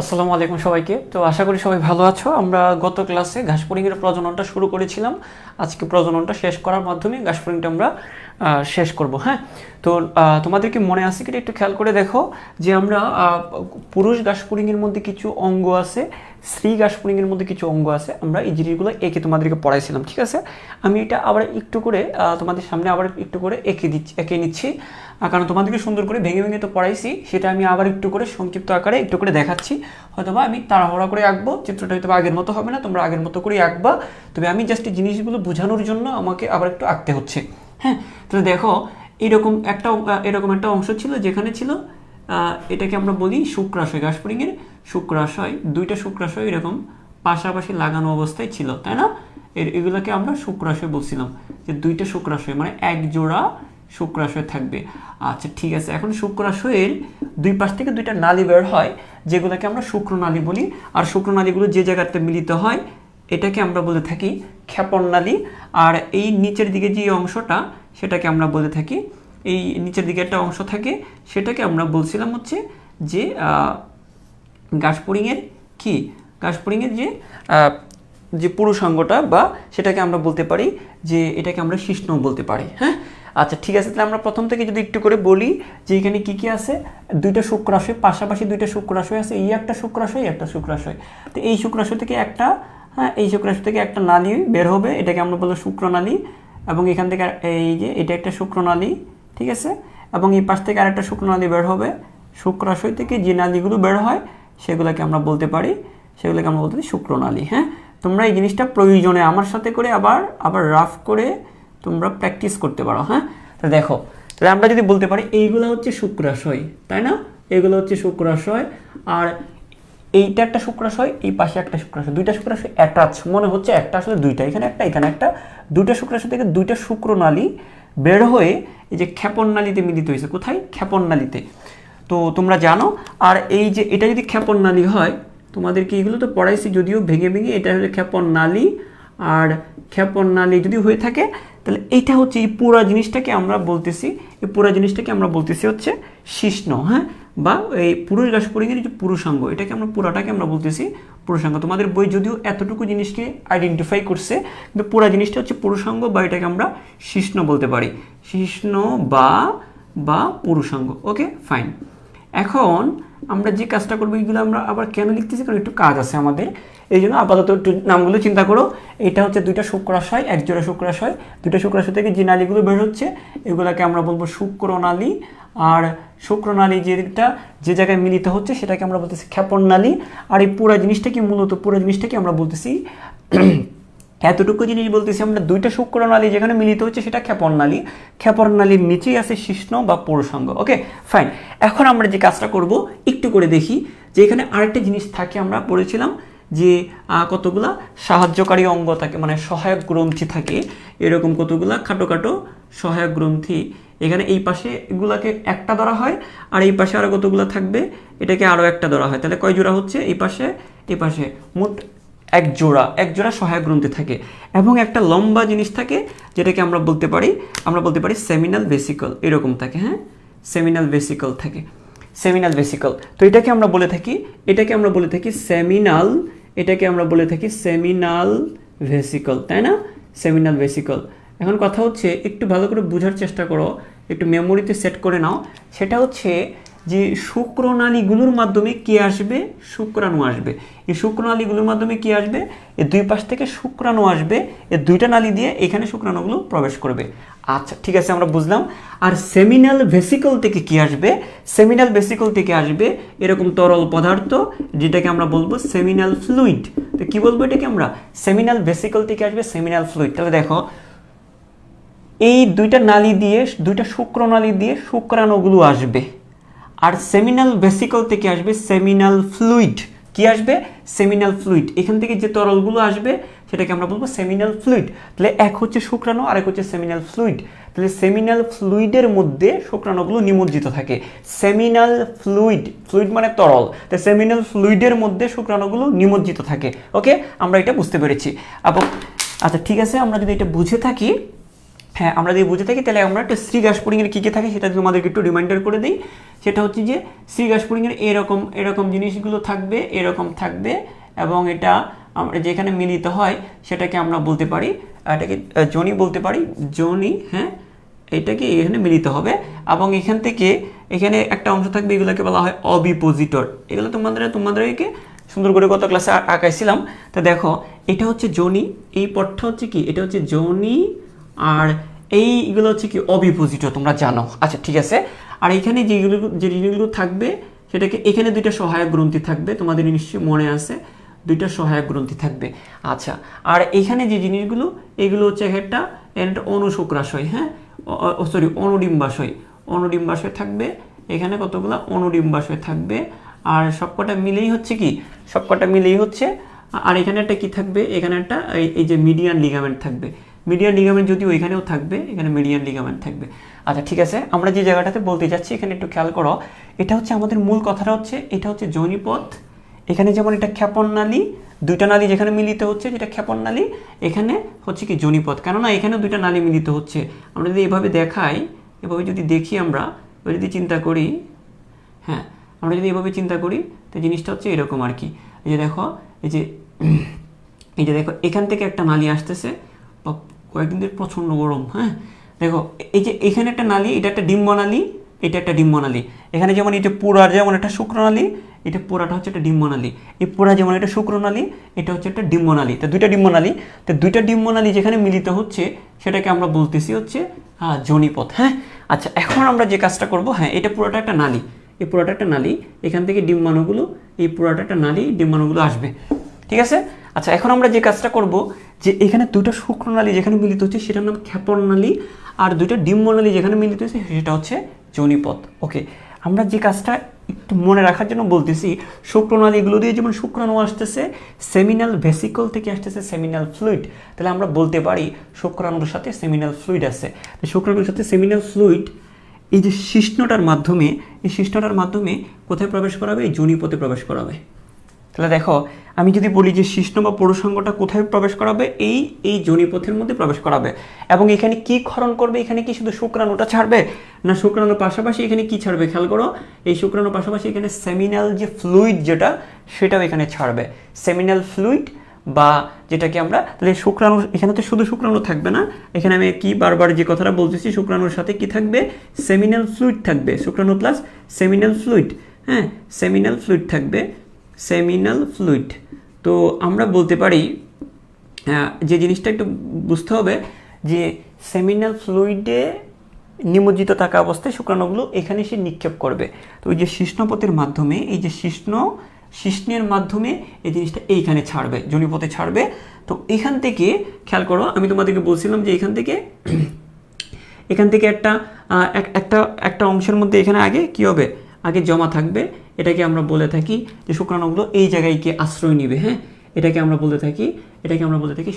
আসসালামু আলাইকুম সবাইকে। তো আশা করি সবাই ভালো আছো। আমরা গত ক্লাসে ঘাসফড়িংয়ের প্রজননটা শুরু করেছিলাম। আজকে প্রজননটা শেষ করার মাধ্যমে ঘাসফড়িংটা আমরা শেষ করব। হ্যাঁ, তো তোমাদের কি মনে আছে কি একটু খেয়াল করে দেখো যে আমরা পুরুষ ঘাসফড়িংয়ের মধ্যে কিছু অঙ্গ আছে, স্ত্রী ঘাসফড়িংয়ের মধ্যে কিছু অঙ্গ আছে। আমরা এই জিনিসগুলো এঁকে তোমাদেরকে পড়াইছিলাম, ঠিক আছে? আমি এটা আবার একটু করে তোমাদের সামনে আবার একটু করে এঁকে নিচ্ছি, কারণ তোমাদেরকে সুন্দর করে ভেঙে ভেঙে তো পড়াইছি, সেটা আমি আবার একটু করে সংক্ষিপ্ত আকারে একটু করে দেখাচ্ছি। হয়তোবা আমি তাড়াহুড়া করে আঁকবো, চিত্রটা হয়তো আগের মতো হবে না, তোমরা আগের মতো করেই আঁকবা, তবে আমি জাস্ট এই জিনিসগুলো বোঝানোর জন্য আমাকে আবার একটু আঁকতে হচ্ছে। হ্যাঁ, তো দেখো এরকম একটা অংশ ছিল যেখানে ছিল এটাকে আমরা বলি শুক্রাশয়। ঘাসফড়িংয়ের শুক্রাশয়, দুইটা শুক্রাশয় এরকম পাশাপাশি লাগানো অবস্থায় ছিল, তাই না? এগুলোকে আমরা শুক্রাশয় বলছিলাম, যে দুইটা শুক্রাশয় মানে এক জোড়া শুক্রাশয় থাকবে। আচ্ছা ঠিক আছে, এখন শুক্রাশয়ের দুই পাশ থেকে দুইটা নালী বের হয়, যেগুলোকে আমরা শুক্রনালী বলি। আর শুক্রনালীগুলো যে জায়গাতে মিলিত হয় এটাকে আমরা বলে থাকি ক্ষেপণনালী। আর এই নিচের দিকে যে অংশটা সেটাকে আমরা বলে থাকি, এই নিচের দিকে একটা অংশ থাকে সেটাকে আমরা বলছিলাম হচ্ছে যে ঘাসফড়িংয়ের কি, ঘাসফড়িংয়ের যে পুরুষাঙ্গটা, বা সেটাকে আমরা বলতে পারি যে এটাকে আমরা শিশ্ন বলতে পারি। হ্যাঁ, আচ্ছা ঠিক আছে, তাহলে আমরা প্রথম থেকে যদি একটু করে বলি যে এখানে কি কি আছে। দুইটা শুক্রাশয়, পাশাপাশি দুইটা শুক্রাশয় আছে, এই একটা শুক্রাশয় একটা শুক্রাশয়। তো এই শুক্রাশয় থেকে একটা, হ্যাঁ এই শুক্রাশয় থেকে একটা নালী বের হবে, এটাকে আমরা বলবো শুক্রনালী। এবং এখান থেকে এই যে এটা একটা শুক্রনালী, ঠিক আছে? এবং এই পাশ থেকে আরেকটা শুক্রনালী বের হবে। শুক্রাশয় থেকে যে নালীগুলো বের হয় সেগুলোকে আমরা বলতে পারি শুক্রনালী। হ্যাঁ, তোমরা এই জিনিসটা প্রয়োজনে আমার সাথে করে আবার রাফ করে তোমরা প্র্যাকটিস করতে পারো। হ্যাঁ, তো দেখো, তাহলে আমরা যদি বলতে পারি এইগুলো হচ্ছে শুক্রাশয়, তাই না? এগুলো হচ্ছে শুক্রাশয়, আর এইটা একটা শুক্রাশয়, এই পাশে একটা শুক্রাশয়, দুইটা শুক্রাশয় অ্যাটাচ মনে হচ্ছে, একটা আসলে দুইটা, এখানে একটা, দুইটা শুক্রাশয় থেকে দুইটা শুক্রনালী বের হয়ে এই যে ক্ষেপণনালীতে মিলিত হয়েছে। কোথায়? ক্ষেপণনালীতে। তো তোমরা জানো, আর এই যে এটা যদি ক্ষেপণনালী হয়, তোমাদেরকে এগুলো তো পড়াইছি যদিও ভেঙে ভেঙে, এটা হচ্ছে ক্ষেপণনালী। আর ক্ষেপণনালী যদি হয়ে থাকে তাহলে এইটা হচ্ছে, এই পুরো জিনিসটাকে আমরা বলতেছি হচ্ছে শিশ্ন। হ্যাঁ, বা এই পুরুষ ঘাসফড়িংয়ের যে পুরুষাঙ্গ, এটাকে আমরা পুরাটাকে আমরা বলতেছি পুরুষাঙ্গ। তোমাদের বই যদিও এতটুকু জিনিসকে আইডেন্টিফাই করছে, কিন্তু পুরা জিনিসটা হচ্ছে পুরুষাঙ্গ, বা এটাকে আমরা শিশ্ন বলতে পারি, শিশ্ন বা পুরুষাঙ্গ। Okay fine. এখন আমরা যে কাজটা করবো, এইগুলো আমরা আবার কেন লিখতেছি, কারণ একটু কাজ আছে আমাদের, এই জন্য আপাতত একটু নামগুলো চিন্তা করো। এটা হচ্ছে দুইটা শুক্রাশয়, এক জোড়া শুক্রাশয়, দুইটা শুক্রাশয় থেকে যে নালীগুলো বের হচ্ছে এগুলোকে আমরা বলবো শুক্রনালী। আর শুক্রনালী যে জায়গায় মিলিত হচ্ছে সেটাকে আমরা বলতেছি ক্ষেপণনালী। আর এই পুরো জিনিসটাকে আমরা বলতেছি এতটুকু জিনিস বলতেছি আমরা, দুইটা শুক্রনালী যেখানে মিলিত হচ্ছে সেটা ক্ষেপণনালী, ক্ষেপণনালীর নিচেই আছে শিশ্ন বা পুরুষাঙ্গ। Okay fine. এখন আমরা যে কাজটা করব একটু করে দেখি, যে এখানে আরেকটা জিনিস থাকে, আমরা পড়েছিলাম যে কতগুলা সাহায্যকারী অঙ্গ থাকে, মানে সহায়ক গ্রন্থি থাকে, এরকম কতগুলা খাটো সহায়ক গ্রন্থি। এখানে এই পাশে এগুলাকে একটা ধরা হয়, আর এই পাশে আরো কতগুলা থাকবে, এটাকে আরো একটা ধরা হয়। তাহলে কয় জোড়া হচ্ছে? এই পাশে মোট এক জোড়া সহায়ক গ্রন্থি থাকে, এবং একটা লম্বা জিনিস থাকে যেটাকে আমরা বলতে পারি সেমিনাল ভেসিকল, এরকম থাকে। হ্যাঁ, সেমিনাল ভেসিকল। তো এটাকে আমরা বলে থাকি সেমিনাল ভেসিকল, তাই না? Seminal vesicle. এখন কথা হচ্ছে, একটু ভালো করে বোঝার চেষ্টা করো, একটু মেমোরিতে সেট করে নাও। সেটা হচ্ছে যে শুক্রনালীগুলোর মাধ্যমে কি আসবে? শুক্রাণু আসবে। এই শুক্রনালীগুলোর মাধ্যমে কি আসবে? এই দুই পাশ থেকে শুক্রাণু আসবে, এই দুইটা নালী দিয়ে এখানে শুক্রাণুগুলো প্রবেশ করবে। আচ্ছা ঠিক আছে, আমরা বুঝলাম। আর সেমিনাল ভেসিকল থেকে কি আসবে? সেমিনাল ভেসিকল থেকে আসবে এরকম তরল পদার্থ, যেটাকে আমরা বলবো সেমিনাল ফ্লুইড। তো কি বলবো এটাকে আমরা? সেমিনাল ভেসিকল থেকে আসবে সেমিনাল ফ্লুইড। তাহলে দেখো, এই দুইটা শুক্রনালী দিয়ে শুক্রাণুগুলো আসবে, আর সেমিনাল ভেসিকল থেকে আসবে সেমিনাল ফ্লুইড। কি আসবে? Seminal fluid. এখান থেকে যে তরলগুলো আসবে সেটাকে আমরা বলবো সেমিনাল ফ্লুইড। তাহলে এক হচ্ছে শুক্রাণু, আরেক হচ্ছে সেমিনাল ফ্লুইড। তাহলে সেমিনাল ফ্লুইডের মধ্যে শুক্রাণুগুলো নিমজ্জিত থাকে। সেমিনাল ফ্লুইড মানে তরল, তাই সেমিনাল ফ্লুইডের মধ্যে শুক্রাণুগুলো নিমজ্জিত থাকে। ওকে, আমরা এটা বুঝতে পেরেছি। আচ্ছা ঠিক আছে, আমরা যদি এটা বুঝে থাকি হ্যাঁ, আমরা যদি বুঝে থাকি তাহলে আমরা একটা শ্রীঘাসফড়িংয়ের কী কী থাকে সেটা তোমাদেরকে একটু রিমাইন্ডার করে দিই। সেটা হচ্ছে যে শ্রীঘাসফড়িংয়ের এরকম এরকম জিনিসগুলো থাকবে, এরকম থাকবে, এবং এটা আমরা যেখানে মিলিত হয় সেটাকে আমরা বলতে পারি, এটাকে যোনি বলতে পারি, যোনি। হ্যাঁ, এটাকে এখানে মিলিত হবে, এবং এখান থেকে এখানে একটা অংশ থাকবে, এগুলোকে বলা হয় অবিপোজিটর। এগুলো তোমাদেরকে সুন্দর করে গত ক্লাসে আঁকাইছিলাম। তো দেখো, এটা হচ্ছে যোনি, এই পথটা হচ্ছে কি, এটা হচ্ছে যোনি, আর এইগুলো হচ্ছে কি অবিপোজিটর, তোমরা জানো। আচ্ছা, ঠিক আছে। আর এখানে যে জিনিসগুলো থাকবে সেটাকে, এখানে দুইটা সহায়ক গ্রন্থি থাকবে, তোমাদের নিশ্চয়ই মনে আছে, দুইটা সহায়ক গ্রন্থি থাকবে। আচ্ছা, আর এখানে যে জিনিসগুলো, এগুলো হচ্ছে একটা অনুশুক্রাশয়, হ্যাঁ, সরি অনুডিম্বাশয়, অনুডিম্বাশয় থাকবে। এখানে কতগুলো অনুডিম্বাশয় থাকবে, আর সবকটা মিলেই হচ্ছে কি, সবকটা মিলেই হচ্ছে। আর এখানে একটা কি থাকবে, এখানে একটা এই যে মিডিয়ান লিগামেন্ট থাকবে। মিডিয়ান লিগামেন্ট যদিও এখানেও থাকবে, এখানে মিডিয়ান লিগামেন্ট থাকবে। আচ্ছা, ঠিক আছে। আমরা যে জায়গাটাতে বলতে যাচ্ছি এখানে একটু খেয়াল করো, এটা হচ্ছে আমাদের মূল কথাটা হচ্ছে, এটা হচ্ছে যোনিপথ। এখানে যেমন এটা ক্ষেপণ নালী, দুইটা নালী যেখানে মিলিত হচ্ছে যেটা ক্ষেপণ নালী, এখানে হচ্ছে কি যোনিপথ, কেননা এখানেও দুইটা নালী মিলিত হচ্ছে। আমরা যদি এভাবে দেখাই, এভাবে যদি দেখি, আমরা যদি চিন্তা করি, হ্যাঁ, আমরা যদি এভাবে চিন্তা করি, তো জিনিসটা হচ্ছে এরকম আর কি। এই যে দেখো, এই যে দেখো, এখান থেকে একটা নালী আসতেছে, কয়েকদিন ধরে প্রচণ্ড গরম। হ্যাঁ, দেখো, এই যে এখানে একটা নালী, এটা একটা ডিম্বনালী, এটা একটা ডিম্বনালী। এখানে যেমন এটা পুরার যেমন একটা শুক্রনালী, এটা পুরাটা হচ্ছে একটা ডিম্বনালী। এই পুরা যেমন একটা শুক্রনালী, এটা হচ্ছে একটা ডিম্বনালী। তো দুইটা ডিম্বনালী, তো দুইটা ডিম্বনালী যেখানে মিলিত হচ্ছে সেটাকে আমরা বলতেছি হচ্ছে যোনিপথ। হ্যাঁ, আচ্ছা, এখন আমরা যে কাজটা করব, হ্যাঁ, এটা পুরোটা একটা নালী, এই পুরোটা একটা নালী, এখান থেকে ডিম্বাণুগুলো, এই পুরোটা একটা নালী, ডিম্বাণুগুলো আসবে। ঠিক আছে। আচ্ছা, এখন আমরা যে কাজটা করব, যে এখানে দুইটা শুক্রনালী যেখানে মিলিত হচ্ছে সেটার নাম ক্ষেপণ নালী, আর দুইটা ডিম্বনালী যেখানে মিলিত হচ্ছে সেটা হচ্ছে যোনিপথ। ওকে, আমরা যে কাজটা একটু মনে রাখার জন্য বলতেছি, শুক্রনালীগুলো দিয়ে যেমন শুক্রাণু আসতেছে, সেমিনাল ভেসিকল থেকে আসতেছে সেমিনাল ফ্লুইড, তাহলে আমরা বলতে পারি শুক্রাণুর সাথে সেমিনাল ফ্লুইড আছে। তো শুক্রাণুর সাথে সেমিনাল ফ্লুইড এই যে শিশ্নটার মাধ্যমে, এই শিশ্নটার মাধ্যমে কোথায় প্রবেশ করাবে, এই যোনিপথে প্রবেশ করাবে। তাহলে দেখো, আমি যদি বলি যে শিশ্ন বা পুরুষাঙ্গটা কোথায় প্রবেশ করাবে, এই যোনিপথের মধ্যে প্রবেশ করাবে। এবং এখানে কি ক্ষরণ করবে, এখানে কি শুধু শুক্রাণুটা ছাড়বে না, শুক্রাণুর পাশাপাশি এখানে কি ছাড়বে, খেয়াল করো, এই শুক্রাণুর পাশাপাশি এখানে সেমিনাল যে ফ্লুইড যেটা, সেটাও এখানে ছাড়বে। সেমিনাল ফ্লুইড, বা যেটাকে আমরা, তাহলে শুক্রাণু, এখানে তো শুধু শুক্রাণু থাকবে না, এখানে আমি কি বারবার যে কথাটা বলতেছি, শুক্রাণুর সাথে কি থাকবে, সেমিনাল ফ্লুইড থাকবে, শুক্রাণু প্লাস সেমিনাল ফ্লুইড। হ্যাঁ, সেমিনাল ফ্লুইড থাকবে, সেমিনাল ফ্লুইড। তো আমরা বলতে পারি, যে জিনিসটা একটু বুঝতে হবে, যে সেমিনাল ফ্লুইডে নিমজ্জিত থাকা অবস্থায় শুক্রাণুগুলো এখানে সে নিক্ষেপ করবে। তো ওই যে শিশ্নপথের মাধ্যমে, এই যে শিশ্নের মাধ্যমে এই জিনিসটা এইখানে ছাড়বে, যোনিপথে ছাড়বে। তো এখান থেকে খেয়াল করো, আমি তোমাদেরকে বলছিলাম যে এখান থেকে একটা অংশের মধ্যে এখানে আগে কি হবে, আগে জমা থাকবে। এটাকে আমরা বলে থাকি যে শুক্রাণুগুলো এই জায়গায় গিয়ে আশ্রয় নিবে। হ্যাঁ, এটাকে আমরা বলতে থাকি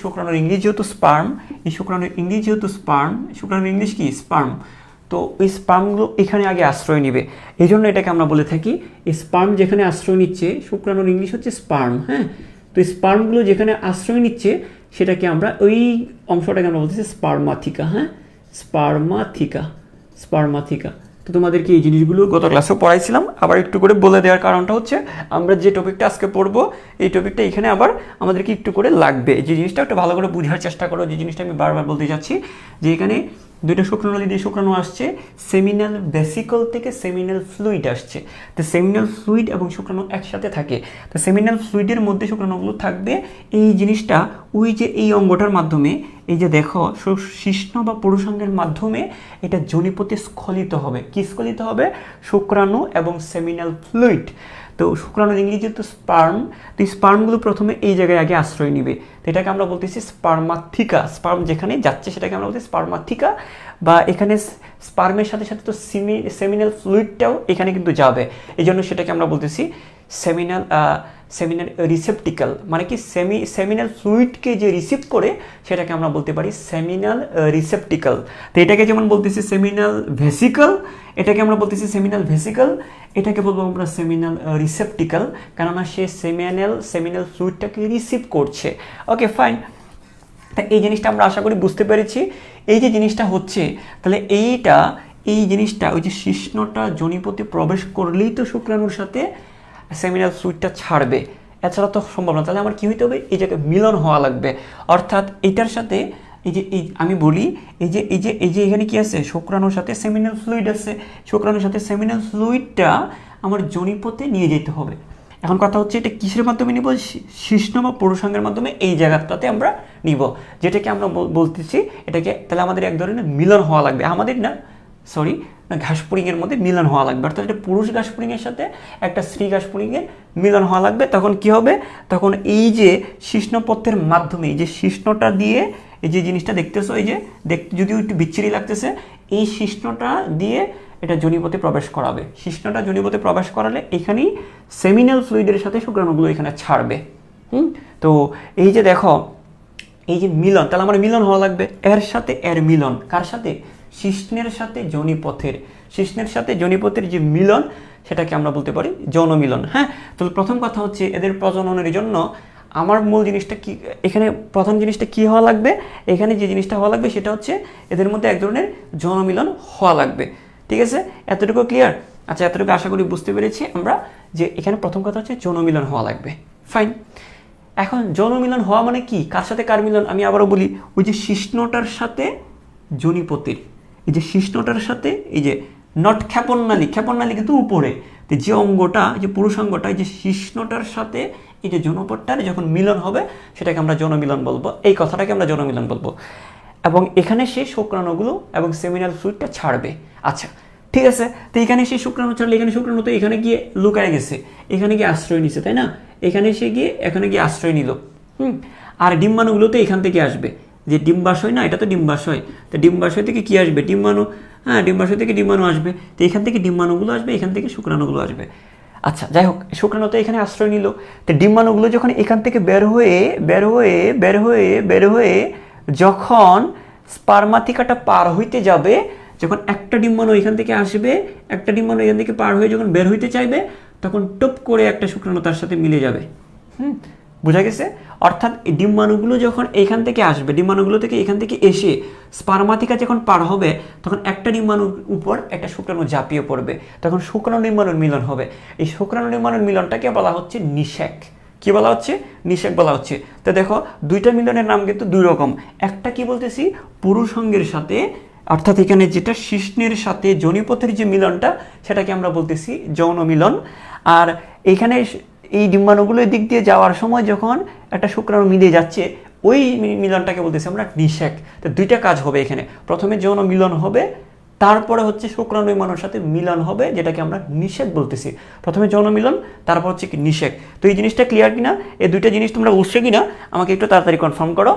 শুক্রাণুর ইংলিশ যেহেতু স্পার্ম, এই শুক্রাণুর ইংলিশ যেহেতু স্পার্ম, শুক্রাণুর ইংলিশ কি স্পার্ম, তো ওই স্পার্মগুলো এখানে আগে আশ্রয় নিবে। এই জন্য এটাকে আমরা বলে থাকি, এই স্পার্ম যেখানে আশ্রয় নিচ্ছে, শুক্রাণুর ইংলিশ হচ্ছে স্পার্ম। হ্যাঁ, তো এই স্পার্মগুলো যেখানে আশ্রয় নিচ্ছে সেটাকে আমরা, ওই অংশটাকে আমরা বলতেছি স্পার্মাথিকা। হ্যাঁ, স্পার্মাথিকা। তো তোমাদেরকে এই জিনিসগুলো গত ক্লাসেও পড়াইছিলাম, আবার একটু করে বলে দেওয়ার কারণটা হচ্ছে, আমরা যে টপিকটা আজকে পড়বো, এই টপিকটা এখানে আবার আমাদেরকে একটু করে লাগবে। যে জিনিসটা একটু ভালো করে বোঝার চেষ্টা করো, যে জিনিসটা আমি বারবার বলতে যাচ্ছি, যে এখানে দুইটা শুক্রাণু দিয়ে শুক্রাণু আসছে, সেমিনাল ভেসিকল থেকে সেমিনাল ফ্লুইড আসছে। তো সেমিনাল ফ্লুইড এবং শুক্রাণু একসাথে থাকে, তো সেমিনাল ফ্লুইডের মধ্যে শুক্রাণুগুলো থাকবে। এই জিনিসটা ওই যে এই অঙ্গটার মাধ্যমে, এই যে দেখো, শিশ্ন বা পুরুষাঙ্গের মাধ্যমে এটা যোনিপথে স্খলিত হবে। কি স্খলিত হবে? শুক্রাণু এবং সেমিনাল ফ্লুইড। তো শুক্রাণুর ইংরেজি তো স্পার্ম, তো এই স্পার্মগুলো প্রথমে এই জায়গায় আগে আশ্রয় নিবে। তো এটাকে আমরা বলতেছি স্পার্মাথিকা। স্পার্ম যেখানে যাচ্ছে সেটাকে আমরা বলতেছি স্পার্মাথিকা, বা এখানে স্পার্মের সাথে সাথে তো সেমিনাল ফ্লুইডটাও এখানে কিন্তু যাবে, এই জন্য সেটাকে আমরা বলতেছি সেমিনাল রিসেপ্টিক্যাল। মানে কি, সেমিনাল ফ্লুইডকে যে রিসিভ করে সেটাকে আমরা বলতে পারি সেমিনাল রিসেপ্টিক্যাল। তো এটাকে যেমন বলতেছি সেমিনাল ভেসিকল, এটাকে আমরা বলতেছি সেমিনাল ভেসিকল, এটাকে বলবো আমরা সেমিনাল রিসেপ্টিক্যাল, কেননা সে সেমিনাল ফ্লুইডটাকে রিসিভ করছে। ওকে, ফাইন। তা এই জিনিসটা আমরা আশা করি বুঝতে পেরেছি। এই যে জিনিসটা হচ্ছে, তাহলে এই জিনিসটা ওই যে শিশ্নটা যোনিপথে প্রবেশ করলেই তো শুক্রাণুর সাথে সেমিনাল ফ্লুইডটা ছাড়বে, এছাড়া তো সম্ভব না। তাহলে আমার কী হইতে হবে, এই জায়গায় মিলন হওয়া লাগবে। অর্থাৎ এইটার সাথে এই আমি বলি এই যে এখানে কি আছে, শুক্রাণুর সাথে সেমিনাল ফ্লুইড আছে, শুক্রাণুর সাথে সেমিনাল ফ্লুইডটা আমার যোনিপথে নিয়ে যেতে হবে। এখন কথা হচ্ছে এটা কিসের মাধ্যমে নিব, শিশ্ন বা পুরুষাঙ্গের মাধ্যমে এই জায়গাটাতে আমরা নিব, যেটাকে আমরা বলতেছি এটাকে, তাহলে আমাদের এক ধরনের মিলন হওয়া লাগবে, আমাদের না সরি ঘাসপুরিংয়ের মধ্যে মিলন হওয়া লাগবে। অর্থাৎ একটা পুরুষ ঘাসপুরিংয়ের সাথে একটা স্ত্রী ঘাসপুরিংয়ের মিলন হওয়া লাগবে। তখন কি হবে, তখন এই যে শিশ্নপথের মাধ্যমে এই যে শিশ্নটা দিয়ে এই যে জিনিসটা দেখতেছো, এই যে দেখতে যদিও একটু বিচ্ছিরি লাগতেছে, এই শিশ্নটা দিয়ে এটা যোনিপথে প্রবেশ করাবে। শিশ্নটা যোনিপথে প্রবেশ করালে এখানেই সেমিনাল ফ্লুইডের সাথে শুক্রাণুগুলো এখানে ছাড়বে। তো এই যে দেখো এই যে মিলন, তাহলে আমার মিলন হওয়া লাগবে, এর সাথে এর মিলন, কার সাথে, শিশ্নের সাথে যোনিপথের, শিশ্নের সাথে যোনিপথের যে মিলন সেটাকে আমরা বলতে পারি যৌন মিলন। হ্যাঁ, তাহলে প্রথম কথা হচ্ছে এদের প্রজননের জন্য আমার মূল জিনিসটা কি, এখানে প্রথম জিনিসটা কি হওয়া লাগবে, এখানে যে জিনিসটা হওয়া লাগবে সেটা হচ্ছে এদের মধ্যে এক ধরনের যৌন মিলন হওয়া লাগবে। ঠিক আছে, এতটুকু ক্লিয়ার? আচ্ছা, এতটুকু আশা করি বুঝতে পেরেছি আমরা, যে এখানে প্রথম কথা হচ্ছে যৌন মিলন হওয়া লাগবে। ফাইন, এখন যৌন মিলন হওয়া মানে কি, কার সাথে কার মিলন, আমি আবারও বলি, ওই যে শিশ্নটার সাথে যোনিপথের, এই যে শিশ্নটার সাথে এই যে নট ক্ষেপণনালী, ক্ষেপণনালী কিন্তু উপরে, যে অঙ্গটা, যে পুরুষ অঙ্গটা, এই যে শিশ্নটার সাথে এই যে যৌনপথটার যখন মিলন হবে সেটাকে আমরা যৌন মিলন বলবো, এই কথাটাকে আমরা যৌন মিলন বলবো। এবং এখানে সেই শুক্রাণুগুলো এবং সেমিনাল ফ্লুইডটা ছাড়বে। আচ্ছা ঠিক আছে, তো এখানে সেই শুক্রাণু ছাড়লে এখানে শুক্রাণু তো এখানে গিয়ে লুকায় গেছে, এখানে গিয়ে আশ্রয় নিছে, তাই না, এখানে সে গিয়ে এখানে গিয়ে আশ্রয় নিল। আর ডিম্বাণুগুলো তো এখান থেকে আসবে, যে ডিম্বাশয় না, এটা তো ডিম্বাশয়, তো ডিম্বাশয় থেকে কি আসবে, ডিম্বাণু। হ্যাঁ, ডিম্বাশয় থেকে ডিম্বাণু আসবে, তো এখান থেকে ডিম্বাণুগুলো আসবে, এখান থেকে শুক্রাণুগুলো আসবে। আচ্ছা যাই হোক, শুক্রাণু তো এখানে আশ্রয় নিল, তো ডিম্বাণুগুলো যখন এখান থেকে বের হয়ে যখন স্পার্মাথিকাটা পার হইতে যাবে, যখন একটা ডিম্বাণু এখান থেকে আসবে, একটা ডিম্বাণু এখান থেকে পার হয়ে যখন বের হইতে চাইবে, তখন টপ করে একটা শুক্রাণু তার সাথে মিলে যাবে। বোঝা গেছে? অর্থাৎ এই ডিম্বাণুগুলো যখন এইখান থেকে আসবে, ডিম্বাণুগুলো থেকে এখান থেকে এসে স্পার্মাথিকা যখন পার হবে, তখন একটা ডিম্বাণুর উপর একটা শুক্রাণু ঝাঁপিয়ে পড়বে, তখন শুক্রাণু ডিম্বাণুর মিলন হবে। এই শুক্রাণু ডিম্বাণুর মিলনটাকে বলা হচ্ছে নিষেক। কি বলা হচ্ছে? নিষেক বলা হচ্ছে। তো দেখো দুইটা মিলনের নাম কিন্তু দুই রকম, একটা কি বলতেছি, পুরুষাঙ্গের সাথে, অর্থাৎ এখানে যেটা শিশ্নের সাথে যোনিপথের যে মিলনটা সেটাকে আমরা বলতেছি যৌন মিলন। আর এখানে এই ডিম্বাণুগুলো দিক দিয়ে যাওয়ার সময় যখন একটা শুক্রাণু মিলে যাচ্ছে, ওই মিলনটাকে বলতেছি আমরা নিষেক। তো দুইটা কাজ হবে এখানে, প্রথমে যৌন মিলন হবে, তারপরে হচ্ছে শুক্রাণু ডিম্বাণুর সাথে মিলন হবে, যেটাকে আমরা নিষেক বলতেছি। প্রথমে যৌন মিলন, তারপর হচ্ছে কি নিষেক। তো এই জিনিসটা ক্লিয়ার কিনা, এই দুইটা জিনিস তোমরা বুঝছো কিনা আমাকে একটু তাড়াতাড়ি কনফার্ম করো।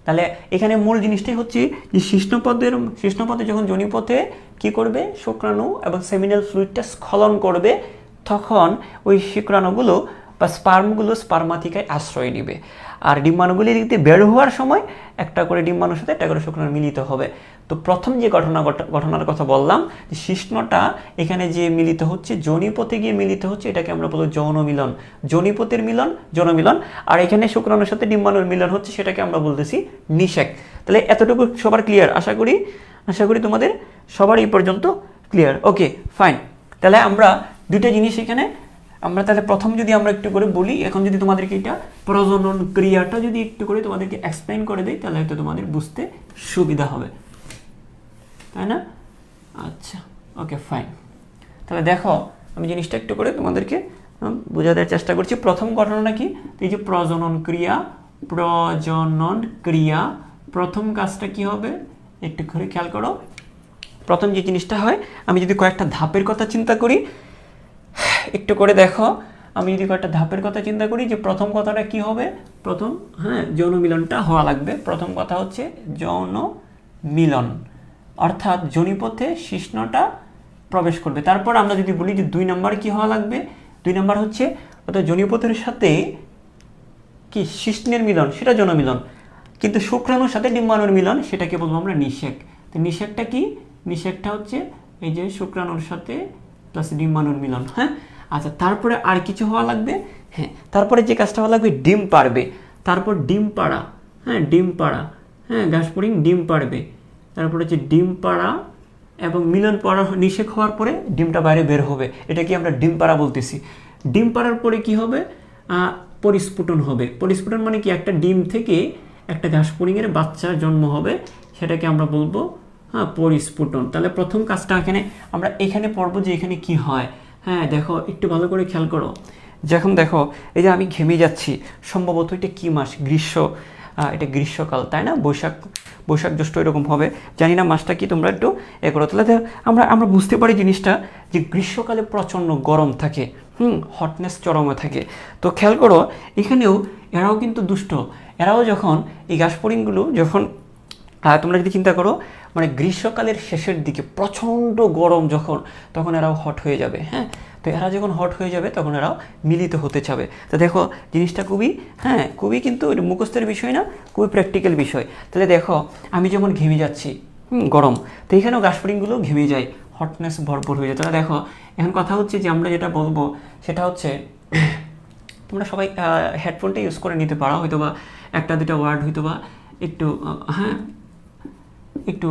তাহলে এখানে মূল জিনিসটাই হচ্ছে যে শিশ্নপথে যখন যোনিপথে কি করবে, শুক্রাণু এবং সেমিনাল ফ্লুইডটা স্খলন করবে, তখন ওই শুক্রাণুগুলো বা স্পার্মগুলো স্পার্মাথিকায় আশ্রয় নেবে। আর ডিম্বাণুগুলি এদিক দিয়ে বের হওয়ার সময় একটা করে ডিম্বাণুর সাথে একটা করে শুক্রাণু মিলিত হবে। তো প্রথম যে ঘটনার কথা বললাম, যে শিশ্নটা এখানে যে মিলিত হচ্ছে, যোনিপথে গিয়ে মিলিত হচ্ছে, এটাকে আমরা বলবো যৌন মিলন, যোনিপথের মিলন, যৌন মিলন। আর এখানে শুক্রাণুর সাথে ডিম্বাণুর মিলন হচ্ছে, সেটাকে আমরা বলতেছি নিষেক। তাহলে এতটুকু সবার ক্লিয়ার? আশা করি তোমাদের সবার এই পর্যন্ত ক্লিয়ার। ওকে ফাইন, তাহলে আমরা দুইটা জিনিস এখানে আমরা, তাহলে প্রথম যদি আমরা একটু করে বলি, এখন যদি তোমাদেরকে এটা প্রজনন ক্রিয়াটা যদি একটু করে তোমাদেরকে এক্সপ্লেইন করে দেই, তাহলে হয়তো তোমাদের বুঝতে সুবিধা হবে, তাই না? আচ্ছা ওকে ফাইন, তাহলে দেখো আমি জিনিসটা একটু করে তোমাদেরকে বোঝাতে চেষ্টা করছি। প্রথম ঘটনাটা কি, এই যে প্রজনন ক্রিয়া, প্রথম কাজটা কি হবে একটু করে খেয়াল করো। প্রথম যে জিনিসটা হয়, আমি যদি কয়েকটা ধাপের কথা চিন্তা করি, একটু করে দেখো, আমি যদি কয়েকটা ধাপের কথা চিন্তা করি, যে প্রথম কথাটা কি হবে, প্রথম যৌন মিলনটা হওয়া লাগবে। প্রথম কথা হচ্ছে যৌন মিলন, অর্থাৎ যোনিপথে শিশ্নটা প্রবেশ করবে। তারপর আমরা যদি বলি যে 2 নম্বর কি হওয়া লাগবে, 2 নম্বর হচ্ছে অর্থাৎ যোনিপথের সাথে কি শিশ্নের মিলন, সেটা যৌন মিলন। কিন্তু শুক্রাণুর সাথে ডিম্বাণুর মিলন, সেটাকে বলবো আমরা নিষেক। তো নিষেকটা কি, নিষেকটা হচ্ছে এই যে শুক্রাণুর সাথে প্লাস ডিম্বাণুর মিলন। আচ্ছা, তারপরে আর কিছু হওয়া লাগবে। তারপরে যে কাজটা হওয়া লাগবে, ডিম পারবে। তারপর ডিম পাড়া, হ্যাঁ ডিম পাড়া, হ্যাঁ ঘাসফড়িং ডিম পাড়বে, তারপর হচ্ছে ডিম পাড়া এবং মিলন পড়া নিষেক হওয়ার পরে ডিমটা বাইরে বের হবে, এটা কি আমরা ডিম পাড়া বলতেছি। ডিম পাড়ার পরে কি হবে, পরিস্ফুটন হবে। পরিস্ফুটন মানে কি, একটা ডিম থেকে একটা ঘাসফড়িংয়ের বাচ্চার জন্ম হবে, সেটাকে আমরা বলবো হ্যাঁ পরিস্ফুটন। তাহলে প্রথম কাজটা আমরা এখানে পড়বো যে এখানে কি হয়। হ্যাঁ দেখো একটু ভালো করে খেয়াল করো, যখন দেখো এই যে আমি ঘেমে যাচ্ছি, সম্ভবত এটা কি মাস, গ্রীষ্ম, এটা গ্রীষ্মকাল তাই না, বৈশাখ জ্যৈষ্ঠ এরকম হবে, জানি না মাসটা কি, তোমরা একটু করো। তাহলে আমরা বুঝতে পারি জিনিসটা যে গ্রীষ্মকালে প্রচণ্ড গরম থাকে, হটনেস চরমে থাকে। তো খেয়াল করো এখানেও এরাও কিন্তু দুষ্ট, এরাও যখন এই ঘাসফড়িংগুলো যখন তোমরা যদি চিন্তা করো মানে গ্রীষ্মকালের শেষের দিকে প্রচণ্ড গরম যখন, তখন এরাও হট হয়ে যাবে। হ্যাঁ তো এরা যখন হট হয়ে যাবে তখন এরাও মিলিত হতে চাবে। তো দেখো জিনিসটা খুবই কিন্তু মুখস্থের বিষয় না, খুবই প্র্যাকটিক্যাল বিষয়। তাহলে দেখো আমি যেমন ঘেমে যাচ্ছি গরম, তো এখানেও ঘাসফড়িংগুলো ঘেমে যায়, হটনেস ভরপুর হয়ে যায়। তাহলে দেখো এখন কথা হচ্ছে যে আমরা যেটা বলবো সেটা হচ্ছে, তোমরা সবাই হেডফোনটা ইউজ করে নিতে পারো, হয়তো বা একটা দুটা ওয়ার্ড হয়তো বা একটু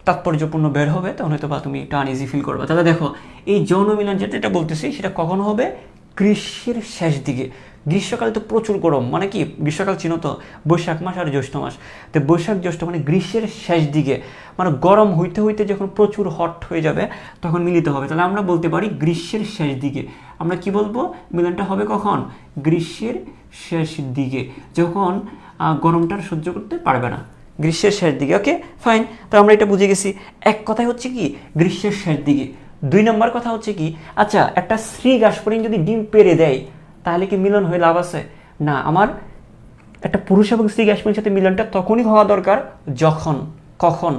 তাৎপর্যপূর্ণ বের হবে, তখন হয়তো বা তুমি একটু আনইজি ফিল করবে। তাহলে দেখো এই যৌন মিলন যেটা বলতেছি সেটা কখন হবে, গ্রীষ্মের শেষ দিকে। গ্রীষ্মকালে তো প্রচুর গরম, মানে কি গ্রীষ্মকাল চিনো তো, বৈশাখ মাস আর জ্যৈষ্ঠ মাস, তো বৈশাখ জ্যৈষ্ঠ মানে গ্রীষ্মের শেষ দিকে, মানে গরম হইতে হইতে যখন প্রচুর হট হয়ে যাবে তখন মিলিত হবে। তাহলে আমরা বলতে পারি গ্রীষ্মের শেষ দিকে। আমরা কি বলবো, মিলনটা হবে কখন, গ্রীষ্মের শেষ দিকে, যখন গরমটা সহ্য করতে পারবে না, গ্রীষ্মের শেষ দিকে। ওকে ফাইন, তো আমরা এটা বুঝে গেছি। এক কথায় হচ্ছে কি গ্রীষ্মের শেষ দিকে। 2 নম্বর কথা হচ্ছে কি, আচ্ছা একটা স্ত্রী ঘাসফড়িং যদি ডিম পেড়ে দেয় তাহলে কি মিলন হয়ে লাভ আছে? না, আমার একটা পুরুষ এবং স্ত্রী ঘাসফড়িংয়ের সাথে মিলনটা তখনই হওয়া দরকার কখন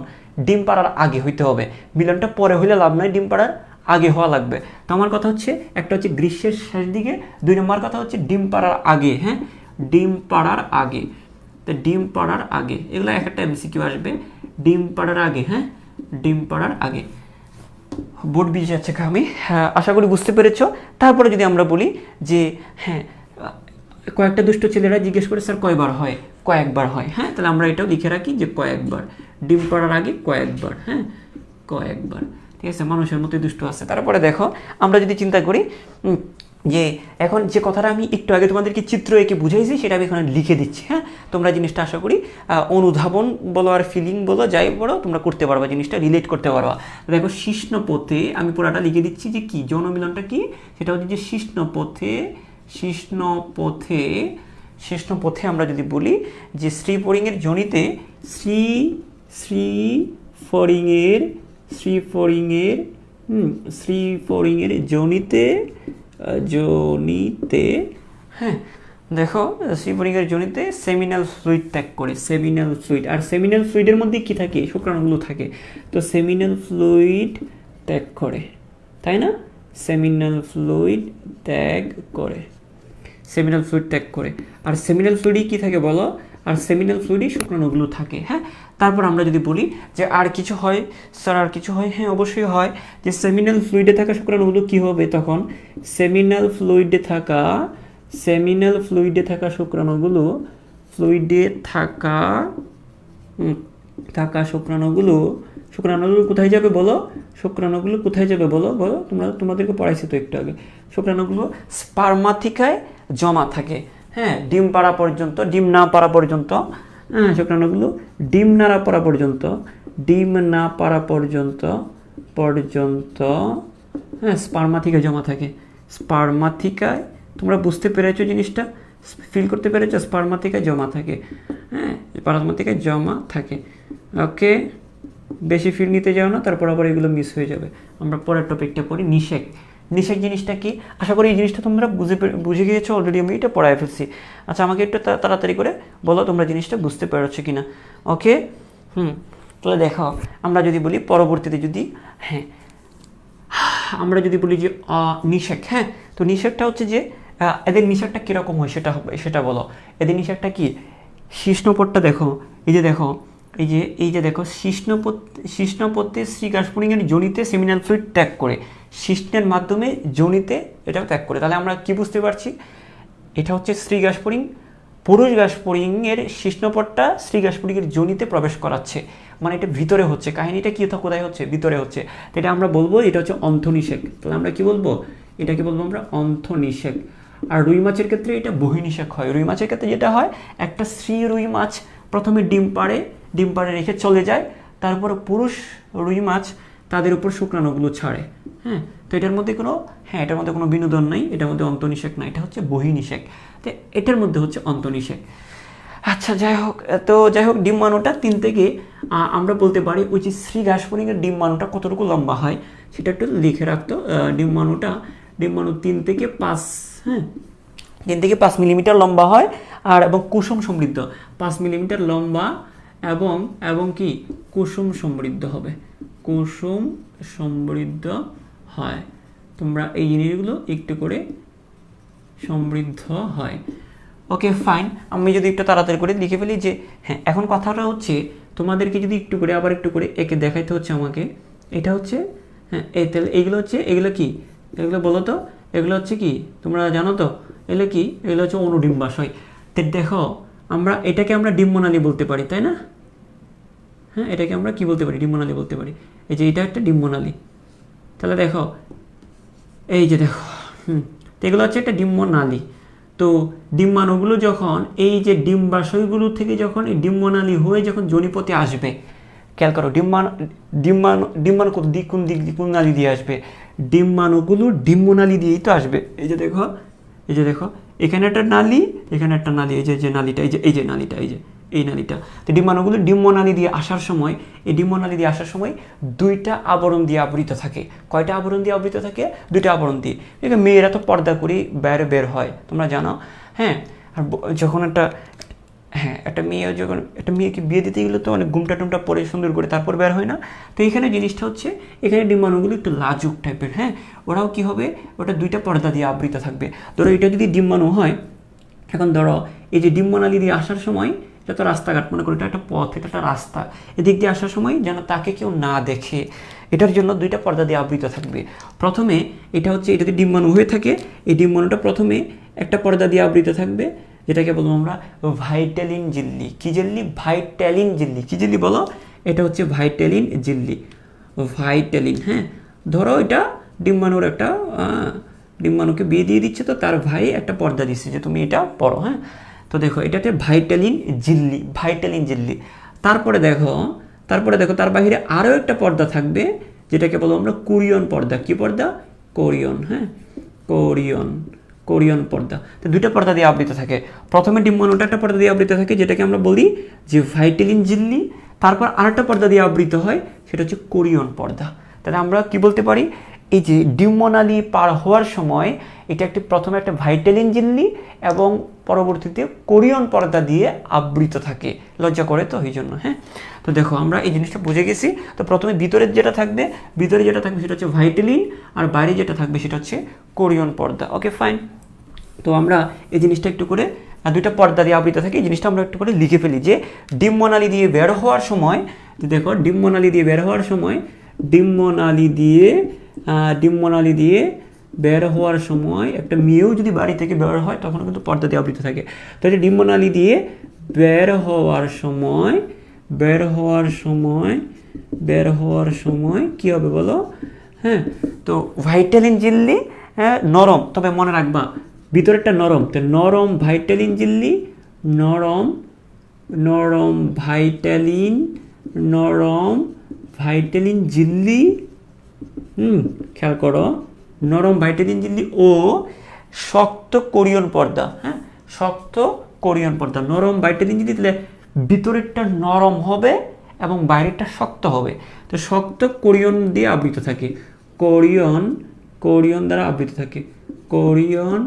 ডিম পাড়ার আগে হইতে হবে, মিলনটা পরে হইলে লাভ নয়, ডিম পাড়ার আগে হওয়া লাগবে। তো আমার কথা হচ্ছে একটা হচ্ছে গ্রীষ্মের শেষ দিকে, 2 নম্বর কথা হচ্ছে ডিম পাড়ার আগে। হ্যাঁ ডিম পাড়ার আগে, তো ডিম পাড়ার আগে, এগুলো একটা এমসিকিউ আসবে, ডিম পাড়ার আগে। হ্যাঁ ডিম পাড়ার আগে, বোর্ড বিজে যাচ্ছে আমি, আশা করি বুঝতে পেরেছ। তারপরে যদি আমরা বলি যে হ্যাঁ কয়েকটা দুষ্ট ছেলেরা জিজ্ঞেস করে স্যার কয়বার হয়, কয়েকবার হয়। হ্যাঁ তাহলে আমরা এটাও লিখে রাখি যে কয়েকবার, ডিম পাড়ার আগে কয়েকবার। হ্যাঁ কয়েকবার, ঠিক আছে, মানুষের মতোই দুষ্ট আছে। তারপরে দেখো আমরা যদি চিন্তা করি যে এখন যে কথাটা আমি একটু আগে তোমাদেরকে চিত্র এঁকে বুঝাইছি সেটা আমি এখানে লিখে দিচ্ছি। হ্যাঁ তোমরা জিনিসটা আশা করি অনুধাবন বলো আর ফিলিং বলো যাই বলো তোমরা করতে পারবা, জিনিসটা রিলেট করতে পারবা। দেখো শিষ্ণপথে আমি পুরাটা লিখে দিচ্ছি যে কি যৌন মিলনটা কি, সেটা হচ্ছে যে শিষ্ণপথে আমরা যদি বলি যে শ্রী ফড়িংয়ের যোনিতে শ্রী ফড়িংয়ের যোনিতে হ্যাঁ দেখো শ্রী ফড়িংয়ের যোনিতে সেমিনাল ফ্লুইড ত্যাগ করে, সেমিনাল ফ্লুইড। আর সেমিনাল ফ্লুইডের মধ্যে কি থাকে, শুক্রাণুগুলো থাকে, তো সেমিনাল ফ্লুইড ত্যাগ করে, তাই না, সেমিনাল ফ্লুইড ত্যাগ করে। আর সেমিনাল ফ্লুইডই কি থাকে বলো, আর সেমিনাল ফ্লুইডই শুক্রাণুগুলো থাকে। হ্যাঁ তারপর আমরা যদি বলি যে আর কিছু হয় স্যার, আর কিছু হয়, হ্যাঁ অবশ্যই হয়, যে সেমিনাল ফ্লুইডে থাকা শুক্রাণুগুলো কি হবে তখন, সেমিনাল ফ্লুইডে থাকা শুক্রাণুগুলো কোথায় যাবে বলো, শুক্রাণুগুলো কোথায় যাবে বলো, তোমাদেরকে পড়াইছি তো একটু আগে, শুক্রাণুগুলো স্পার্মাথিকায় জমা থাকে। হ্যাঁ ডিম না পাড়া পর্যন্ত, হ্যাঁ শুক্রাণুগুলো ডিম না পাড়া পর্যন্ত হ্যাঁ স্পার্মাথিকায় জমা থাকে। স্পার্মাথিকায়, তোমরা বুঝতে পেরেছো জিনিসটা, ফিল করতে পেরেছো, স্পার্মাথিকায় জমা থাকে। হ্যাঁ স্পার্মাথিকায় জমা থাকে। ওকে বেশি ফিল নিতে যাও না, তারপর আবার এগুলো মিস হয়ে যাবে। আমরা পরের টপিকটা পড়ি, নিষেক জিনিসটা কি, আশা করি এই জিনিসটা তোমরা বুঝে গিয়েছো অলরেডি, আমি এটা পড়ায় ফেলছি। আচ্ছা আমাকে একটু তাড়াতাড়ি করে বলো তোমরা জিনিসটা বুঝতে পেরেছো কিনা। ওকে তাহলে দেখো আমরা যদি বলি পরবর্তীতে যদি আমরা যদি বলি যে নিষেক, হ্যাঁ তো নিষেকটা হচ্ছে যে এদের নিষেকটা কীরকম হয় সেটা বলো। এদের নিষেকটা কি, শিষ্ণপথটা দেখো, এই যে দেখো শিষ্ণপথে শ্রী ঘাসফড়িংয়ের যোনিতে সেমিনাল ফ্লুইড ত্যাগ করে, শিষ্ণের মাধ্যমে যোনিতে এটাও ত্যাগ করে। তাহলে আমরা কি বুঝতে পারছি, এটা হচ্ছে শ্রী ঘাসফড়িং পুরুষ ঘাসফড়িংয়ের শিশ্নপটটা স্ত্রী ঘাসফড়িংয়ের যোনিতে প্রবেশ করাচ্ছে, মানে এটা ভিতরে হচ্ছে, কাহিনীটা কি কোথায় হচ্ছে, ভিতরে হচ্ছে। তো এটা আমরা বলবো এটা হচ্ছে অন্থনিষেক। তাহলে আমরা কি বলবো, এটাকে বলবো আমরা অন্থনিষেক। আর রুই মাছের ক্ষেত্রে এটা বহিনিষেক হয়। রুই মাছের ক্ষেত্রে যেটা হয়, একটা স্ত্রী রুই মাছ প্রথমে ডিম পাড়ে রেখে চলে যায়, তারপরে পুরুষ রুই মাছ তাদের উপর শুক্রাণুগুলো ছাড়ে। হ্যাঁ, তো এটার মধ্যে কোনো বিনোদন নাই, এটার মধ্যে অন্তনিষেক না, এটা হচ্ছে বহিনিষেক। তো এটার মধ্যে হচ্ছে অন্তনিষেক। আচ্ছা, যাই হোক ডিম্বাণুটা 3 থেকে আমরা বলতে পারি ওই যে স্ত্রী ঘাসফড়িংয়ের ডিম্বাণুটা কতটুকু লম্বা হয় সেটা একটু লিখে রাখতো। ডিম্বাণু 3 থেকে 5, হ্যাঁ 3 থেকে 5 মিলিমিটার লম্বা হয়, আর এবং কুসুম সমৃদ্ধ, 5 মিলিমিটার লম্বা এবং কি কুসুম সমৃদ্ধ হবে, কুসুম সমৃদ্ধ হয়। তোমরা এই জিনিসগুলো একটু করে সমৃদ্ধ হয়। ওকে ফাইন, আমি যদি একটু তাড়াতাড়ি করে লিখে ফেলি যে হ্যাঁ, এখন কথাটা হচ্ছে তোমাদেরকে যদি একটু করে একে দেখাইতে হচ্ছে আমাকে, এটা হচ্ছে হ্যাঁ তাহলে এগুলো কি, এগুলো বলো তো, এগুলো হচ্ছে কি তোমরা জানো তো, এগুলো কি, এগুলো হচ্ছে অনুডিম্বাশয়। তো দেখো এটাকে আমরা ডিম্বনালী বলতে পারি, তাই না? হ্যাঁ, এটাকে আমরা কি বলতে পারি, ডিম্বনালী বলতে পারি। এই যে এটা একটা ডিম্বনালী। তাহলে দেখো এই যে দেখো, তো এগুলো হচ্ছে একটা ডিম্বনালী। তো ডিম্বাণুগুলো যখন এই যে ডিম্বাশয়গুলো থেকে যখন এই ডিম্বনালী হয়ে যখন যোনিপথে আসবে, খেয়াল করো ডিম্বাণু কোন নালী দিয়ে আসবে, ডিম্বাণুগুলো ডিম্বনালী দিয়েই তো আসবে। এই যে দেখো এখানে একটা নালী, এখানে একটা নালী, এই যে নালীটা, এই যে নালীটা, এই নালীটা। তো ডিম্বাণুগুলো ডিম্বনালী দিয়ে আসার সময়, এই ডিম্বনালী দিয়ে আসার সময় 2টা আবরণ দিয়ে আবৃত থাকে। কয়টা আবরণ দিয়ে আবৃত থাকে? 2টা আবরণ দিয়ে। মেয়েরা তো পর্দা করে বের হয়, তোমরা জানো। হ্যাঁ, আর যখন একটা মেয়েকে বিয়ে দিতে গেলে তো অনেক ঘুমটা টুমটা পরে সুন্দর করে তারপর বের হয় না। তো এখানে জিনিসটা হচ্ছে, এখানে ডিম্বাণুগুলো একটু লাজুক টাইপের। হ্যাঁ, ওরাও কি হবে, ওটা 2টা পর্দা দিয়ে আবৃত থাকবে। ধরো এটা যদি ডিম্বাণু হয়, এখন ধরো এই যে ডিম্বনালী দিয়ে আসার সময়, এটা তো রাস্তাঘাট, মনে করো এটা একটা পথ, এটা একটা রাস্তা, এদিক দিয়ে আসার সময় যেন তাকে কেউ না দেখে, এটার জন্য 2টা পর্দা দিয়ে আবৃত থাকবে। প্রথমে এটা হচ্ছে, এটা যদি ডিম্বাণু হয়ে থাকে, এই ডিম্বাণুটা প্রথমে একটা পর্দা দিয়ে আবৃত থাকবে, যেটাকে বলবো আমরা ভাইটালিন ঝিল্লি। কি ঝিল্লি? ভাইটালিন ঝিল্লি। কি ঝিল্লি বলো? এটা হচ্ছে ভাইটালিন ঝিল্লি, ভাইটালিন। হ্যাঁ, ধরো এটা ডিম্বাণুকে বিয়ে দিয়ে দিচ্ছে, তো তার ভাই একটা পর্দা দিচ্ছে যে তুমি এটা পড়ো। হ্যাঁ, তো দেখো এটাতে ভাইটালিন ঝিল্লি। তারপরে দেখো তার বাইরে আরও একটা পর্দা থাকবে, যেটাকে বলবো আমরা কোরিয়ন পর্দা। কি পর্দা? কোরিয়ন। হ্যাঁ, কোরিয়ন পর্দা। তো 2টা পর্দা দিয়ে আবৃত থাকে। প্রথমে ডিম্বাণুটা একটা পর্দা দিয়ে আবৃত থাকে, যেটাকে আমরা বলি যে ভাইটালিন ঝিল্লি। তারপর আরেকটা পর্দা দিয়ে আবৃত হয়, সেটা হচ্ছে কোরিয়ন পর্দা। তাহলে আমরা কি বলতে পারি, এই যে ডিম্বনালী পার হওয়ার সময় এটা প্রথমে একটা ভাইটালিন ঝিল্লি এবং পরবর্তীতে কোরিয়ন পর্দা দিয়ে আবৃত থাকে। লজ্জা করে তো এই জন্য। হ্যাঁ, তো দেখো আমরা এই জিনিসটা বুঝে গেছি। তো প্রথমে ভিতরে যেটা থাকবে সেটা হচ্ছে ভাইটালিন, আর বাইরে যেটা থাকবে সেটা হচ্ছে কোরিয়ন পর্দা। Okay fine. তো আমরা এই জিনিসটা একটু করে, 2টা পর্দা দিয়ে আবৃত থাকে, এই জিনিসটা আমরা একটু করে লিখে ফেলি যে ডিম্বনালী দিয়ে বের হওয়ার সময়, দেখো ডিম্বনালী দিয়ে বের হওয়ার সময় একটা মেয়েও যদি বাড়ি থেকে বের হয় তখন কিন্তু পর্দা দিয়ে আবৃত থাকে। তো এই ডিম্বনালী দিয়ে বের হওয়ার সময় কি হবে বলো? হ্যাঁ, তো ভাইটালিন ঝিল্লি নরম, তবে মনে রাখবা ভিতরেরটা নরম। তো নরম ভাইটালিন ঝিল্লি, নরম ভাইটালিন ঝিল্লি। খেয়াল করো, নরম ভাইটালিন ঝিল্লি ও শক্ত কোরিয়ন পর্দা। হ্যাঁ, শক্ত কোরিয়ন পর্দা, নরম ভাইটালিন ঝিল্লি। তাহলে ভিতরেরটা নরম হবে এবং বাইরেরটা শক্ত হবে। তো শক্ত কোরিয়ন দিয়ে আবৃত থাকে, কোরিয়ন দ্বারা আবৃত থাকে, কোরিয়ন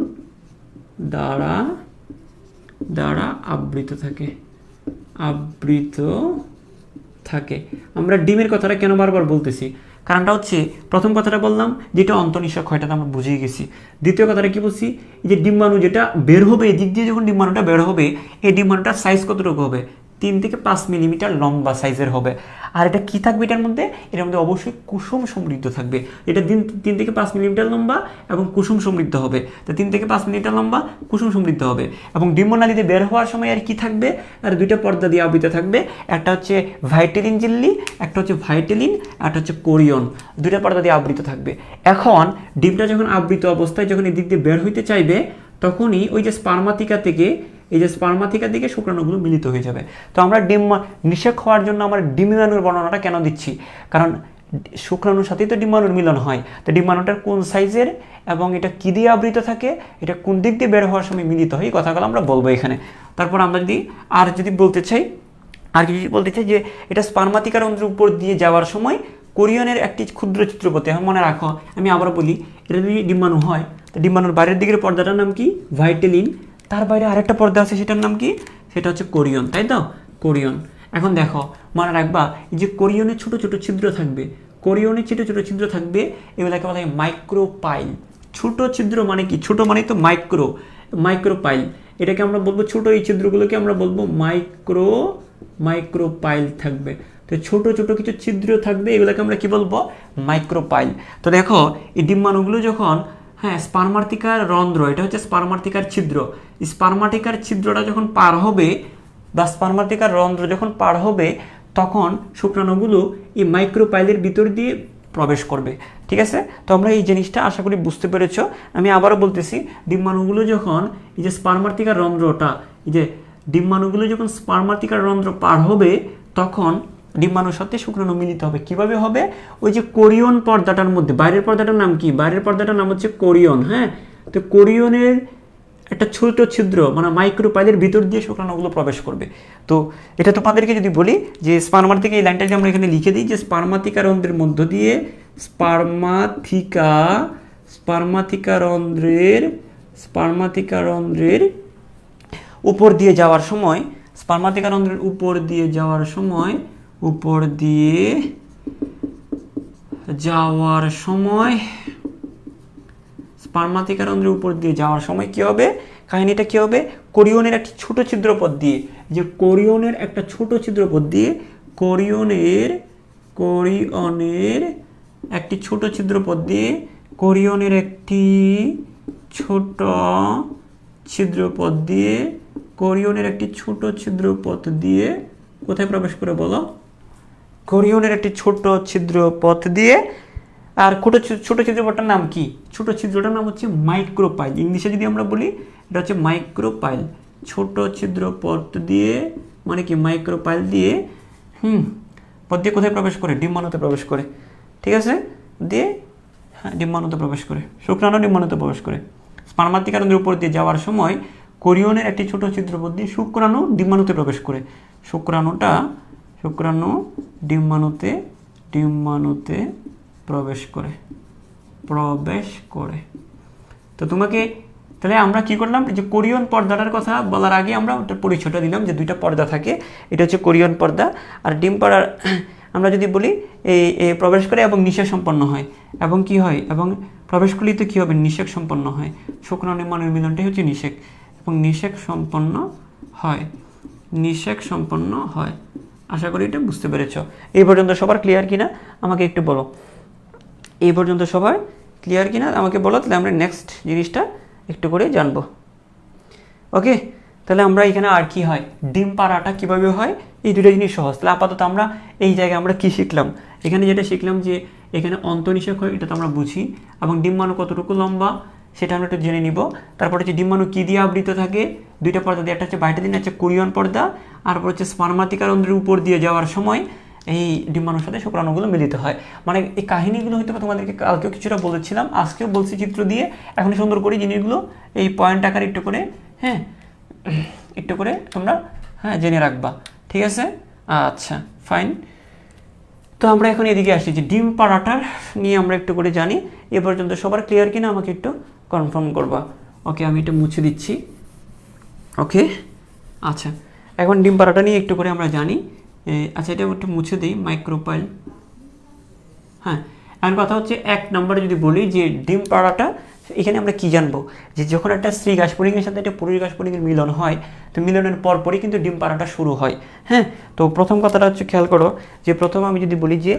দ্বারা আবৃত থাকে। আমরা ডিমের কথাটা কেন বারবার বলতেছি? কারণটা হচ্ছে, প্রথম কথাটা বললাম যেটা অন্তনিষেক হয়, এটা আমরা বুঝিয়ে গেছি। দ্বিতীয় কথাটা কি বলছি, এই যে ডিম্বাণু যেটা বের হবে, এদিক দিয়ে যখন ডিম্বাণুটা বের হবে, এই ডিম্বাণুটার সাইজ কতটুকু হবে? 3 থেকে 5 মিলিমিটার লম্বা সাইজের হবে। আর এটা কি থাকবে এটার মধ্যে অবশ্যই কুসুম সমৃদ্ধ থাকবে। এটা 3 থেকে 5 মিলিমিটার লম্বা এবং কুসুম সমৃদ্ধ হবে। তো 3 থেকে 5 মিলিমিটার লম্বা, কুসুম সমৃদ্ধ হবে। এবং ডিম্বনালী দিয়ে বের হওয়ার সময় আর কি থাকবে, আর দুইটা পর্দা দিয়ে আবৃত থাকবে। একটা হচ্ছে ভাইটেলিন ঝিল্লি, একটা হচ্ছে ভাইটেলিন, একটা হচ্ছে কোরিয়ন, দুইটা পর্দা দিয়ে আবৃত থাকবে। এখন ডিমটা যখন আবৃত অবস্থায় যখন এদিক দিয়ে বের হইতে চাইবে, তখনই ওই যে স্পার্মাথিকা থেকে স্পার্মাথিকা থেকে শুক্রাণুগুলো মিলিত হয়ে যাবে। তো আমরা নিষেক হওয়ার জন্য আমরা ডিম্বাণুর বর্ণনাটা কেন দিচ্ছি, কারণ শুক্রাণুর সাথেই তো ডিম্বাণুর মিলন হয়। তো ডিম্বাণুটার কোন সাইজের এবং এটা কি দিয়ে আবৃত থাকে, এটা কোন দিক দিয়ে বের হওয়ার সময় মিলিত হয়, এই কথাগুলো আমরা বলবো এখানে। তারপর আমরা যদি বলতে চাই যে এটা স্পার্মাথিকার রন্ধ্রের উপর দিয়ে যাওয়ার সময় কোরিয়নের একটি ক্ষুদ্র চিত্রপথে, এখন মনে রাখো আমি আবার বলি, এটা যদি ডিম্বাণু হয়, তো ডিম্বাণুর বাইরের দিকের পর্দাটার নাম কি, ভাইটেলিন, তার বাইরে আরেকটা পর্দা আছে, সেটার নাম কি, সেটা হচ্ছে কোরিয়ন, তাই তো, কোরিয়ন। এখন দেখো মনে রাখবা, এই যে কোরিয়নের ছোট ছোট ছিদ্র থাকবে, এগুলোকে বলা হয় মাইক্রোপাইল। ছোট ছিদ্র মানে কি, ছোট মানে তো মাইক্রোপাইল, এটাকে আমরা বলবো ছোট, এই ছিদ্রগুলোকে আমরা বলবো মাইক্রোপাইল থাকবে। তো ছোট ছোট কিছু ছিদ্র থাকবে, এগুলোকে আমরা কি বলবো, মাইক্রোপাইল। তো দেখো এই ডিম্বাণুগুলো যখন স্পার্মাথিকার রন্ধ্র, এটা হচ্ছে স্পার্মাথিকার ছিদ্র, স্পার্মাথিকার ছিদ্রটা যখন পার হবে বা স্পার্মাথিকার রন্ধ্র যখন পার হবে, তখন শুক্রাণুগুলো এই মাইক্রোপাইলের ভিতর দিয়ে প্রবেশ করবে। ঠিক আছে, তো আমরা এই জিনিসটা আশা করি বুঝতে পেরেছো। আমি আবারও বলতেছি, ডিম্বাণুগুলো যখন এই যে স্পার্মাথিকার রন্ধ্রটা, ডিম্বাণুগুলো যখন স্পার্মাথিকার রন্ধ্র পার হবে, তখন ডিম্বাণুর সাথে শুক্রাণু মিলিত হবে। কিভাবে হবে, ওই যে কোরিয়ন পর্দাটার মধ্যে, বাইরের পর্দাটার নাম কি, বাইরের পর্দাটার নাম হচ্ছে কোরিয়ন। হ্যাঁ, তো কোরিয়নের একটা ছোট ছিদ্র মানে মাইক্রোপাইলের ভিতর দিয়ে শুক্রাণুগুলো প্রবেশ করবে। তো এটা তোমাদেরকে যদি বলি যে স্পার্মাথিকা, এই লাইনটা যদি আমরা এখানে লিখে দিই যে স্পার্মাথিকা রন্ধ্রের মধ্য দিয়ে স্পার্মাথিকা রন্ধ্রের উপর দিয়ে যাওয়ার সময়, স্পার্মাথিকা রন্ধ্রের উপর দিয়ে যাওয়ার সময় স্পার্মাথিকা রন্ধ্রের উপর দিয়ে যাওয়ার সময় কি হবে, কাহিনীটা কি হবে, কোরিয়নের একটি ছোট ছিদ্রপথ দিয়ে, যে কোরিয়নের একটা ছোট ছিদ্রপথ দিয়ে, কোরিয়নের একটি ছোট ছিদ্রপথ দিয়ে, কোরিয়নের একটি ছোট ছিদ্রপথ দিয়ে, কোরিয়নের একটি ছোট ছিদ্রপথ দিয়ে কোথায় প্রবেশ করে বলো, কোরিয়নের একটি ছোট ছিদ্রপথ দিয়ে। আর ছোট ছিদ্রপথটার নাম কি, ছোট ছিদ্রটার নাম হচ্ছে মাইক্রোপাইল। ইংলিশে যদি আমরা বলি, এটা হচ্ছে মাইক্রোপাইল। ছোট ছিদ্রপথ দিয়ে মানে কি, মাইক্রোপাইল দিয়ে পথ দিয়ে কোথায় প্রবেশ করে, ডিম্বাণুতে প্রবেশ করে। ঠিক আছে, দিয়ে ডিম্বাণুতে প্রবেশ করে, শুক্রাণু ডিম্বাণুতে প্রবেশ করে। স্পার্মাথিকা রন্ধ্রের উপর দিয়ে যাওয়ার সময় কোরিয়নের একটি ছোট ছিদ্রপথ দিয়ে শুক্রাণু ডিম্বাণুতে প্রবেশ করে, শুক্রাণু ডিম্বাণুতে প্রবেশ করে। তো তোমাকে তাহলে আমরা কি করলাম, যে কোরিয়ন পর্দাটার কথা বলার আগে আমরা ওটা পরিচয়টা দিলাম যে দুইটা পর্দা থাকে, এটা হচ্ছে কোরিয়ন পর্দা। আর ডিম পর্দা আমরা যদি বলি এই প্রবেশ করে এবং নিষেক সম্পন্ন হয়, এবং কি হয়, এবং প্রবেশ করলেই তো কী হবে, নিষেক সম্পন্ন হয়। শুক্রাণু ডিম্বাণুর মিলনটাই হচ্ছে নিষেক, এবং নিষেক সম্পন্ন হয়। আশা করি এটা বুঝতে পেরেছ। এই পর্যন্ত সবার ক্লিয়ার কিনা আমাকে একটু বলো, এই পর্যন্ত সবাই ক্লিয়ার কিনা আমাকে বলো, তাহলে আমরা নেক্সট জিনিসটা একটু করে জানবো। ওকে, তাহলে আমরা এখানে আর কি হয়, ডিম পাড়াটা কীভাবে হয়, এই দুটো জিনিস সহজ। তাহলে আপাতত আমরা এই জায়গায় আমরা কী শিখলাম, এখানে যেটা শিখলাম যে এখানে অন্তঃনিষেক হয়, এটা তো আমরা বুঝি, এবং ডিম্বাণু কতটুকু লম্বা সেটা আমরা একটু জেনে নিব। তারপর হচ্ছে ডিম্বাণু কী দিয়ে আবৃত থাকে, দুইটা পর্দা দিয়ে, একটা হচ্ছে ভাইটেলিন, হচ্ছে কোরিয়ন পর্দা, আর হচ্ছে স্পার্মাথিকা রন্ধ্রের উপর দিয়ে যাওয়ার সময় এই ডিম্বাণুর সাথে শুক্রাণুগুলো মিলিত হয়। মানে এই কাহিনীগুলো হয়তো তোমাদেরকে কালকেও কিছুটা বলেছিলাম, আজকেও বলছি চিত্র দিয়ে, এখন সুন্দর করে জিনিসগুলো এই পয়েন্ট আকারে একটু করে তোমরা জেনে রাখবা। ঠিক আছে, আচ্ছা ফাইন। তো আমরা এখন এদিকে আসছি যে ডিম পাড়াটার নিয়ে আমরা একটু করে জানি। এ পর্যন্ত সবার ক্লিয়ার কিনা আমাকে একটু কনফার্ম করবা। ওকে, আমি এটা মুছে দিচ্ছি। ওকে, আচ্ছা, এখন ডিম পাড়াটা নিয়ে একটু করে আমরা জানি। আচ্ছা, এটা একটু মুছে দিই, মাইক্রোপাইল। হ্যাঁ, এখন কথা হচ্ছে 1 নম্বরে যদি বলি যে ডিম পাড়াটা এখানে আমরা কি জানবো যে যখন একটা স্ত্রী ঘাস ফড়িংয়ের সাথে একটা পুরুষ ঘাস ফড়িংয়ের মিলন হয়, তো মিলনের পরপরই কিন্তু ডিম পাড়াটা শুরু হয়। হ্যাঁ, তো প্রথম কথাটা হচ্ছে খেয়াল করো যে প্রথমে আমি যদি বলি যে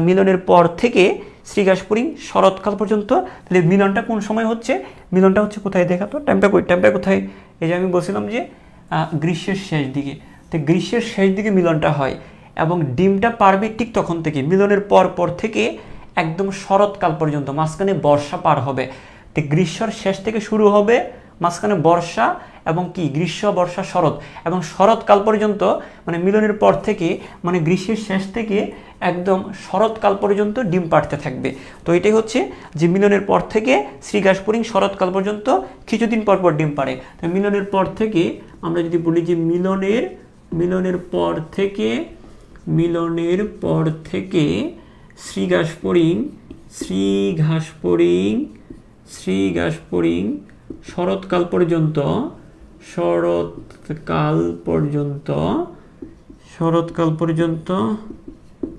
মিলনের পর থেকে স্ত্রী ঘাস ফড়িং শরৎকাল পর্যন্ত, তাহলে মিলনটা কোন সময় হচ্ছে? মিলনটা হচ্ছে কোথায় দেখা তো, টাইমটা কোথায়? এই যে আমি বলছিলাম যে গ্রীষ্মের শেষ দিকে, তো গ্রীষ্মের শেষ দিকে মিলনটা হয় এবং ডিমটা পারবে ঠিক তখন থেকে, মিলনের পর থেকে একদম শরৎকাল পর্যন্ত, মাঝখানে বর্ষা পার হবে। তো গ্রীষ্মের শেষ থেকে শুরু হবে, মাঝখানে বর্ষা এবং কি গ্রীষ্ম বর্ষা শরৎ, এবং শরৎকাল পর্যন্ত মানে মিলনের পর থেকে মানে গ্রীষ্মের শেষ থেকে একদম শরৎকাল পর্যন্ত ডিম পাড়তে থাকবে। তো এটাই হচ্ছে যে মিলনের পর থেকে স্ত্রী ঘাস ফড়িং শরৎকাল পর্যন্ত কিছুদিন পর ডিম পাড়ে। তো মিলনের পর থেকে আমরা যদি বলি যে মিলনের পর থেকে স্ত্রী ঘাস ফড়িং শরৎকাল পর্যন্ত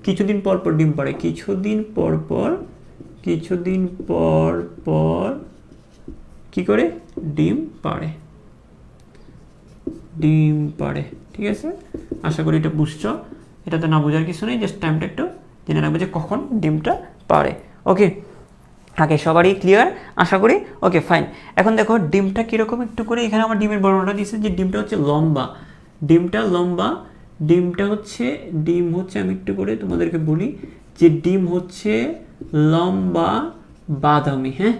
কিছুদিন পর ডিম পাড়ে, কিছুদিন পর কি করে ডিম পাড়ে। ঠিক আছে, আশা করি এটা বুঝছো। এটাতে না বোঝার কিছু নেই, জাস্ট টাইমটা একটু জেনে রাখবে যে কখন ডিমটা পাড়ে। ওকে, আগে সবারই ক্লিয়ার আশা করি। Okay fine. এখন দেখো ডিমটা কীরকম একটু করে এখানে আমার ডিমের বর্ণনাটা দিচ্ছে যে ডিমটা হচ্ছে লম্বা, ডিমটা হচ্ছে আমি একটু করে তোমাদেরকে বলি যে ডিম হচ্ছে লম্বা বাদামি। হ্যাঁ,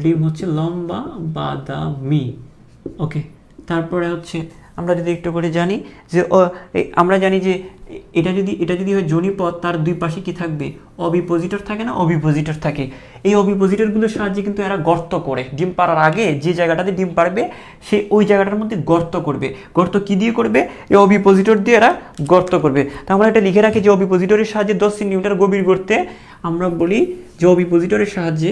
ডিম হচ্ছে লম্বা বাদামি। ওকে, তারপরে হচ্ছে আমরা যদি একটু করে জানি যে আমরা জানি যে এটা যদি হয় জনিপদ, তার দুই পাশে কি থাকবে? অবিপোজিটর থাকে না? অবিপোজিটর থাকে। এই অবিপোজিটরগুলোর সাহায্যে কিন্তু এরা গর্ত করে, ডিম পাড়ার আগে যে জায়গাটাতে ডিম পারবে সে ওই জায়গাটার মধ্যে গর্ত করবে। গর্ত কি দিয়ে করবে? এই অবিপোজিটর দিয়ে এরা গর্ত করবে। তো আমরা এটা লিখে রাখি যে অবিপোজিটরের সাহায্যে 10 সেন্টিমিটার গভীর গর্তে আমরা বলি যে অবিপোজিটরের সাহায্যে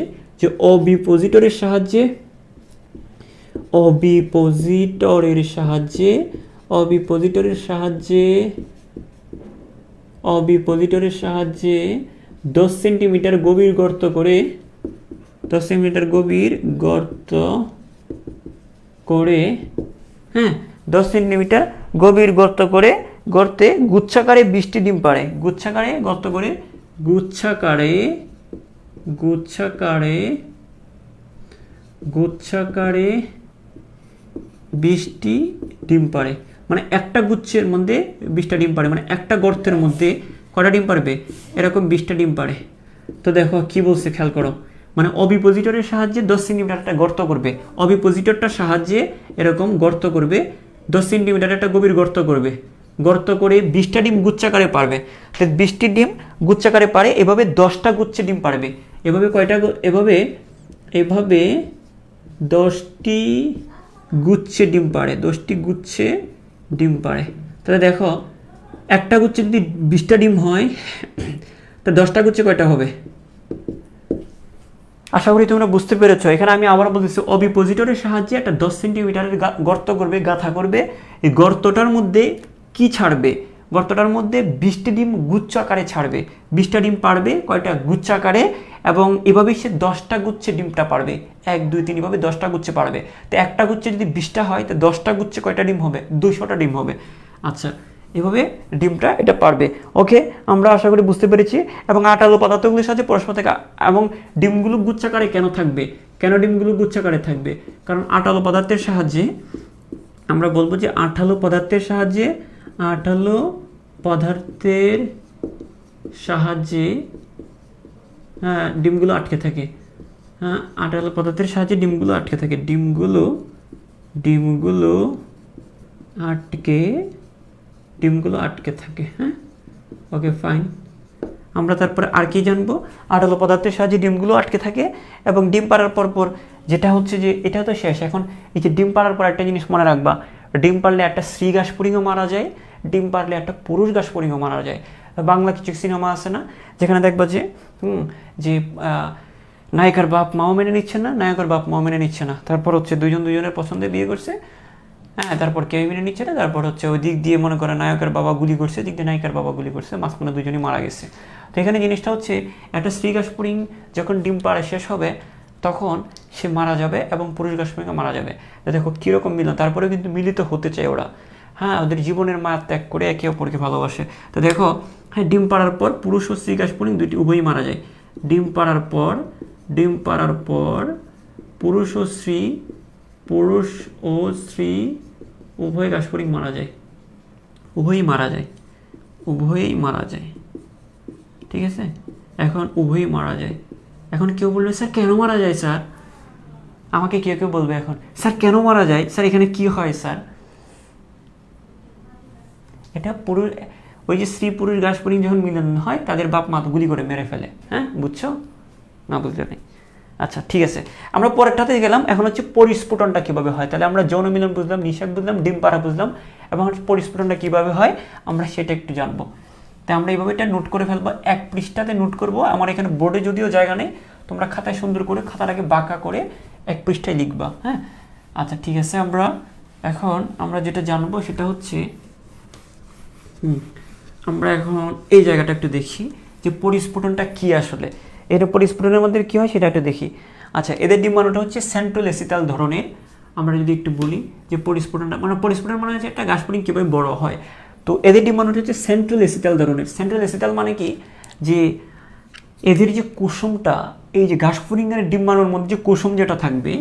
10 সেন্টিমিটার গভীর গর্ত করে 10 সেন্টিমিটার গভীর গর্ত করে, হ্যাঁ 10 সেন্টিমিটার গভীর গর্ত করে গর্তে গুচ্ছাকারে 20টি ডিম পাড়ে। গুচ্ছাকারে গর্ত করে গুচ্ছাকারে 20টি ডিম পাড়ে। মানে একটা গুচ্ছের মধ্যে 20টা ডিম পাড়ে, মানে একটা গর্তের মধ্যে কটা ডিম পারবে? এরকম 20টা ডিম পাড়ে। তো দেখো কি বলছে খেয়াল করো, মানে অবিপোজিটরের সাহায্যে 10 সেন্টিমিটার একটা গর্ত করবে, অবিপোজিটরটার সাহায্যে এরকম গর্ত করবে, 10 সেন্টিমিটার একটা গভীর গর্ত করবে, গর্ত করে 20টা ডিম গুচ্ছাকারে পারবে। তো 20টি ডিম গুচ্ছাকারে পারে, এভাবে 10টা গুচ্ছে ডিম পারবে। এভাবে কয়টা? এভাবে 10টি গুচ্ছে ডিম পাড়ে, 10টি গুচ্ছে ডিম পাড়ে। তাহলে দেখো একটা গুচ্ছে যদি 20টা ডিম হয়, তো 10টা গুচ্ছে কয়টা হবে? আশা করি তোমরা বুঝতে পেরেছো। এখানে আমি আবার বলতেছি অবিপোজিটরের সাহায্যে একটা 10 সেন্টিমিটারের গর্ত করবে, গাঁথা করবে। এই গর্তটার মধ্যে কি ছাড়বে? গর্তটার মধ্যে 20টি ডিম গুচ্ছ আকারে ছাড়বে, 20টা ডিম পারবে কয়টা? গুচ্ছ আকারে। এবং এভাবেই সে 10টা গুচ্ছে ডিমটা পারবে, 1 2 3 এভাবে 10টা গুচ্ছে পারবে। তো একটা গুচ্ছে যদি 20টা হয়, তো 10টা গুচ্ছে কয়টা ডিম হবে? 200টা ডিম হবে। আচ্ছা, এভাবে ডিমটা এটা পারবে। ওকে, আমরা আশা করি বুঝতে পেরেছি। এবং আঠালো পদার্থগুলির সাথে পরস্পর থেকে, এবং ডিমগুলো গুচ্ছাকারে কেন থাকবে? কেন ডিমগুলো গুচ্ছাকারে থাকবে? কারণ আঠালো পদার্থের সাহায্যে আমরা বলবো যে আঠালো পদার্থের সাহায্যে ডিমগুলো আটকে থাকে। হ্যাঁ, আঠালো পদার্থের সাহায্যে ডিমগুলো আটকে থাকে, ডিমগুলো আটকে থাকে। হ্যাঁ, ওকে ফাইন। আমরা তারপরে আর কি জানবো? আঠালো পদার্থের সাহায্যে ডিমগুলো আটকে থাকে এবং ডিম পাড়ার পর যেটা হচ্ছে যে এটা তো শেষ। এখন এই যে ডিম পাড়ার পর একটা জিনিস মনে রাখবা, ডিম পারলে একটা স্ত্রী ঘাস ফড়িংও মারা যায়, ডিম পারলে একটা পুরুষ ঘাস ফড়িংও মারা যায়। বাংলা কিছু সিনেমা আছে না, যেখানে দেখবা যে নায়িকার বাপ মাও মেনে নিচ্ছে না, নায়কের বাপ মাও মেনে নিচ্ছে না, তারপর হচ্ছে দুজনের পছন্দে বিয়ে করছে, হ্যাঁ তারপর কেউ মেনে নিচ্ছে না, তারপর হচ্ছে ওই দিক দিয়ে মনে করে নায়কের বাবা গুলি করছে, দিক দিয়ে নায়িকার বাবা গুলি করছে, মাঝখানে দুজনই মারা গেছে। তো এখানে জিনিসটা হচ্ছে একটা স্ত্রী ঘাস ফড়িং যখন ডিম পাড়া শেষ হবে, তখন সে মারা যাবে এবং পুরুষ গাছপরিঙ্গ মারা যাবে। দেখো কীরকম মিলন, তারপরে কিন্তু মিলিত হতে চায় ওরা, হ্যাঁ, ওদের জীবনের মায়া ত্যাগ করে একে অপরকে ভালোবাসে। তো দেখো, হ্যাঁ, ডিম পাড়ার পর পুরুষ ও স্ত্রী গাছপরিং দুইটি উভয়ই মারা যায়। ডিম পাড়ার পর পুরুষ ও স্ত্রী উভয় গাছপরিং মারা যায়, উভয়ই মারা যায়, ঠিক আছে। এখন উভয়ই মারা যায়। এখন কেউ বলবে স্যার কেন মারা যায় স্যার, আমাকে কেউ বলবে এখন স্যার কেন মারা যায় স্যার, এখানে কি হয় স্যার? এটা ওই যে স্ত্রী পুরুষ গাছপরিং যখন মিলন হয় তাদের বাপ মা গুলি করে মেরে ফেলে, হ্যাঁ, বুঝছো না? বুঝতে নেই, আচ্ছা ঠিক আছে। আমরা পরেরটাতে গেলাম, এখন হচ্ছে পরিস্ফুটনটা কিভাবে হয়। তাহলে আমরা যৌন মিলন বুঝলাম, নিষেক বুঝলাম, ডিম পাড়া বুঝলাম, এবং পরিস্ফুটনটা কিভাবে হয় আমরা সেটা একটু জানবো। তাই আমরা এইভাবে এটা নোট করে ফেলবো, এক পৃষ্ঠাতে নোট করব। আমার এখানে বোর্ডে যদিও জায়গা নেই, তোমরা খাতায় সুন্দর করে খাতাটাকে বাঁকা করে এক পৃষ্ঠায় লিখবা, হ্যাঁ। আচ্ছা ঠিক আছে, আমরা যেটা জানবো সেটা হচ্ছে আমরা এখন এই জায়গাটা একটু দেখি যে পরিস্ফুটনটা কি আসলে। এটা পরিস্ফুটনের মধ্যে কি হয় সেটা একটু দেখি। আচ্ছা, এদের ডিম্বাণুটা হচ্ছে সেন্ট্রোলেসিটাল ধরনের। আমরা যদি একটু বলি যে পরিস্ফুটনটা পরিস্ফুটন মানে হচ্ছে একটা গাছপরিং কীভাবে বড় হয়। তো এদের ডিম্বাণুটা হচ্ছে সেন্ট্রোলেসিটাল ধরনের। সেন্ট্রোলেসিটাল মানে কি, যে এদের যে কুসুমটা, এই যে গাছপরিঙের ডিম্বাণুর মধ্যে যে কুসুম যেটা থাকবে,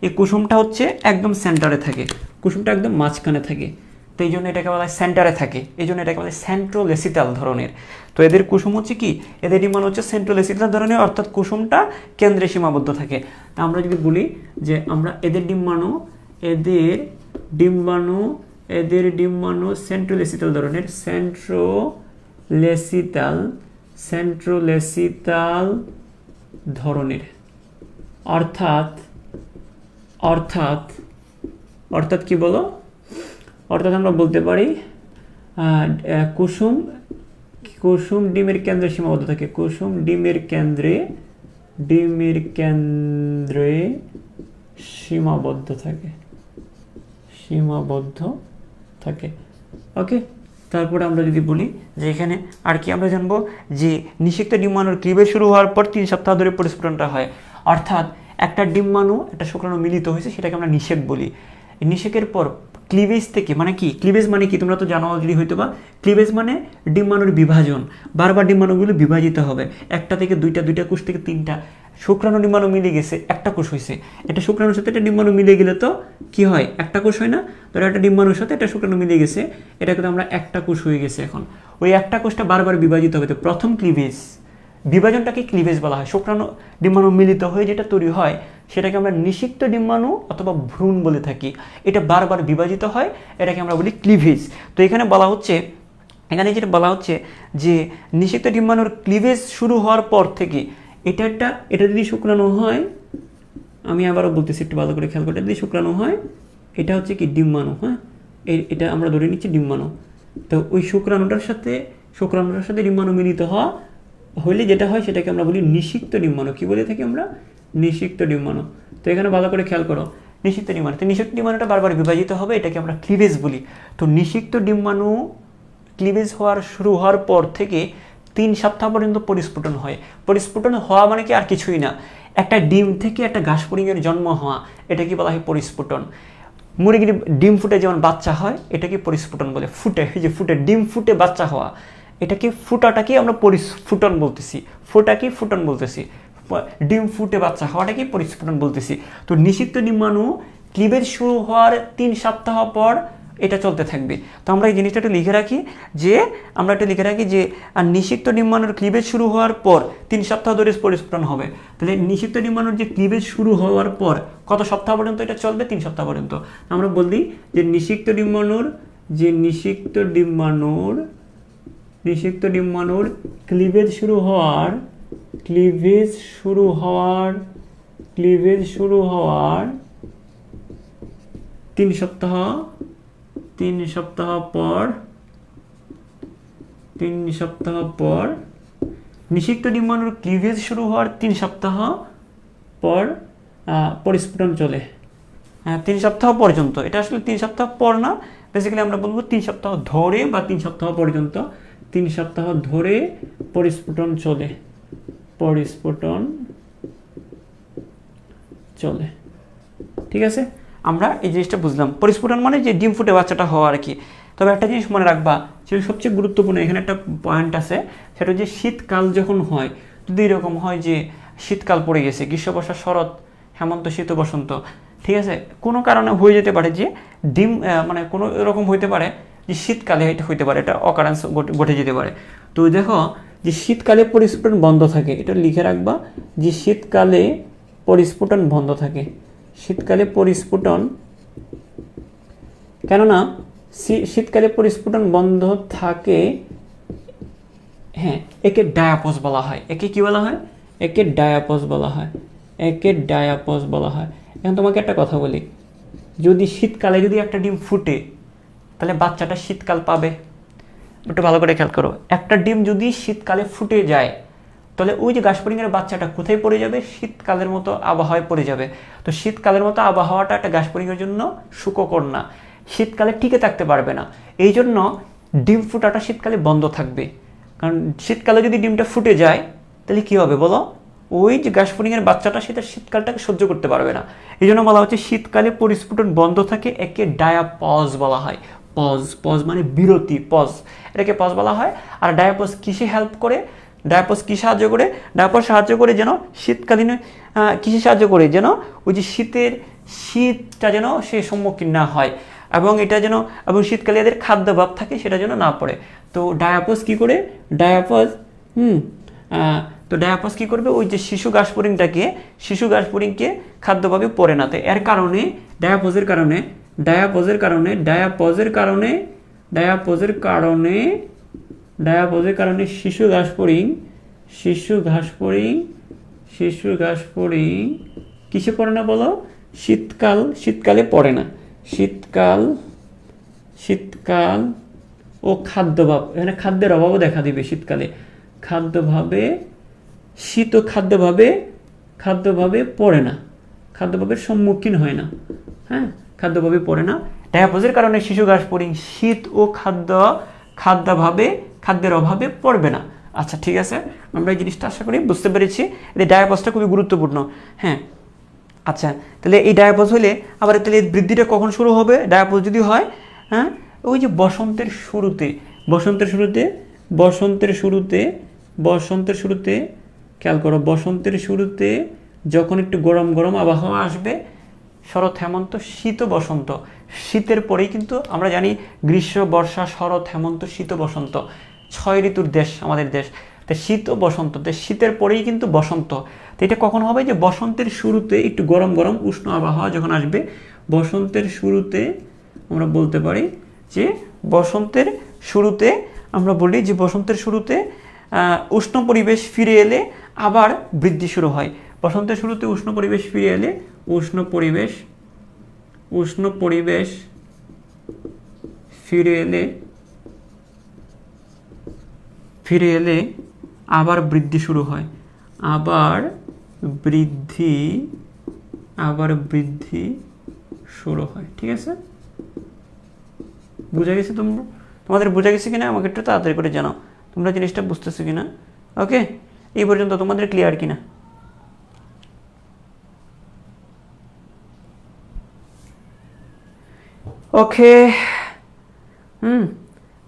এই কুসুমটা হচ্ছে একদম সেন্টারে থাকে, কুসুমটা একদম মাঝখানে থাকে। তো এই জন্য এটাকে বলা হয় সেন্টারে থাকে, এই জন্য এটাকে বলা হয় সেন্ট্রোলেসিটাল ধরনের। তো এদের কুসুম হচ্ছে কি, এদের ডিম্বাণু হচ্ছে সেন্ট্রোলেসিটাল ধরনের, অর্থাৎ কুসুমটা কেন্দ্রে সীমাবদ্ধ থাকে। তা আমরা যদি বলি যে আমরা এদের ডিম্বাণু সেন্ট্রোলেসিটাল ধরনের, সেন্ট্রোলেসিটাল ধরনের, অর্থাৎ কি বলো, অর্থাৎ আমরা বলতে পারি কুসুম ডিমের কেন্দ্রে সীমাবদ্ধ থাকে, কুসুম ডিমের কেন্দ্রে সীমাবদ্ধ থাকে। ওকে, তারপরে আমরা যদি বলি যে এখানে আর কি আমরা জানবো যে নিষিক্ত ডিম্বাণুর ক্লিভেজ শুরু হওয়ার পর 3 সপ্তাহ ধরে পরিস্ফুটনটা হয়। অর্থাৎ একটা ডিম্বাণু একটা শুক্রাণু মিলিত হয়েছে, সেটাকে আমরা নিষেক বলি। নিষেকের পর ক্লিভেজ থেকে, মানে কি ক্লিভেজ মানে কি তোমরা তো জানো অলরেডি হয়তো বা, ক্লিভেজ মানে ডিম্বাণুর বিভাজন, বারবার ডিম্বাণুগুলো বিভাজিত হবে, একটা থেকে দুইটা কোষ থেকে 3টা। শুক্রাণু ডিম্বাণু মিলে গেছে, একটা কোষ হয়েছে, এটা শুক্রাণুর সাথে একটা ডিম্বাণু মিলে গেলে তো কি হয়, একটা কোষ হয় না? ধরো একটা ডিম্বাণুর সাথে একটা শুক্রাণু মিলে গেছে, এটা কিন্তু আমরা একটা কোষ হয়ে গেছে। এখন ওই একটা কোষটা বারবার বিভাজিত হবে, তো প্রথম বিভাজনটাকে ক্লিভেজ বলা হয়। শুক্রাণু ডিম্বাণু মিলিত হয়ে যেটা তৈরি হয় সেটাকে আমরা নিষিক্ত ডিম্বাণু অথবা ভ্রূণ বলে থাকি। এটা বারবার বিভাজিত হয়, এটাকে আমরা বলি ক্লিভেজ। তো এখানে যেটা বলা হচ্ছে যে নিষিক্ত ডিম্বাণুর ক্লিভেজ শুরু হওয়ার পর থেকে এটা যদি শুক্রাণু হয়, আমি আবারও বলতেছি একটু ভালো করে খেয়াল করে, যদি শুক্রাণু হয় এটা হচ্ছে কি ডিম্বাণু, হ্যাঁ, এটা আমরা ধরে নিচ্ছি ডিম্বাণু। তো ওই শুক্রাণুটার সাথে ডিম্বাণু মিলিত হইলে যেটা হয় সেটাকে আমরা বলি নিষিক্ত ডিম্বাণু। কি বলে থাকি আমরা? নিষিক্ত ডিম্বাণু। তো এখানে ভালো করে খেয়াল করো, নিষিক্ত ডিম্বাণুটা বারবার বিভাজিত হবে, এটাকে আমরা ক্লিভেজ বলি। তো নিষিক্ত ডিম্বাণু ক্লিভেজ শুরু হওয়ার পর থেকে 3 সপ্তাহ পর্যন্ত পরিস্ফুটন হয়। পরিস্ফুটন হওয়া মানে কি আর কিছুই না, একটা ডিম থেকে একটা ঘাসফড়িংয়ের জন্ম হওয়া, এটাকে বলা হয় পরিস্ফুটন। মুরগির ডিম ফুটে যেমন বাচ্চা হয়, এটাকে পরিস্ফুটন বলে। ডিম ফুটে বাচ্চা হওয়া, এটাকে ফুটাটাকে আমরা পরিস্ফুটন বলতেছি। ডিম ফুটে বাচ্চা হওয়াটাকে পরিস্ফুটন বলতেছি। তো নিষিক্ত ডিম্বাণু ক্লিভেজ শুরু হওয়ার 3 সপ্তাহ পর এটা চলতে থাকবে। তো আমরা এই জিনিসটা একটু লিখে রাখি যে নিষিক্ত ডিম্বাণুর ক্লিভেজ শুরু হওয়ার পর 3 সপ্তাহ ধরে পরিস্ফুটন হবে। তাহলে নিষিক্ত ডিম্বাণুর যে ক্লিভেজ শুরু হওয়ার পর কত সপ্তাহ পর্যন্ত এটা চলবে? 3 সপ্তাহ পর্যন্ত। আমরা বলি যে নিষিক্ত ডিম্বাণুর ক্লিভেজ শুরু হওয়ার 3 সপ্তাহ পর নিষিক্ত ডিম্বাণুর ক্লিভেজ শুরু হওয়ার 3 সপ্তাহ পর পরিস্ফুটন চলে। 3 সপ্তাহ পর্যন্ত, এটা আসলে 3 সপ্তাহ পর না, বেসিক্যালি আমরা বলবো 3 সপ্তাহ ধরে বা 3 সপ্তাহ পর্যন্ত, 3 সপ্তাহ ধরে পরিস্ফুটন চলে। চলে। ঠিক আছে, আমরা এই জিনিসটা বুঝলাম। পরিস্ফুটন মানে যে ডিম ফুটে বাচ্চাটা হওয়া আর কি। তবে একটা জিনিস মনে রাখবা, যেটা সবচেয়ে গুরুত্বপূর্ণ এখানে একটা পয়েন্ট আছে, সেটা যে শীতকাল যখন হয়, যদি এরকম হয় যে শীতকাল পড়ে গেছে, গ্রীষ্ম, বর্ষা, শরৎ, হেমন্ত, শীত, বসন্ত, ঠিক আছে, কোনো কারণে হয়ে যেতে পারে যে ডিম মানে কোনো এরকম হইতে পারে যে শীতকালে এটা হইতে পারে, এটা অকারেন্স ঘটে যেতে পারে। তো দেখো যে শীতকালে পরিস্ফুটন বন্ধ থাকে, এটা লিখে রাখবা যে শীতকালে পরিস্ফুটন বন্ধ থাকে। শীতকালে পরিস্ফুটন, কেননা শীতকালে পরিস্ফুটন বন্ধ থাকে, হ্যাঁ, একে ডায়াপস বলা হয়। একে কি বলা হয়? একে ডায়াপস বলা হয়। একে ডায়াপস বলা হয়। এখন তোমাকে একটা কথা বলি, যদি শীতকালে যদি একটা ডিম ফুটে, তাহলে বাচ্চাটা শীতকাল পাবে। একটু ভালো করে খেয়াল করো, একটা ডিম যদি শীতকালে ফুটে যায়, তাহলে ওই যে ঘাসফড়িংয়ের বাচ্চাটা কোথায় পড়ে যাবে? শীতকালের মতো আবহাওয়ায় পড়ে যাবে। তো শীতকালের মতো আবহাওয়াটা একটা ঘাসফড়িংয়ের জন্য সুখকর না, শীতকালে টিকে থাকতে পারবে না। এই জন্য ডিম ফুটাটা শীতকালে বন্ধ থাকবে। কারণ শীতকালে যদি ডিমটা ফুটে যায়, তাহলে কি হবে বলো? ওই যে ঘাসফড়িংয়ের বাচ্চাটা সেটা শীতকালটাকে সহ্য করতে পারবে না। এই জন্য বলা হচ্ছে শীতকালে পরিস্ফুটন বন্ধ থাকে, একে ডায়াপজ বলা হয়। পজ, পজ মানে বিরতি, পজ, এটাকে পজ বলা হয়। আর ডায়াপজ কিসে হেল্প করে? ডায়াপজ কি সাহায্য করে? ডায়াপজ সাহায্য করে যেন শীতকালীন, কিসে সাহায্য করে? যেন ওই যে শীতটা যেন সে সম্মুখীন না হয়, এবং এটা যেন, এবং শীতকালে এদের খাদ্যাভাব থাকে সেটা যেন না পড়ে। তো ডায়াপজ কি করে? ডায়াপজ তো ডায়াপজ কি করবে? ওই যে শিশু ঘাসফড়িংকে খাদ্যভাবে পড়ে না। তো এর কারণে ডায়াপজের কারণে শিশু ঘাসফড়িং কিসে পড়ে না বলো? শীতকালে পড়ে না। শীতকাল ও খাদ্যভাব, এখানে খাদ্যের অভাবও দেখা দিবে শীতকালে। শীত ও খাদ্যভাবে পড়ে না, খাদ্যভাবের সম্মুখীন হয় না। হ্যাঁ, খাদ্যভাবে পড়ে না। ডায়াপজের কারণে শিশু ঘাসফড়িং শীত ও খাদ্যের অভাবে পড়বে না। আচ্ছা, ঠিক আছে, আমরা এই জিনিসটা আশা করি বুঝতে পেরেছি। এই ডায়াপজটা খুবই গুরুত্বপূর্ণ। হ্যাঁ, আচ্ছা, তাহলে এই ডায়াপজ হলে আবার তাহলে বৃদ্ধিটা কখন শুরু হবে? ডায়াপজ যদি হয়, হ্যাঁ, ওই যে বসন্তের শুরুতে খেয়াল করো, বসন্তের শুরুতে যখন একটু গরম গরম আবহাওয়া আসবে, শরৎ, হেমন্ত, শীত, বসন্ত, শীতের পরেই কিন্তু আমরা জানি গ্রীষ্ম, বর্ষা, শরৎ, হেমন্ত, শীত, বসন্ত, 6 ঋতুর দেশ আমাদের দেশ। তো শীত ও বসন্ত, তো শীতের পরেই কিন্তু বসন্ত। তো এটা কখন হবে? যে বসন্তের শুরুতে একটু গরম গরম উষ্ণ আবহাওয়া যখন আসবে, বসন্তের শুরুতে আমরা বলতে পারি যে বসন্তের শুরুতে উষ্ণ পরিবেশ ফিরে এলে আবার বৃদ্ধি শুরু হয়। বসন্তের শুরুতে উষ্ণ পরিবেশ ফিরে এলে আবার বৃদ্ধি শুরু হয়। আবার বৃদ্ধি শুরু হয়। ঠিক আছে, বুঝা গেছে? তোমাদের বোঝা গেছে কিনা আমাকে একটু তাড়াতাড়ি করে জানাও, তোমরা জিনিসটা বুঝতেছো কিনা। ওকে, এই পর্যন্ত তোমাদের ক্লিয়ার কিনা? ওকে,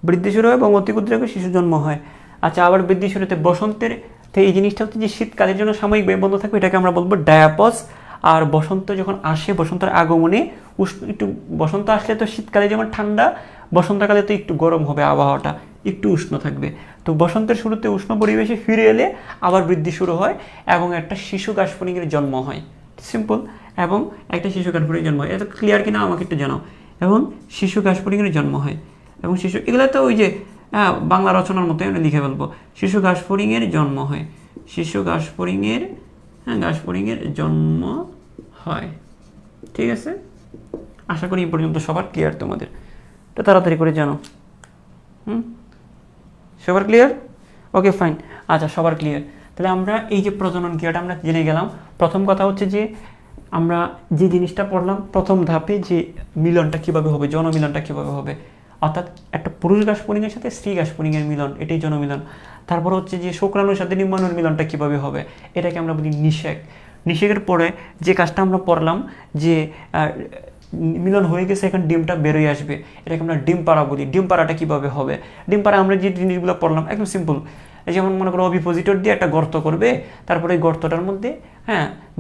বৃদ্ধি শুরু হয় এবং অতি ক্ষুদ্র শিশু জন্ম হয়। আচ্ছা, আবার বৃদ্ধি শুরুতে বসন্তের, তো এই জিনিসটা হচ্ছে যে শীতকালের জন্য সাময়িকভাবে বন্ধ থাকবে, এটাকে আমরা বলবো ডায়াপজ। আর বসন্ত যখন আসে, বসন্তের আগমনে একটু, বসন্ত আসলে তো শীতকালে যেমন ঠান্ডা, বসন্তকালে তো একটু গরম হবে, আবহাওয়াটা একটু উষ্ণ থাকবে। তো বসন্তের শুরুতে উষ্ণ পরিবেশে ফিরে এলে আবার বৃদ্ধি শুরু হয় এবং একটা শিশু ঘাসফড়িংয়ের জন্ম হয়। সিম্পল, এবং একটা শিশু ঘাসফড়িংয়ের জন্ম হয়। এত ক্লিয়ার কিনা আমাকে একটু জানাও। এবং শিশু ঘাসফড়িংয়ের জন্ম হয়, এবং এগুলো তো ওই যে বাংলা রচনার মতো আমি লিখে ফেলবো। শিশু ঘাসফড়িংয়ের জন্ম হয়, ঘাসফড়িংয়ের জন্ম হয়। ঠিক আছে, আশা করি এই পর্যন্ত সবার ক্লিয়ার। তোমাদের এটা তাড়াতাড়ি করে জানো। সবার ক্লিয়ার? ওকে, ফাইন। আচ্ছা, সবার ক্লিয়ার। তাহলে আমরা এই যে প্রজনন ক্রিয়াটা আমরা জেনে গেলাম। প্রথম কথা হচ্ছে যে আমরা যে জিনিসটা পড়লাম প্রথম ধাপে, যে মিলনটা কিভাবে হবে, জনমিলনটা কিভাবে হবে, অর্থাৎ একটা পুরুষ ঘাসফড়িংয়ের সাথে স্ত্রী ঘাসফড়িংয়ের মিলন, এটাই জনমিলন। তারপর হচ্ছে যে শুক্রাণুর সাথে ডিম্বাণুর মিলনটা কিভাবে হবে, এটাকে আমরা বলি নিষেক। নিষেকের পরে যে কাজটা আমরা পড়লাম যে মিলন হয়ে গেছে, এখন ডিমটা বেরোয় আসবে, এটাকে আমরা ডিম পাড়া বলি। ডিম পাড়াটা কীভাবে হবে? ডিম পাড়া আমরা যে জিনিসগুলো পড়লাম একদম সিম্পল। যেমন মনে করো অভিপোজিটর দিয়ে একটা গর্ত করবে, তারপরে এই গর্তটার মধ্যে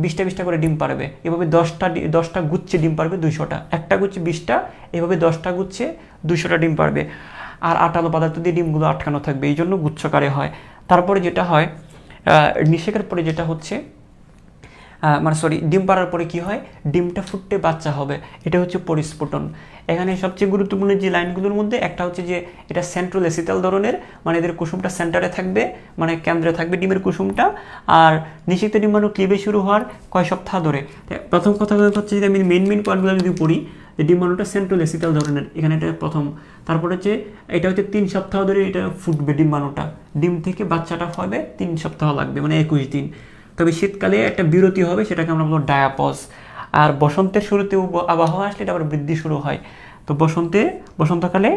20টা করে ডিম পারবে, এভাবে 10টা গুচ্ছে ডিম পারবে 200টা, একটা গুচ্ছে 20টা, এভাবে 10টা গুচ্ছে 200টা ডিম পারবে। আর আটালো পদার্থ দিয়ে ডিমগুলো আটকানো থাকবে, এই জন্য গুচ্ছকারে হয়। তারপরে যেটা হয় নিষেকের পরে যেটা হচ্ছে ডিম পাড়ার পরে কি হয়, ডিমটা ফুটতে বাচ্চা হবে, এটা হচ্ছে পরিস্ফুটন। এখানে সবচেয়ে গুরুত্বপূর্ণ যে লাইনগুলোর মধ্যে একটা হচ্ছে যে এটা সেন্ট্রাল এসিটাল ধরনের, মানে এদের কুসুমটা সেন্টারে থাকবে, মানে কেন্দ্রে থাকবে ডিমের কুসুমটা। আর নিষিক্ত ডিম্বাণু ক্লিবে শুরু হওয়ার কয় সপ্তাহ ধরে। প্রথম কথা হচ্ছে যে আমি মেন পয়েন্টগুলো যদি পড়ি, যে ডিম্বাণুটা সেন্ট্রাল এসিটাল ধরনের, এখানে এটা প্রথম। তারপর হচ্ছে এটা হচ্ছে 3 সপ্তাহ ধরে এটা ফুটবে ডিম্বাণুটা, ডিম থেকে বাচ্চাটা হবে 3 সপ্তাহ লাগবে, মানে 21 দিন। তবে শীতকালে একটা বিরতি হবে, সেটাকে আমরা বলবো ডায়াপজ। আর বসন্তের শুরুতে আবহাওয়া আসলে এটা আবার বৃদ্ধি শুরু হয়। তো বসন্তকালে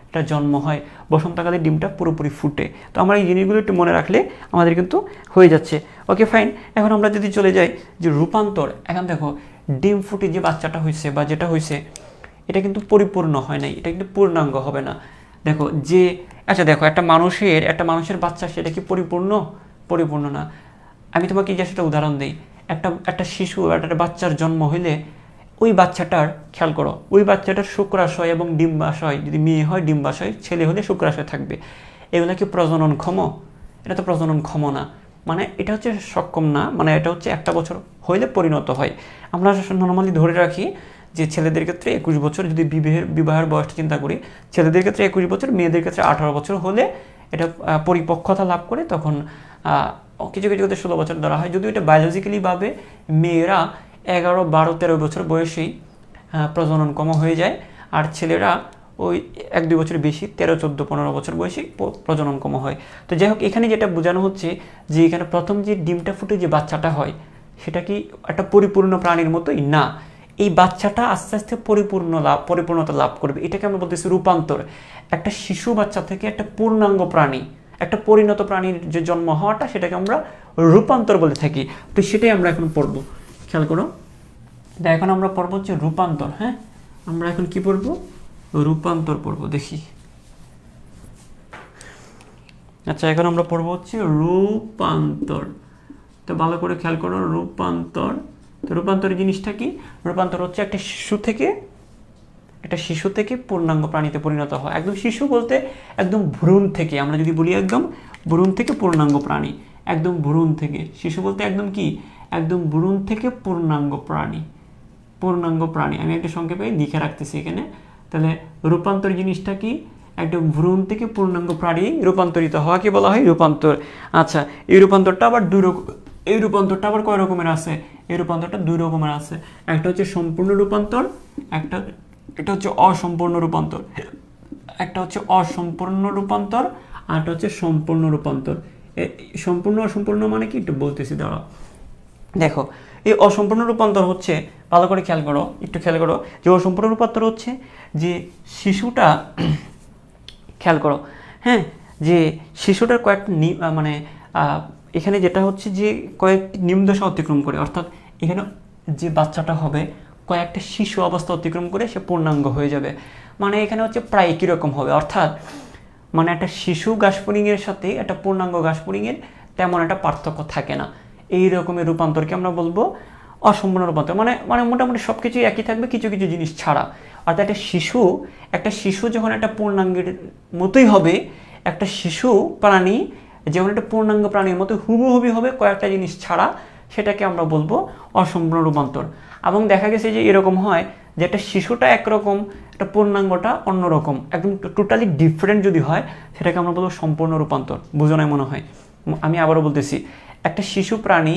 এটা জন্ম হয়, বসন্তকালে ডিমটা পুরোপুরি ফুটে। তো আমরা এই জিনিসগুলো একটু মনে রাখলে আমাদের কিন্তু হয়ে যাচ্ছে। Okay fine. এখন আমরা যদি চলে যাই যে রূপান্তর। এখন দেখো ডিম ফুটে যে বাচ্চাটা হয়েছে বা যেটা হয়েছে, এটা কিন্তু পরিপূর্ণ হয় নাই, এটা কিন্তু পূর্ণাঙ্গ হবে না। দেখো যে দেখো একটা মানুষের বাচ্চা, সেটা কি পরিপূর্ণ না। আমি তোমাকে জাস্ট একটা উদাহরণ দিই। একটা শিশু, একটা বাচ্চার জন্ম হইলে ওই বাচ্চাটার খেয়াল করো, ওই বাচ্চাটার শুক্রাশয় এবং ডিম্বাশয়, যদি মেয়ে হয় ডিম্বাশয়, ছেলে হলে শুক্রাশয় থাকবে। এগুলো কি প্রজননক্ষম? এটা তো প্রজননক্ষম না, মানে এটা হচ্ছে সক্ষম না, মানে এটা হচ্ছে 1 বছর হইলে পরিণত হয়। আমরা নর্মালি ধরে রাখি যে ছেলেদের ক্ষেত্রে 21 বছর, যদি বিবাহের বয়সটা চিন্তা করি, ছেলেদের ক্ষেত্রে 21 বছর, মেয়েদের ক্ষেত্রে 18 বছর হলে এটা পরিপক্কতা লাভ করে, তখন কিছু কিছু ক্ষেত্রে 16 বছর ধরা হয়। যদিও এটা বায়োলজিক্যালি ভাবে মেয়েরা 11, 12, 13 বছর বয়সেই প্রজননক্ষম হয়ে যায়, আর ছেলেরা ওই 1-2 বছর বেশি, 13, 14, 15 বছর বয়সে প্রজননক্ষম হয়। তো যাই হোক, এখানে যেটা বোঝানো হচ্ছে যে এখানে প্রথম যে ডিমটা ফুটে যে বাচ্চাটা হয়, সেটা কি একটা পরিপূর্ণ প্রাণীর মতোই না, এই বাচ্চাটা আস্তে আস্তে পরিপূর্ণতা লাভ করবে। এটাকে আমরা বলতেছি রূপান্তর। একটা শিশু বাচ্চা থেকে একটা পূর্ণাঙ্গ প্রাণী, একটা পরিণত প্রাণীর যে জন্ম হওয়াটা, সেটাকে আমরা রূপান্তর বলে থাকি। তো সেটাই আমরা এখন পড়ব, খেয়াল করো। এখন আমরা পড়ব হচ্ছে রূপান্তর। আমরা এখন কি পড়ব? রূপান্তর পড়ব, দেখি। আচ্ছা, এখন আমরা পড়ব হচ্ছে রূপান্তর। তো ভালো করে খেয়াল করো, রূপান্তর। তো রূপান্তরের জিনিসটা কি? রূপান্তর হচ্ছে একটা শিশু থেকে পূর্ণাঙ্গ প্রাণীতে পরিণত হয়। একদম শিশু বলতে একদম ভ্রূণ থেকে, আমরা যদি বলি একদম ভ্রূণ থেকে পূর্ণাঙ্গ প্রাণী, একদম ভ্রূণ থেকে। শিশু বলতে একদম কি, একদম ভ্রূণ থেকে পূর্ণাঙ্গ প্রাণী। আমি একটা সংক্ষেপে লিখে রাখতেছি এখানে। তাহলে রূপান্তর জিনিসটা কি? একটা ভ্রূণ থেকে পূর্ণাঙ্গ প্রাণী রূপান্তরিত হওয়াকে বলা হয় রূপান্তর। আচ্ছা, এই রূপান্তরটা আবার কয় রকমের আছে? এই রূপান্তরটা 2 রকমের আছে। একটা হচ্ছে সম্পূর্ণ রূপান্তর, এটা হচ্ছে অসম্পূর্ণ রূপান্তর। একটা হচ্ছে অসম্পূর্ণ রূপান্তর, আর একটা হচ্ছে সম্পূর্ণ রূপান্তর। সম্পূর্ণ অসম্পূর্ণ মানে কি একটু বলতেছি, দাঁড়াও। দেখো, এই অসম্পূর্ণ রূপান্তর হচ্ছে, ভালো করে খেয়াল করো, যে অসম্পূর্ণ রূপান্তর হচ্ছে যে শিশুটা, খেয়াল করো, যে শিশুটার কয়েকটা মানে এখানে যেটা হচ্ছে যে কয়েকটি নিম্নদশা অতিক্রম করে, অর্থাৎ এখানে যে বাচ্চাটা হবে কয়েকটা শিশু অবস্থা অতিক্রম করে সে পূর্ণাঙ্গ হয়ে যাবে। মানে এখানে হচ্ছে প্রায় একই রকম হবে, অর্থাৎ মানে একটা শিশু গাছপুরিংয়ের সাথে একটা পূর্ণাঙ্গ গাছপুরিংয়ের তেমন একটা পার্থক্য থাকে না। এই রকমের রূপান্তরকে আমরা বলবো অসম্পূর্ণ রূপান্তর। মানে মোটামুটি সব কিছুই একই থাকবে, কিছু কিছু জিনিস ছাড়া। অর্থাৎ একটা শিশু যখন একটা পূর্ণাঙ্গের মতোই হবে, একটা শিশু প্রাণী যেমন একটা পূর্ণাঙ্গ প্রাণীর মতো হুবহুবি হবে কয়েকটা জিনিস ছাড়া, সেটাকে আমরা বলবো অসম্পূর্ণ রূপান্তর। এবং দেখা গেছে যে এরকম হয় যে একটা শিশুটা একরকম, একটা পূর্ণাঙ্গটা অন্যরকম, একদম টোটালি ডিফারেন্ট যদি হয়, সেটাকে আমরা বলবো সম্পূর্ণ রূপান্তর। বুঝো নাই মনে হয়? আমি আবারও বলতেছি, একটা শিশু প্রাণী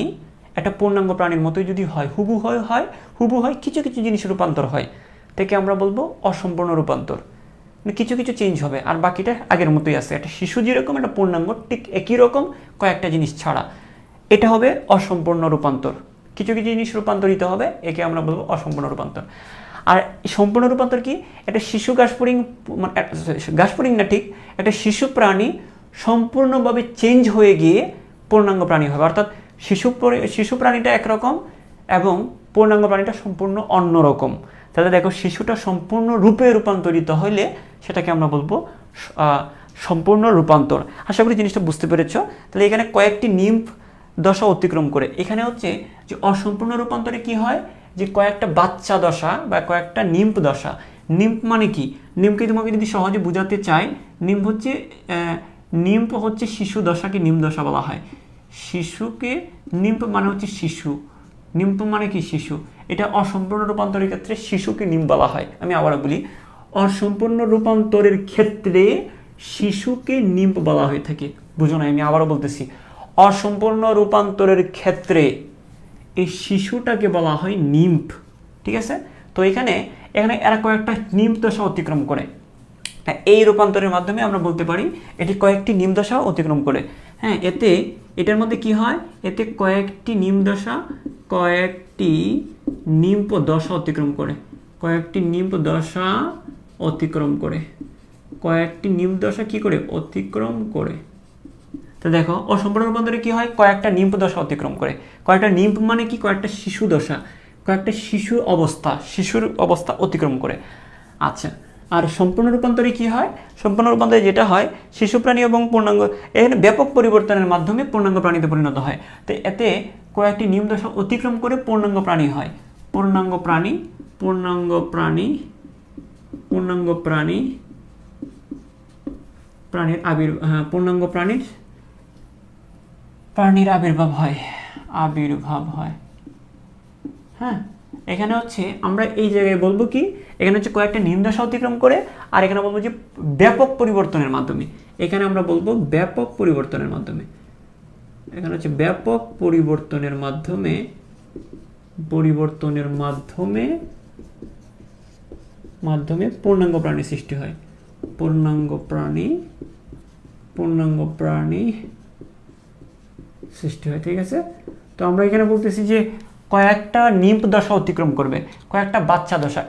একটা পূর্ণাঙ্গ প্রাণীর মতোই যদি হয়, হুবহু হয়, কিছু কিছু জিনিস রূপান্তর হয়, থেকে আমরা বলবো অসম্পূর্ণ রূপান্তর। মানে কিছু কিছু চেঞ্জ হবে, আর বাকিটা আগের মতোই আছে। একটা শিশু যেরকম, একটা পূর্ণাঙ্গ ঠিক একই রকম, কয়েকটা জিনিস ছাড়া, এটা হবে অসম্পূর্ণ রূপান্তর। কিছু কিছু জিনিস রূপান্তরিত হবে, একে আমরা বলবো অসম্পূর্ণ রূপান্তর। আর সম্পূর্ণ রূপান্তর কি? একটা শিশু গাছপুরিং না, ঠিক একটা শিশু প্রাণী সম্পূর্ণভাবে চেঞ্জ হয়ে গিয়ে পূর্ণাঙ্গ প্রাণী হবে। অর্থাৎ শিশু প্রাণীটা একরকম এবং পূর্ণাঙ্গ প্রাণীটা সম্পূর্ণ অন্যরকম। তাহলে দেখো শিশুটা সম্পূর্ণ রূপে রূপান্তরিত হইলে সেটাকে আমরা বলবো সম্পূর্ণ রূপান্তর। আশা করি জিনিসটা বুঝতে পেরেছ। তাহলে এখানে কয়েকটি নিম্ফ দশা অতিক্রম করে, এখানে হচ্ছে যে অসম্পূর্ণ রূপান্তরে কি হয়, যে কয়েকটা বাচ্চা দশা বা কয়েকটা নিম্ফ দশা। নিম্ফ মানে কি, নিম্ফকে তোমাকে যদি সহজে বোঝাতে চাই, নিম্ফ হচ্ছে শিশু দশাকে নিম্ফ দশা বলা হয়। শিশুকে নিম্ফ মানে হচ্ছে শিশু, নিম্ফ মানে কি শিশু। এটা অসম্পূর্ণ রূপান্তরের ক্ষেত্রে শিশুকে নিম্ফ বলা হয়। আমি আবার বলি, অসম্পূর্ণ রূপান্তরের ক্ষেত্রে শিশুকে নিম্ফ বলা হয়ে থাকে। বুঝো না, আমি আবারও বলতেছি, অসম্পূর্ণ রূপান্তরের ক্ষেত্রে এই শিশুটাকে বলা হয় নিম্ফ। ঠিক আছে, তো এখানে এরা কয়েকটা নিম্ফ দশা অতিক্রম করে। এই রূপান্তরের মাধ্যমে আমরা বলতে পারি এটি কয়েকটি নিম্ফ দশা অতিক্রম করে। হ্যাঁ, এটার মধ্যে কি হয়, এতে কয়েকটি নিম্ফ দশা নিম্ফ দশা অতিক্রম করে, কয়েকটি নিম্ফ দশা অতিক্রম করে, কয়েকটি নিম্ফ দশা কি করে অতিক্রম করে। তো দেখো অসম্পূর্ণ রূপান্তরে কি হয়, কয়েকটা নিম্ফ দশা অতিক্রম করে। কয়েকটা নিম্ফ মানে কি, কয়েকটা শিশু দশা, কয়েকটা শিশুর অবস্থা অতিক্রম করে। আচ্ছা, আর সম্পূর্ণ রূপান্তরে কি হয়, সম্পূর্ণ রূপান্তরে যেটা হয়, শিশু প্রাণী এবং পূর্ণাঙ্গ এখানে ব্যাপক পরিবর্তনের মাধ্যমে পূর্ণাঙ্গ প্রাণীতে পরিণত হয়। তো এতে কয়েকটি নিম্ন দশা অতিক্রম করে পূর্ণাঙ্গ প্রাণী হয়। পূর্ণাঙ্গ প্রাণীর আবির্ভাব হয়। হ্যাঁ, এখানে হচ্ছে আমরা এই জায়গায় বলবো কি, এখানে হচ্ছে কয়েকটা নিম্ন দশা অতিক্রম করে, আর এখানে বলবো যে ব্যাপক পরিবর্তনের মাধ্যমে। এখানে আমরা বলবো ব্যাপক পরিবর্তনের মাধ্যমে, এখানে হচ্ছে ব্যাপক পরিবর্তনের মাধ্যমে পূর্ণাঙ্গ প্রাণী সৃষ্টি হয়। পূর্ণাঙ্গ প্রাণী সৃষ্টি হয়। ঠিক আছে, তো আমরা এখানে বলতেছি যে কয়েকটা নিম্ফ দশা অতিক্রম করবে, কয়েকটা বাচ্চা দশা।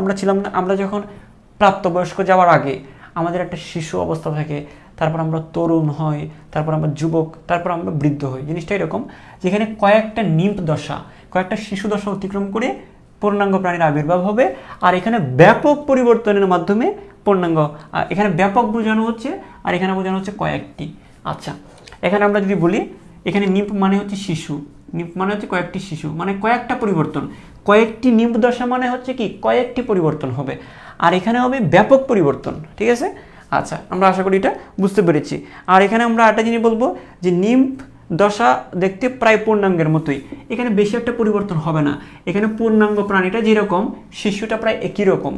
আমরা ছিলাম না, আমরা যখন প্রাপ্তবয়স্ক যাওয়ার আগে আমাদের একটা শিশু অবস্থা থাকে, তারপর আমরা তরুণ হই, তারপর আমরা যুবক, তারপর আমরা বৃদ্ধ হই। জিনিসটা এরকম, যেখানে কয়েকটা নিম্ফ দশা, কয়েকটা শিশু দশা অতিক্রম করে পূর্ণাঙ্গ প্রাণীর আবির্ভাব হবে। আর এখানে ব্যাপক পরিবর্তনের মাধ্যমে পূর্ণাঙ্গ, এখানে ব্যাপক বোঝানো হচ্ছে আর এখানে বোঝানো হচ্ছে কয়েকটি। আচ্ছা, এখানে আমরা যদি বলি, এখানে নিম্ফ মানে হচ্ছে শিশু, নিম্ফ মানে হচ্ছে কয়েকটি শিশু, মানে কয়েকটা পরিবর্তন। কয়েকটি নিম্ফ দশা মানে হচ্ছে কি, কয়েকটি পরিবর্তন হবে, আর এখানে হবে ব্যাপক পরিবর্তন। ঠিক আছে, আচ্ছা, আমরা আশা করি এটা বুঝতে পেরেছি। আর এখানে আমরা একটা জিনিস বলবো যে নিম্ফ দশা দেখতে প্রায় পূর্ণাঙ্গের মতোই, এখানে বেশি একটা পরিবর্তন হবে না। এখানে পূর্ণাঙ্গ প্রাণীটা যেরকম, শিশুটা প্রায় একই রকম।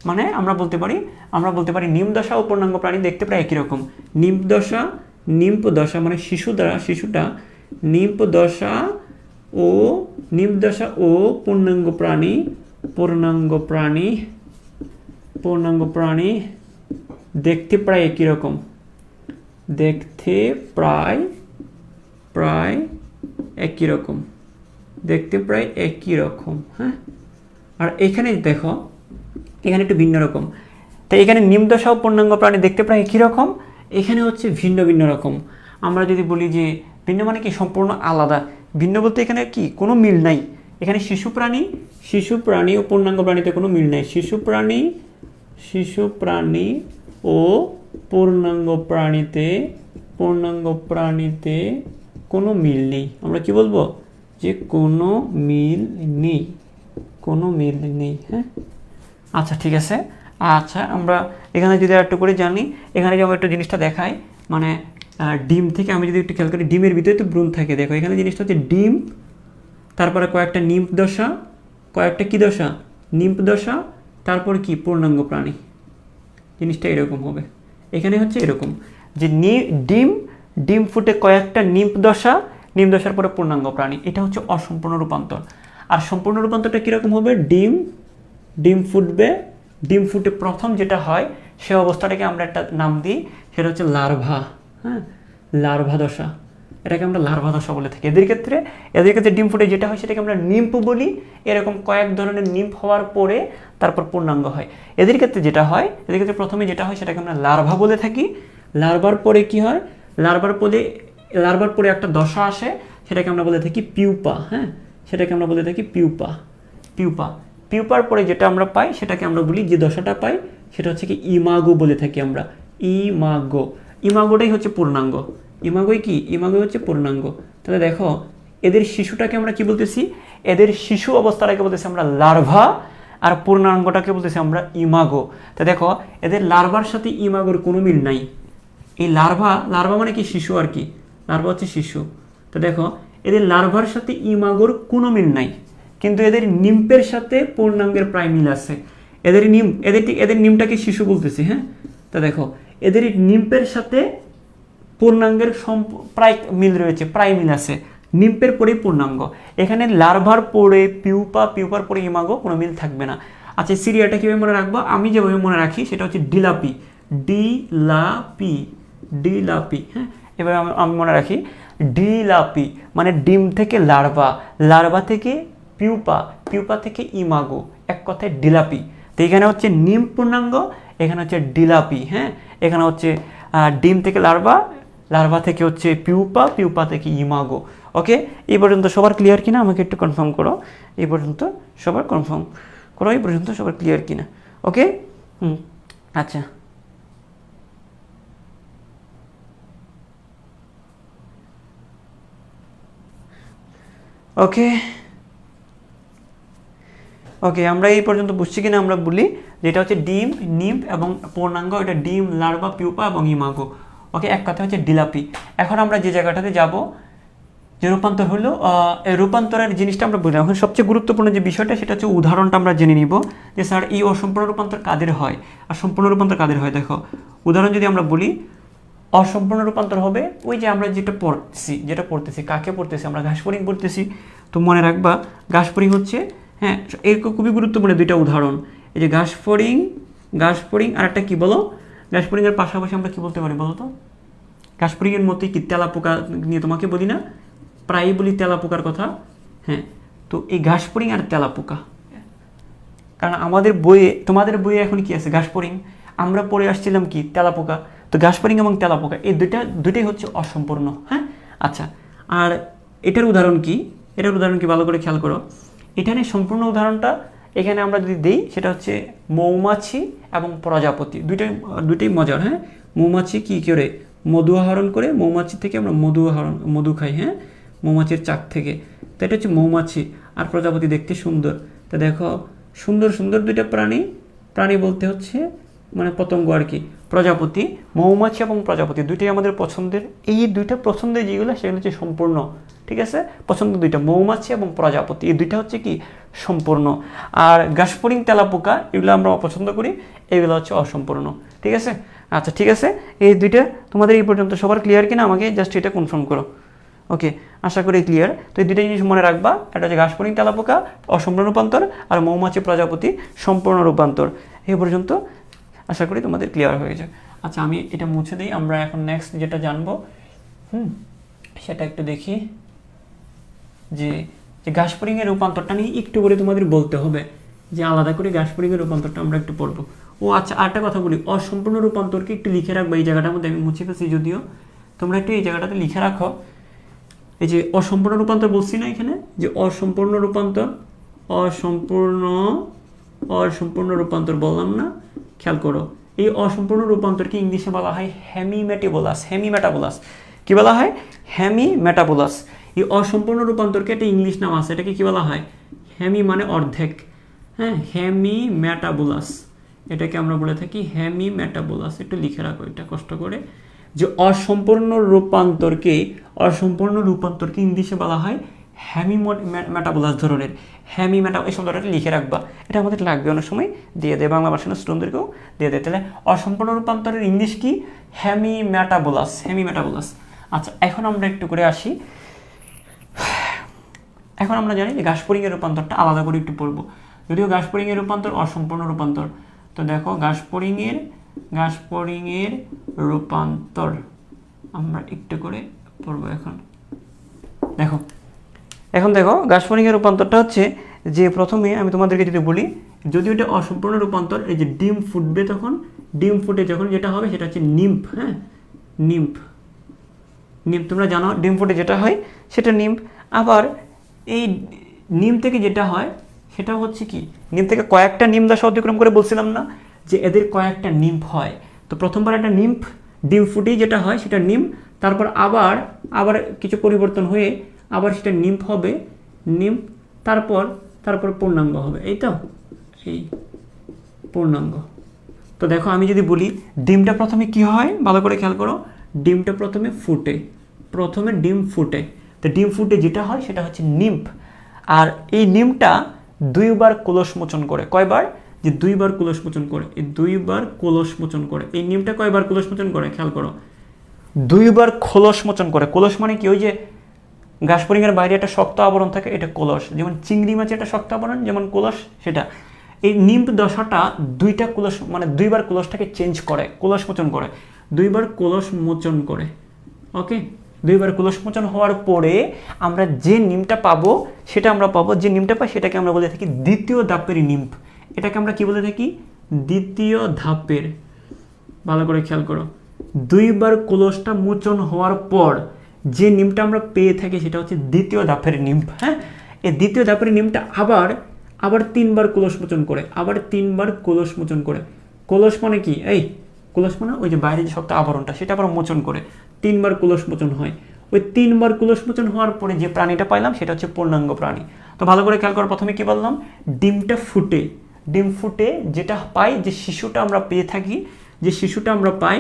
মানে আমরা বলতে পারি নিম্ফ দশা ও পূর্ণাঙ্গ প্রাণী দেখতে প্রায় একই রকম। নিম্ফ দশা মানে শিশুটা নিম্ফ দশা ও পূর্ণাঙ্গ প্রাণী দেখতে প্রায় একই রকম, হ্যাঁ। আর এখানে দেখো, এখানে একটু ভিন্ন রকম। তাই এখানে নিম্ন দশা ও পূর্ণাঙ্গ প্রাণী দেখতে প্রায় একই রকম, এখানে হচ্ছে ভিন্ন রকম। আমরা যদি বলি যে ভিন্ন মানে কি, সম্পূর্ণ আলাদা। ভিন্ন বলতে এখানে কি, কোনো মিল নাই। এখানে শিশু প্রাণী ও পূর্ণাঙ্গ প্রাণীতে কোনো মিল নাই। শিশু প্রাণী ও পূর্ণাঙ্গ প্রাণীতে কোনো মিল নেই। আমরা কি বলবো, যে কোনো মিল নেই। হ্যাঁ, আচ্ছা, ঠিক আছে। আচ্ছা, আমরা এখানে যদি একটু করে জানি, এখানে যেমন একটু জিনিসটা দেখাই, মানে ডিম থেকে আমি যদি একটু খেয়াল করি, ডিমের ভিতরে তো ভ্রূণ থাকে। দেখো এখানে জিনিসটা হচ্ছে ডিম, তারপরে কয়েকটা নিম্ফ দশা, কয়েকটা কি দশা, নিম্ফ দশা, তারপর কি পূর্ণাঙ্গ প্রাণী। জিনিসটা এরকম হবে। এখানে হচ্ছে এরকম যে ডিম ফুটে কয়েকটা নিম্ফ দশার পরে পূর্ণাঙ্গ প্রাণী। এটা হচ্ছে অসম্পূর্ণ রূপান্তর। আর সম্পূর্ণ রূপান্তরটা কীরকম হবে, ডিম ফুটে প্রথম যেটা হয় সে অবস্থাটাকে আমরা একটা নাম দিই, সেটা হচ্ছে লার্ভা। হ্যাঁ, লার্ভা দশা, এটাকে আমরা লার্ভা দশা বলে থাকি। এদের ক্ষেত্রে ডিম ফুটে যেটা হয় সেটাকে আমরা নিম্ফ বলি। এরকম কয়েক ধরনের নিম্ফ হওয়ার পরে তারপর পূর্ণাঙ্গ হয়। এদের ক্ষেত্রে প্রথমে যেটা হয় সেটাকে আমরা লার্ভা বলে থাকি। লার্ভার পরে কি হয়, লার্ভার পরে একটা দশা আসে, সেটাকে আমরা বলে থাকি পিউপা। হ্যাঁ, সেটাকে আমরা বলে থাকি পিউপা। পিউপা পিউপার পরে যেটা আমরা পাই সেটাকে আমরা বলি, যে দশাটা পাই সেটা হচ্ছে কি ইমাগো বলে থাকি আমরা। ইমাগো, ইমাগোটাই হচ্ছে পূর্ণাঙ্গ। ইমাগোই কি? ইমাগোই হচ্ছে পূর্ণাঙ্গ। তাহলে দেখো এদের শিশুটাকে আমরা কি বলতেছি? এদের শিশু অবস্থাটাকে বলতেছি আমরা লার্ভা, আর পূর্ণাঙ্গটাকে বলতেছি আমরা ইমাগো। তা দেখো এদের লার্ভার সাথে ইমাগোর কোনো মিল নাই। এই লার্ভা, লার্ভা মানে কি? শিশু আর কি, লার্ভা হচ্ছে শিশু। তো দেখো এদের লার্ভার সাথে ইমাগোর কোনো মিল নাই, কিন্তু এদের নিম্পের সাথে পূর্ণাঙ্গের প্রায় মিল আছে। এদের নিম, এদের নিমটাকে শিশু বলতেছি। হ্যাঁ, তা দেখো এদের নিম্পের সাথে পূর্ণাঙ্গের প্রায় মিল রয়েছে, প্রায় মিল আছে। নিম্পের পরেই পূর্ণাঙ্গ। এখানে লার্ভার পরে পিউপা, পিউপার পরে ইমাগো, কোনো মিল থাকবে না। আচ্ছা, সিরিয়াটা কীভাবে মনে রাখবো? আমি যেভাবে মনে রাখি সেটা হচ্ছে ডিলাপি। ডিলাপি, ডিলাপি। হ্যাঁ, এবার আমি মনে রাখি ডিলাপি মানে ডিম থেকে লার্ভা, লার্ভা থেকে পিউপা, পিউপা থেকে ইমাগো, এক কথায় ডিলাপি। তো এখানে হচ্ছে নিম পূর্ণাঙ্গ, এখানে হচ্ছে ডিলাপি। হ্যাঁ, এখানে হচ্ছে ডিম থেকে লার্ভা, লার্ভা থেকে হচ্ছে পিউপা, পিউপা থেকে ইমাগো। ওকে, এই পর্যন্ত সবার ক্লিয়ার কিনা আমাকে একটু কনফার্ম করো। এই পর্যন্ত সবার কনফার্ম করো, এই পর্যন্ত সবার ক্লিয়ার কিনা। ওকে, আচ্ছা। ওকে ওকে, আমরা এই পর্যন্ত বুঝছি কিনা আমরা বলি যেটা হচ্ছে ডিম, নিম্প এবং পূর্ণাঙ্গ, এটা ডিম, লার্ভা, পিউপা এবং ইমাগো। ওকে, এক কথা হচ্ছে ডিলাপি। এখন আমরা যে জায়গাটাতে যাব, যে রূপান্তর হলো, এই রূপান্তরের জিনিসটা আমরা বুঝলাম। এখন সবচেয়ে গুরুত্বপূর্ণ যে বিষয়টা সেটা হচ্ছে উদাহরণটা আমরা জেনে নিব, যে স্যার এই অসম্পূর্ণ রূপান্তর কাদের হয় আর সম্পূর্ণ রূপান্তর কাদের হয়। দেখো উদাহরণ যদি আমরা বলি, অসম্পূর্ণ রূপান্তর হবে ওই যে আমরা যেটা পড়তেছি, কাকে পড়তেছি? আমরা ঘাসফড়িং পড়তেছি। তো মনে রাখবা ঘাসফড়িং হচ্ছে, হ্যাঁ, এর খুবই গুরুত্বপূর্ণ দুইটা উদাহরণ। এই যে ঘাসফড়িং, ঘাসফড়িং আর একটা কি বলো? ঘাসফড়িংয়ের পাশাপাশি আমরা কি বলতে পারি বলো তো? ঘাসফড়িংয়ের মতোই কি তেলাপোকা নিয়ে তোমাকে বলি না, প্রায়ই বলি তেলাপোকার কথা। হ্যাঁ, তো এই ঘাসফড়িং আর তেলাপোকা, কারণ আমাদের বইয়ে, তোমাদের বইয়ে এখন কি আছে? ঘাসফড়িং। আমরা পড়ে আসছিলাম কি? তেলাপোকা। তো ঘাসফড়িং এবং তেলাপোকা এই দুইটাই হচ্ছে অসম্পূর্ণ। হ্যাঁ, আচ্ছা। আর এটার উদাহরণ কি? এটার উদাহরণ কি ভালো করে খেয়াল করো। এখানে সম্পূর্ণ উদাহরণটা এখানে আমরা যদি দিই সেটা হচ্ছে মৌমাছি এবং প্রজাপতি, দুইটাই মজার। হ্যাঁ, মৌমাছি কি করে? মধু আহরণ করে, মৌমাছি থেকে আমরা মধু খাই। হ্যাঁ, মৌমাছির চাক থেকে। তো এটা হচ্ছে মৌমাছি। আর প্রজাপতি দেখতে সুন্দর। তো দেখো সুন্দর সুন্দর দুইটা প্রাণী বলতে হচ্ছে মানে পতঙ্গ আর কি। প্রজাপতি, মৌমাছি এবং প্রজাপতি দুইটাই আমাদের পছন্দের। এই দুইটা পছন্দের যেগুলো সেগুলো হচ্ছে সম্পূর্ণ। ঠিক আছে, পছন্দ দুইটা, মৌমাছি এবং প্রজাপতি, এই দুইটা হচ্ছে কি? সম্পূর্ণ। আর ঘাসফড়িং, তেলাপোকা এগুলো আমরা অপছন্দ করি, এগুলো হচ্ছে অসম্পূর্ণ। ঠিক আছে, আচ্ছা ঠিক আছে। এই দুইটা তোমাদের এই পর্যন্ত সবার ক্লিয়ার কিনা আমাকে জাস্ট এটা কনফার্ম করো। ওকে, আশা করি ক্লিয়ার। তো এই দুইটা জিনিস মনে রাখবা, এটা হচ্ছে ঘাসফড়িং, তেলাপোকা অসম্পূর্ণ রূপান্তর, আর মৌমাছি, প্রজাপতি সম্পূর্ণ রূপান্তর। এই পর্যন্ত আশা করি তোমাদের ক্লিয়ার হয়ে যায়। আচ্ছা, আমি এটা মুছে দিই। আমরা এখন নেক্সট যেটা জানবো সেটা একটু দেখি, যে ঘাসফড়িংয়ের রূপান্তরটা নিয়ে একটু করে তোমাদের বলতে হবে, যে আলাদা করে ঘাসফড়িংয়ের রূপান্তরটা আমরা একটু পড়বো। ও আচ্ছা, আরেকটা কথা বলি, অসম্পূর্ণ রূপান্তরকে একটু লিখে রাখবো। এই জায়গাটার মধ্যে আমি মুছে ফেলছি যদিও, তোমরা একটু এই জায়গাটাতে লিখে রাখো। এই যে অসম্পূর্ণ রূপান্তর বলছি না এখানে, যে অসম্পূর্ণ রূপান্তর, অসম্পূর্ণ রূপান্তর বললাম না? খেয়াল করো, এই অসম্পূর্ণ রূপান্তরকে ইংলিশে বলা হয় হেমিমেটাবোলাস। হেমিমেটাবোলাস কি বলা হয়? হেমিমেটাবোলাস। এই অসম্পূর্ণ রূপান্তরকে একটা ইংলিশ নাম আছে, এটাকে কি বলা হয়? হেমি মানে অর্ধেক। হ্যাঁ, হেমিমেটাবোলাস, এটাকে আমরা বলে থাকি হেমিমেটাবোলাস। একটু লিখে রাখো এটা কষ্ট করে, যে অসম্পূর্ণ রূপান্তরকে ইংলিশে বলা হয় মেটাবোলাস ধরনের। এই শব্দটা লিখে রাখবা, এটা আমাদের লাগবে অনেক সময়, দিয়ে দেয় বাংলা ভার্সনের স্টুডেন্টদেরকেও দিয়ে দেয়। তাহলে অসম্পূর্ণ রূপান্তরের ইংলিশ কি? হেমিমেটাবোলাস। আচ্ছা, এখন আমরা একটু করে আসি। এখন আমরা জানি যে ঘাসফড়িংয়ের রূপান্তরটা আলাদা করে একটু পড়বো, যদিও ঘাসফড়িংয়ের রূপান্তর অসম্পূর্ণ রূপান্তর। তো দেখো ঘাসফড়িংয়ের রূপান্তর আমরা একটু করে পড়বো। এখন দেখো ঘাসফড়িংয়ের রূপান্তরটা হচ্ছে, যে প্রথমে আমি তোমাদেরকে যদি বলি, যদি এটা অসম্পূর্ণ রূপান্তর, এই যে ডিম ফুটবে, তখন ডিম ফুটে যখন যেটা হবে সেটা হচ্ছে নিম্ফ। হ্যাঁ, নিম্ফ তোমরা জানো ডিম ফুটে যেটা হয় সেটা নিম্ফ। আবার এই নিম থেকে যেটা হয় সেটা হচ্ছে কি, নিম থেকে কয়েকটা নিম দশা অতিক্রম করে বলছিলাম না যে এদের কয়েকটা নিম্ফ হয়। তো প্রথমবার একটা নিম্ফ ডিম ফুটেই যেটা হয় সেটা নিম, তারপর আবার আবার কিছু পরিবর্তন হয়ে আবার সেটা নিম্ফ হবে, নিম্ফ, তারপর তারপর পূর্ণাঙ্গ হবে, এই তো এই পূর্ণাঙ্গ। তো দেখো আমি যদি বলি ডিমটা প্রথমে কি হয় ভালো করে খেয়াল করো, ডিমটা প্রথমে ফুটে, প্রথমে ডিম ফুটে, তো ডিম ফুটে যেটা হয় সেটা হচ্ছে নিম্ফ। আর এই নিমটা দুইবার কোলস মোচন করে, কয়বার, যে দুইবার কোলস মোচন করে, এই দুইবার কোলস মোচন করে। এই নিমটা কয়বার কোলস মোচন করে খেয়াল করো, দুইবার খোলস মোচন করে। কোলস মানে কি, ওই যে ঘাসফড়িংয়ের বাইরে একটা শক্ত আবরণ থাকে, এটা কোলস, যেমন চিংড়ি মাছের একটা শক্ত আবরণ যেমন কোলস, সেটা এই নিম্ফ দশাটা দুইটা কোলস মানে দুইবার কোলসটাকে চেঞ্জ করে, কোলস মোচন করে, দুইবার কোলস মোচন করে। ওকে, দুইবার কোলস মোচন হওয়ার পরে আমরা যে নিমটা পাবো সেটা আমরা পাবো, যে নিমটা পাই সেটাকে আমরা বলে থাকি দ্বিতীয় ধাপের নিম্ফ। এটাকে আমরা কি বলে থাকি, দ্বিতীয় ধাপের। ভালো করে খেয়াল করো, দুইবার কোলসটা মোচন হওয়ার পর যে নিমটা আমরা পেয়ে থাকি সেটা হচ্ছে দ্বিতীয় ধাপের নিম্ফ। হ্যাঁ, এই দ্বিতীয় ধাপের নিমটা আবার তিনবার কোলস মোচন করে, আবার তিনবার কোলস মোচন করে। কোলস মানে কি, এই কোলস মানে ওই যে বাইরে যে শক্ত আবরণটা সেটা আবার মোচন করে, তিনবার কোলস মোচন হয়। ওই তিনবার কোলস মোচন হওয়ার পরে যে প্রাণীটা পাইলাম সেটা হচ্ছে পূর্ণাঙ্গ প্রাণী। তো ভালো করে খেয়াল করো, প্রথমে কি বললাম, ডিমটা ফুটে, ডিম ফুটে যেটা পাই, যে শিশুটা আমরা পেয়ে থাকি, যে শিশুটা আমরা পাই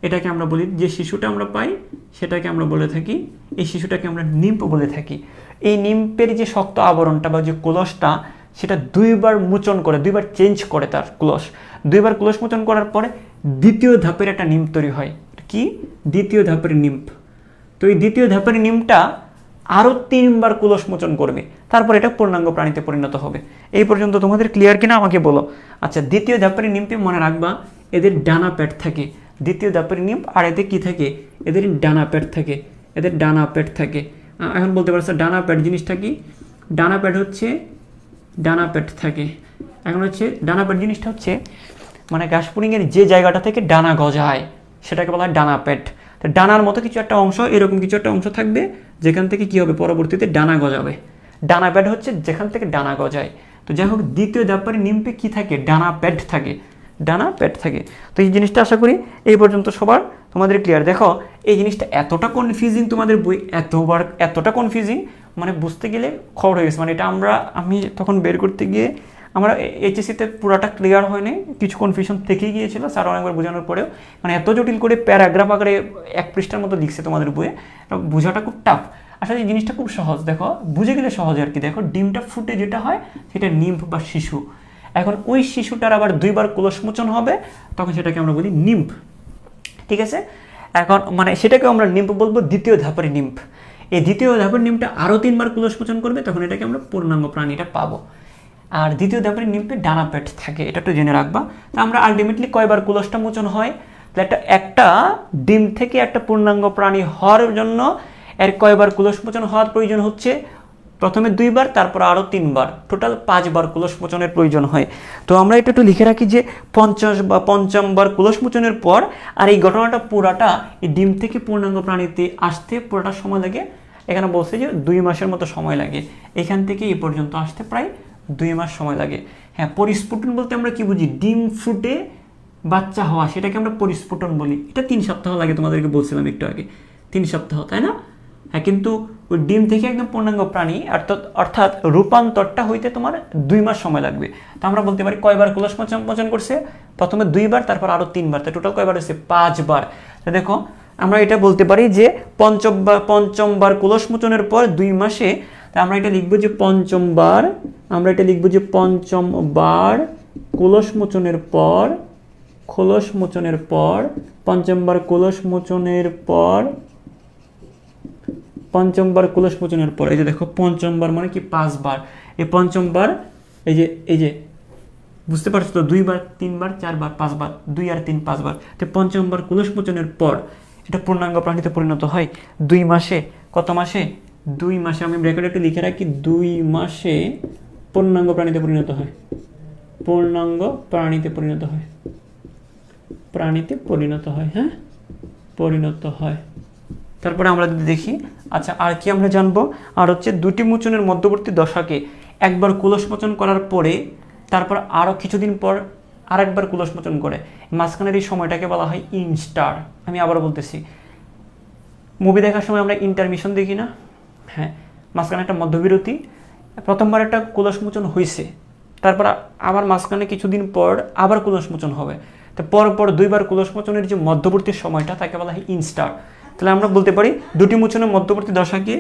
এটাকে আমরা বলি, যে শিশুটা আমরা পাই সেটাকে আমরা বলে থাকি, এই শিশুটাকে আমরা নিম্ফ বলে থাকি। এই নিম্ফের যে শক্ত আবরণটা বা যে কোলসটা সেটা দুইবার মোচন করে, দুইবার চেঞ্জ করে তার ক্লোশ, দুইবার ক্লোশ মোচন করার পরে দ্বিতীয় ধাপের একটা নিম্ফ তৈরি হয়। কি, দ্বিতীয় ধাপের নিম্ফ। তো এই দ্বিতীয় ধাপের নিম্ফটা আরও তিনবার ক্লোশ মোচন করবে, তারপর এটা পূর্ণাঙ্গ প্রাণীতে পরিণত হবে। এই পর্যন্ত তোমাদের ক্লিয়ার কিনা আমাকে বলো। আচ্ছা, দ্বিতীয় ধাপের নিম্ফে মনে রাখবা এদের ডানা পেট থাকে, দ্বিতীয় ধাপের নিম্ফ, আর এদের কি থাকে, এদের ডানা পেট থাকে, এদের ডানা পেট থাকে। এখন বলতে পারছো ডানা পেট জিনিসটা কি, ডানা পেট হচ্ছে, ডানা পেট থাকে। এখন হচ্ছে ডানা পেট জিনিসটা হচ্ছে মানে ঘাসফড়িংয়ের যে জায়গাটা থেকে ডানা গজায় সেটাকে বলা হয় ডানা পেট। তো ডানার মতো কিছু একটা অংশ, এরকম কিছু একটা অংশ থাকবে যেখান থেকে কি হবে, পরবর্তীতে ডানা গজাবে। ডানা পেট হচ্ছে যেখান থেকে ডানা গজায়। তো যাই হোক, দ্বিতীয় ধাপের নিম্ফে কি থাকে, ডানা পেট থাকে, ডানা পেট থাকে। তো এই জিনিসটা আশা করি এই পর্যন্ত সবার তোমাদের ক্লিয়ার। দেখো এই জিনিসটা এতটা কনফিউজিং, তোমাদের বই এতটা কনফিউজিং, মানে বুঝতে গেলে খবর হয়ে গেছে। মানে এটা আমি তখন বের করতে গিয়ে আমরা এইচএসসিতে পুরাটা ক্লিয়ার হয়নি, কিছু কনফিউশন থেকেই গিয়েছিল স্যার অনেকবার বোঝানোর পরেও। মানে এত জটিল করে প্যারাগ্রাফ আকারে 1 পৃষ্ঠার মতো লিখছে তোমাদের বইয়ে, বোঝাটা খুব টাফ। আসলে এই জিনিসটা খুব সহজ, দেখো বুঝে গেলে সহজ আর কি। দেখো ডিমটা ফুটে যেটা হয় সেটা নিম্ফ বা শিশু। এখন ওই শিশুটার আবার দুইবার কোলস মোচন হবে, তখন সেটাকে আমরা বলি নিম্ফ। ঠিক আছে, এখন মানে সেটাকে আমরা নিম্ফ বলবো, দ্বিতীয় ধাপের নিম্ফ। এই দ্বিতীয় ধাপের নিম্ফটা আরও তিনবার কোলস মোচন করবে, তখন এটাকে আমরা পূর্ণাঙ্গ প্রাণীটা পাবো। আর দ্বিতীয় ধাপের নিম্ফে ডানা পেট থাকে, এটা একটু জেনে রাখবা। তো আমরা আলটিমেটলি কয়বার কোলসটা মোচন হয়, তাহলে একটা ডিম থেকে একটা পূর্ণাঙ্গ প্রাণী হওয়ার জন্য এর কয়বার কোলস মোচন হওয়ার প্রয়োজন হচ্ছে, প্রথমে 2বার, তারপর আরও 3বার, টোটাল 5বার কোলস মোচনের প্রয়োজন হয়। তো আমরা এটা একটু লিখে রাখি যে 50বার কোলস মোচনের পর, আর এই ঘটনাটা পুরাটা এই ডিম থেকে পূর্ণাঙ্গ প্রাণীতে আসতে পুরোটা সময় লাগে, এখানে বলছে যে 2 মাসের মতো সময় লাগে, এখান থেকে এই পর্যন্ত আসতে প্রায় 2 মাস সময় লাগে। হ্যাঁ, পরিস্ফুটন বলতে আমরা কি বুঝি, ডিম ফুটে বাচ্চা হওয়া, সেটাকে আমরা পরিস্ফুটন বলি। এটা 3 সপ্তাহ লাগে, তোমাদেরকে বলছিলাম একটু আগে, 3 সপ্তাহ, তাই না? হ্যাঁ, কিন্তু ওই ডিম থেকে একদম পূর্ণাঙ্গ প্রাণী অর্থাৎ রূপান্তরটা হইতে তোমার 2 মাস সময় লাগবে। তো আমরা বলতে পারি কয়বার কোলস মোচন করছে, প্রথমে 2বার, তারপর আরও 3বার, তো টোটাল কয়বার হচ্ছে 5বার। তো দেখো আমরা এটা বলতে পারি যে পঞ্চমবার কোলস মোচনের পর 2 মাসে, তা আমরা এটা লিখবো যে পঞ্চমবার কোলস মোচনের পর, পঞ্চমবার কোলস মোচনের পর, এই যে দেখো পঞ্চমবার মানে কি 5বার, এই পঞ্চমবার এই যে বুঝতে পারছো তো, 2বার, 3বার, 4বার, 5বার, 2 আর 3 5বার। তো পঞ্চমবার কোলস মোচনের পর এটা পূর্ণাঙ্গ প্রাণীতে পরিণত হয় 2 মাসে। কত মাসে? 2 মাসে। আমি ব্র্যাকেটে একটু লিখে রাখি, 2 মাসে পূর্ণাঙ্গ প্রাণীতে পরিণত হয়, প্রাণীতে পরিণত হয়, হ্যাঁ, পরিণত হয়। তারপরে আমরা যদি দেখি, আচ্ছা আর কি আমরা জানবো, আর হচ্ছে দুটি মোচনের মধ্যবর্তী দশাকে একবার কুলসমোচন করার পরে তারপর আরও কিছুদিন পর আরেকবার কুলসমোচন করে মাঝখানের এই সময়টাকে বলা হয় ইনস্টার। আমি আবার বলতেছি, মুভি দেখার সময় আমরা ইন্টারমিশন দেখি না? হ্যাঁ, মাঝখানে একটা মধ্যবিরতি, প্রথমবার একটা কুলসমোচন হয়েছে, তারপর আবার মাঝখানে কিছুদিন পর আবার কুলসমোচন হবে, তো পর দুইবার কুলসমোচনের যে মধ্যবর্তী সময়টা তাকে বলা হয় ইনস্টার। তাহলে আমরা বলতে পারি দুটি মোচনের মধ্যবর্তী দশাকে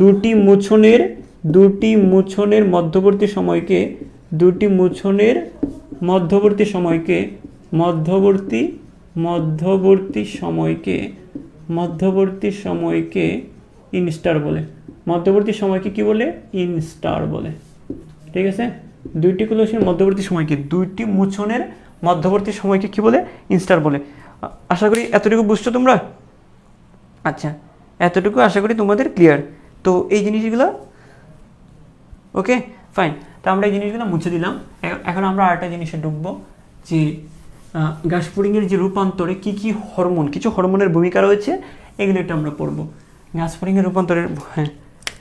দুটি মোচনের মধ্যবর্তী সময়কে ইনস্টার বলে। মধ্যবর্তী সময়কে কি বলে? ইনস্টার বলে। ঠিক আছে, দুটি মোচনের মধ্যবর্তী সময়কে কি বলে? ইনস্টার বলে। আশা করি এতটুকু বুঝছো তোমরা। আচ্ছা, এতটুকু আশা করি তোমাদের ক্লিয়ার। তো এই জিনিসগুলো ওকে ফাইন। তো আমরা এই জিনিসগুলো মুছে দিলাম। এখন আমরা আরেকটা জিনিসে ঢুকবো, যে ঘাসফড়িংয়ের যে রূপান্তরে কি কি হরমোন, কিছু হরমোনের ভূমিকা রয়েছে, এগুলো একটু আমরা পড়বো। ঘাসফড়িংয়ের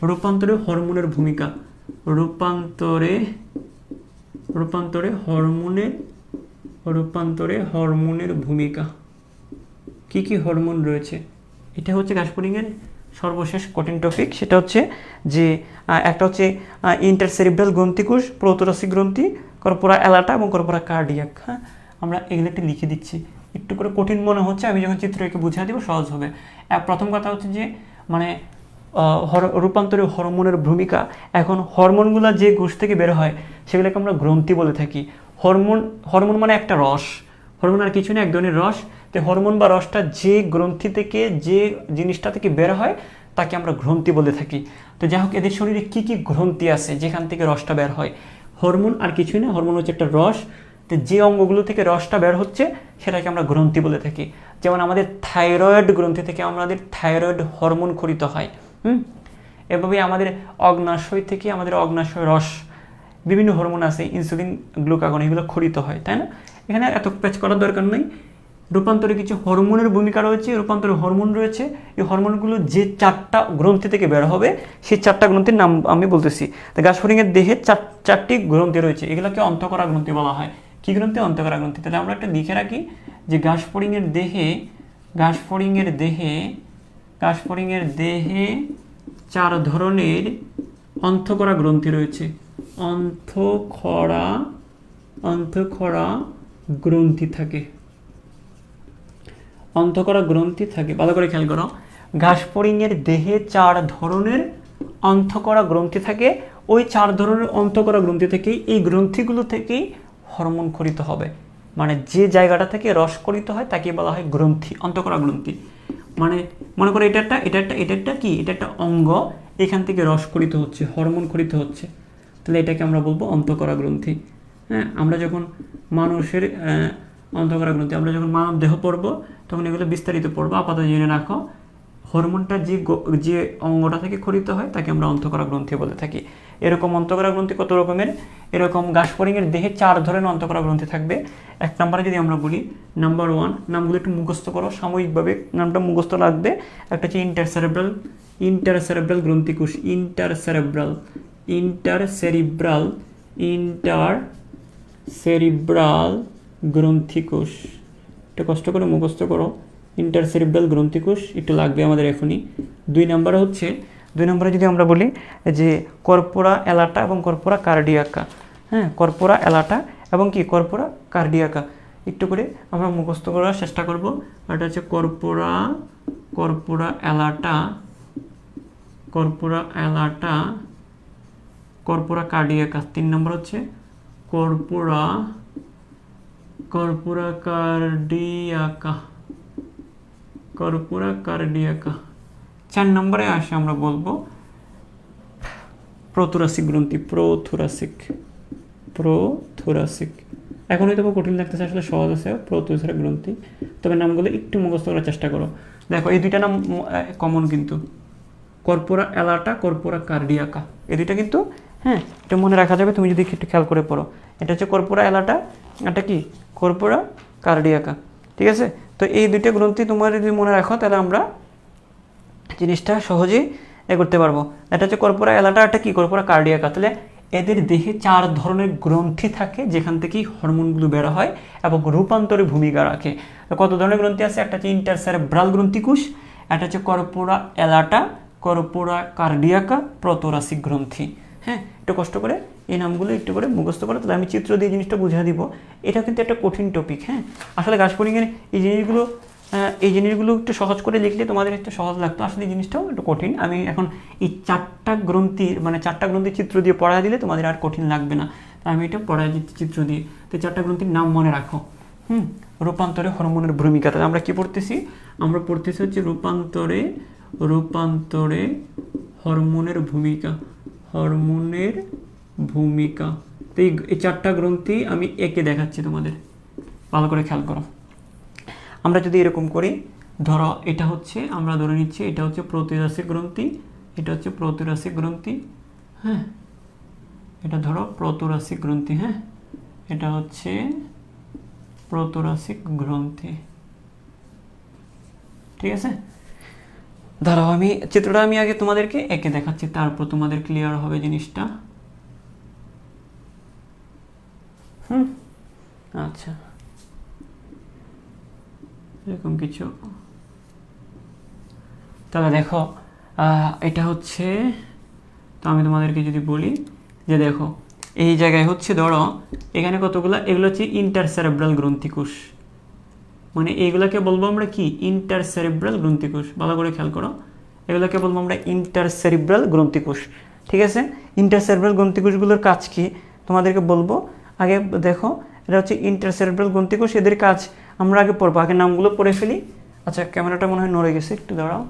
রূপান্তরে হরমোনের ভূমিকা, রূপান্তরে হরমোনের ভূমিকা, কি কি হরমোন রয়েছে, এটা হচ্ছে ঘাসফড়িংয়ের সর্বশেষ কঠিন টপিক। সেটা হচ্ছে যে একটা হচ্ছে ইন্টারসেরিব্রাল গ্রন্থিকোষ, প্রোথোরাসিক গ্রন্থি, কর্পোরা অ্যালাটা এবং কর্পোরা কার্ডিয়াক। হ্যাঁ, আমরা এগুলো একটু লিখে দিচ্ছি, একটু করে কঠিন মনে হচ্ছে, আমি যখন চিত্র এঁকে বুঝিয়ে দিব সহজ হবে। প্রথম কথা হচ্ছে যে মানে রূপান্তরে হরমোনের ভূমিকা। এখন হরমোনগুলো যে কোষ থেকে বের হয় সেগুলোকে আমরা গ্রন্থি বলে থাকি। হরমোন মানে একটা রস, হরমোন আর কিছু না, এক ধরনের রস। তো হরমোন বা রসটা যে গ্রন্থি থেকে, যে জিনিসটা থেকে বের হয় তাকে আমরা গ্রন্থি বলে থাকি। তো যাই হোক, এদের শরীরে কি কি গ্রন্থি আছে যেখান থেকে রসটা বের হয়? হরমোন আর কিছুই না, হরমোন হচ্ছে একটা রস। তো যে অঙ্গগুলো থেকে রসটা বের হচ্ছে সেটাকে আমরা গ্রন্থি বলে থাকি। যেমন আমাদের থাইরয়েড গ্রন্থি থেকে আমাদের থাইরয়েড হরমোন খরিত হয়। এভাবে আমাদের অগ্নাশয় থেকে আমাদের অগ্নাশয় রস, বিভিন্ন হরমোন আছে, ইনসুলিন, গ্লুকাগন, এগুলো খরিত হয়, তাই না? এখানে এত প্যাচ করার দরকার নেই। রূপান্তরে কিছু হরমোনের ভূমিকা রয়েছে, রূপান্তরে হরমোন রয়েছে। এই হরমোনগুলো যে 4টা গ্রন্থি থেকে বের হবে সেই 4টা গ্রন্থির নাম আমি বলতেছি। তো ঘাসফড়িংয়ের দেহে 4টি গ্রন্থি রয়েছে, এগুলোকে অন্তঃকরা গ্রন্থি বলা হয়। কি গ্রন্থি? অন্তঃকরা গ্রন্থি। তাহলে আমরা একটা লিখে রাখি যে ঘাসফড়িংয়ের দেহে 4 ধরনের অন্তঃকরা গ্রন্থি রয়েছে। অন্তঃকরা গ্রন্থি থাকে, ভালো করে খেয়াল করো। ঘাসফড়িংয়ের দেহে 4 ধরনের অন্তঃকরা গ্রন্থি থাকে। ওই 4 ধরনের অন্তঃকরা গ্রন্থি থেকেই, এই গ্রন্থিগুলো থেকেই হরমোন খরিত হবে। মানে যে জায়গাটা থেকে রস খরিত হয় তাকে বলা হয় গ্রন্থি, অন্তঃকরা গ্রন্থি। মানে মনে করো এটা একটা অঙ্গ, এখান থেকে রস খরিত হচ্ছে, হরমোন খরিত হচ্ছে, তাহলে এটাকে আমরা বলবো অন্তঃকরা গ্রন্থি। হ্যাঁ, আমরা যখন মানুষের অন্তঃকরা গ্রন্থি, আমরা যখন মানব দেহ পড়ব তখন এগুলো বিস্তারিত পড়বো, আপাতত জেনে রাখো। হরমোনটা যে অঙ্গটা থেকে খরিত হয় তাকে আমরা অন্তঃকরা গ্রন্থি বলে থাকি। এরকম অন্তঃকরা গ্রন্থি কত রকমের? এরকম ঘাসফড়িংয়ের দেহে 4 ধরনের অন্তঃকরা গ্রন্থি থাকবে। 1 নম্বরে যদি আমরা বলি, নাম্বার 1, নামগুলো একটু মুখস্থ করো, সাময়িকভাবে নামটা মুখস্থ লাগবে। একটা হচ্ছে ইন্টারসেরেব্রাল গ্রন্থিকোষ, ইন্টারসেরিব্রাল গ্রন্থিকোষ, এটা কষ্ট করে মুখস্থ করো। ইন্টারসেরিব্রাল গ্রন্থিকোষ একটু লাগবে আমাদের এখনই। 2 নম্বরে যদি আমরা বলি যে কর্পোরা অ্যালাটা এবং কর্পোরা কার্ডিয়াকা। হ্যাঁ, কর্পোরা অ্যালাটা এবং কি কর্পোরা কার্ডিয়াকা, একটু করে আমরা মুখস্থ করার চেষ্টা করব। এটা হচ্ছে কর্পোরা অ্যালাটা, কর্পোরা কার্ডিয়াকা। 3 নম্বর হচ্ছে কর্পোরা কার্ডিয়াকা। 4 নম্বরে আসে আমরা বলবো প্রোথোরাসিক গ্রন্থি, প্রোথোরাসিক। এখন হয়তো কঠিন লাগতেছে, আসলে সহজ আছে, প্রোথোরাসিক গ্রন্থি। তবে নামগুলো একটু মুখস্থ করার চেষ্টা করো। দেখো এই 2টা নাম কমন কিন্তু, কর্পোরা অ্যালাটা, কর্পোরা কার্ডিয়াকা, এই 2টা কিন্তু, হ্যাঁ, এটা মনে রাখা যাবে তুমি যদি একটু খেয়াল করে পড়ো। এটা হচ্ছে কর্পোরা অ্যালাটা, এটা কি কর্পোরা কার্ডিয়াকা। ঠিক আছে, তো এই 2টা গ্রন্থি তোমার যদি মনে রাখো তাহলে আমরা জিনিসটা সহজেই করতে পারবো। এটা হচ্ছে কর্পোরা অ্যালাটা, একটা কি কর্পোরা কার্ডিয়াকা। তাহলে এদের দেহে 4 ধরনের গ্রন্থি থাকে যেখান থেকেই হরমোনগুলো বের হয় এবং রূপান্তরে ভূমিকা রাখে। তো কত ধরনের গ্রন্থি আছে? একটা হচ্ছে ইন্টারসেরেব্রাল গ্রন্থিকোষ, একটা হচ্ছে কর্পোরা অ্যালাটা, কর্পোরা কার্ডিয়াকা, প্রোথোরাসিক গ্রন্থি। হ্যাঁ, একটু কষ্ট করে এই নামগুলো একটু করে মুখস্থ করে, তাহলে আমি চিত্র দিয়ে জিনিসটা বুঝিয়ে দিব। এটা কিন্তু একটা কঠিন টপিক। হ্যাঁ, আসলে গাছপরিঙের এই জিনিসগুলো একটু সহজ করে লিখলে তোমাদের একটু সহজ লাগতো, আসলে এই জিনিসটাও একটু কঠিন। আমি এখন এই 4টা গ্রন্থির চিত্র দিয়ে পড়া দিলে তোমাদের আর কঠিন লাগবে না। তাই আমি এটা পড়ায় দিচ্ছি চিত্র দিয়ে। তো 4টা গ্রন্থির নাম মনে রাখো। রূপান্তরে হরমোনের ভূমিকা। তাহলে আমরা কি পড়তেছি? আমরা পড়তেছি হচ্ছে রূপান্তরে হরমোনের ভূমিকা। তো এই 4টা গ্রন্থি আমি একে দেখাচ্ছি তোমাদের, ভালো করে খেয়াল করো। আমরা যদি এরকম করি, ধরো এটা হচ্ছে, আমরা ধরে নিচ্ছি এটা হচ্ছে প্রোথোরাসিক গ্রন্থি, এটা হচ্ছে প্রোথোরাসিক গ্রন্থি। হ্যাঁ, এটা ধরো প্রোথোরাসিক গ্রন্থি। হ্যাঁ, এটা হচ্ছে প্রোথোরাসিক গ্রন্থি, ঠিক আছে। ধরো চিত্রটা আমি আগে তোমাদেরকে একে দেখাচ্ছি, তারপর তোমাদের ক্লিয়ার হবে জিনিসটা। আচ্ছা, এরকম কিছু। তাহলে দেখো, এটা হচ্ছে, তো আমি তোমাদেরকে যদি বলি যে দেখো এই জায়গায় হচ্ছে, ধরো এখানে কতগুলো, এগুলো হচ্ছে ইন্টারসেরেব্রাল গ্রন্থিকোষ, মানে এইগুলোকে বলবো আমরা কি? ইন্টারসেরেব্রাল গ্রন্থিকোষ। ভালো করে খেয়াল করো, এগুলোকে বলবো আমরা ইন্টারসেরেব্রাল গ্রন্থিকোষ, ঠিক আছে। ইন্টারসেরেব্রাল গ্রন্থিকোষগুলোর কাজ কি তোমাদেরকে বলবো। আগে দেখো, এটা হচ্ছে ইন্টারসেরেব্রাল গ্রন্থিকোষ, এদের কাজ আমরা আগে পড়বো, আগে নামগুলো পড়ে ফেলি। আচ্ছা, ক্যামেরাটা মনে হয় নড়ে গেছে, একটু দাঁড়াও,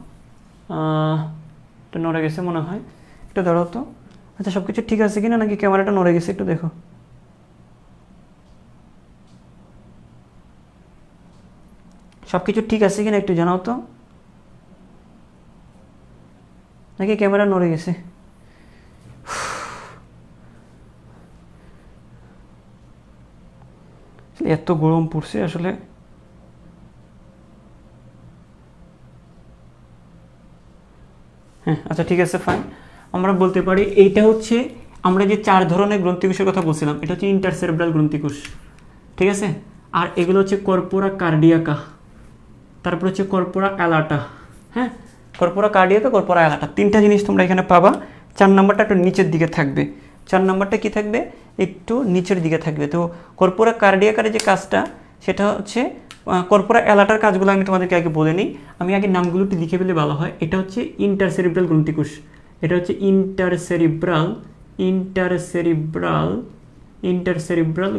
একটু নড়ে গেছে মনে হয়, একটু দাঁড়াও তো। আচ্ছা, সব কিছু ঠিক আছে কিনা, নাকি ক্যামেরাটা নড়ে গেছে? একটু দেখো। সব কিছু ঠিক আছে কিনা একটু জানাও তো, নাকি ক্যামেরা নড়ে গেছে? এত গরম পড়ছে আসলে। হ্যাঁ, আচ্ছা ঠিক আছে, ফাইন। আমরা বলতে পারি এইটা হচ্ছে, আমরা যে 4 ধরনের গ্রন্থিকোষের কথা বলছিলাম, এটা হচ্ছে ইন্টারসেরেব্রাল গ্রন্থিকোষ, ঠিক আছে। আর এগুলো হচ্ছে কর্পোরা কার্ডিয়াকা, তারপর হচ্ছে কর্পোরা অ্যালাটা। হ্যাঁ, কর্পোরা কার্ডিয়াকা, কর্পোরা অ্যালাটা, 3টা জিনিস তোমরা এখানে পাবা। 4 নম্বরটা একটু নিচের দিকে থাকবে। 4 নম্বরটা কি থাকবে? একটু নিচের দিকে থাকবে। তো কর্পোরা কার্ডিয়াকার যে কাজটা, সেটা হচ্ছে কর্পোরা অ্যালাটার কাজগুলো আমি তোমাদেরকে আগে বলে নিই। আমি আগে নামগুলো একটু লিখে ফেলে ভালো হয়। এটা হচ্ছে ইন্টারসেরিব্রাল গ্রন্থিকোষ, এটা হচ্ছে ইন্টারসেরিব্রাল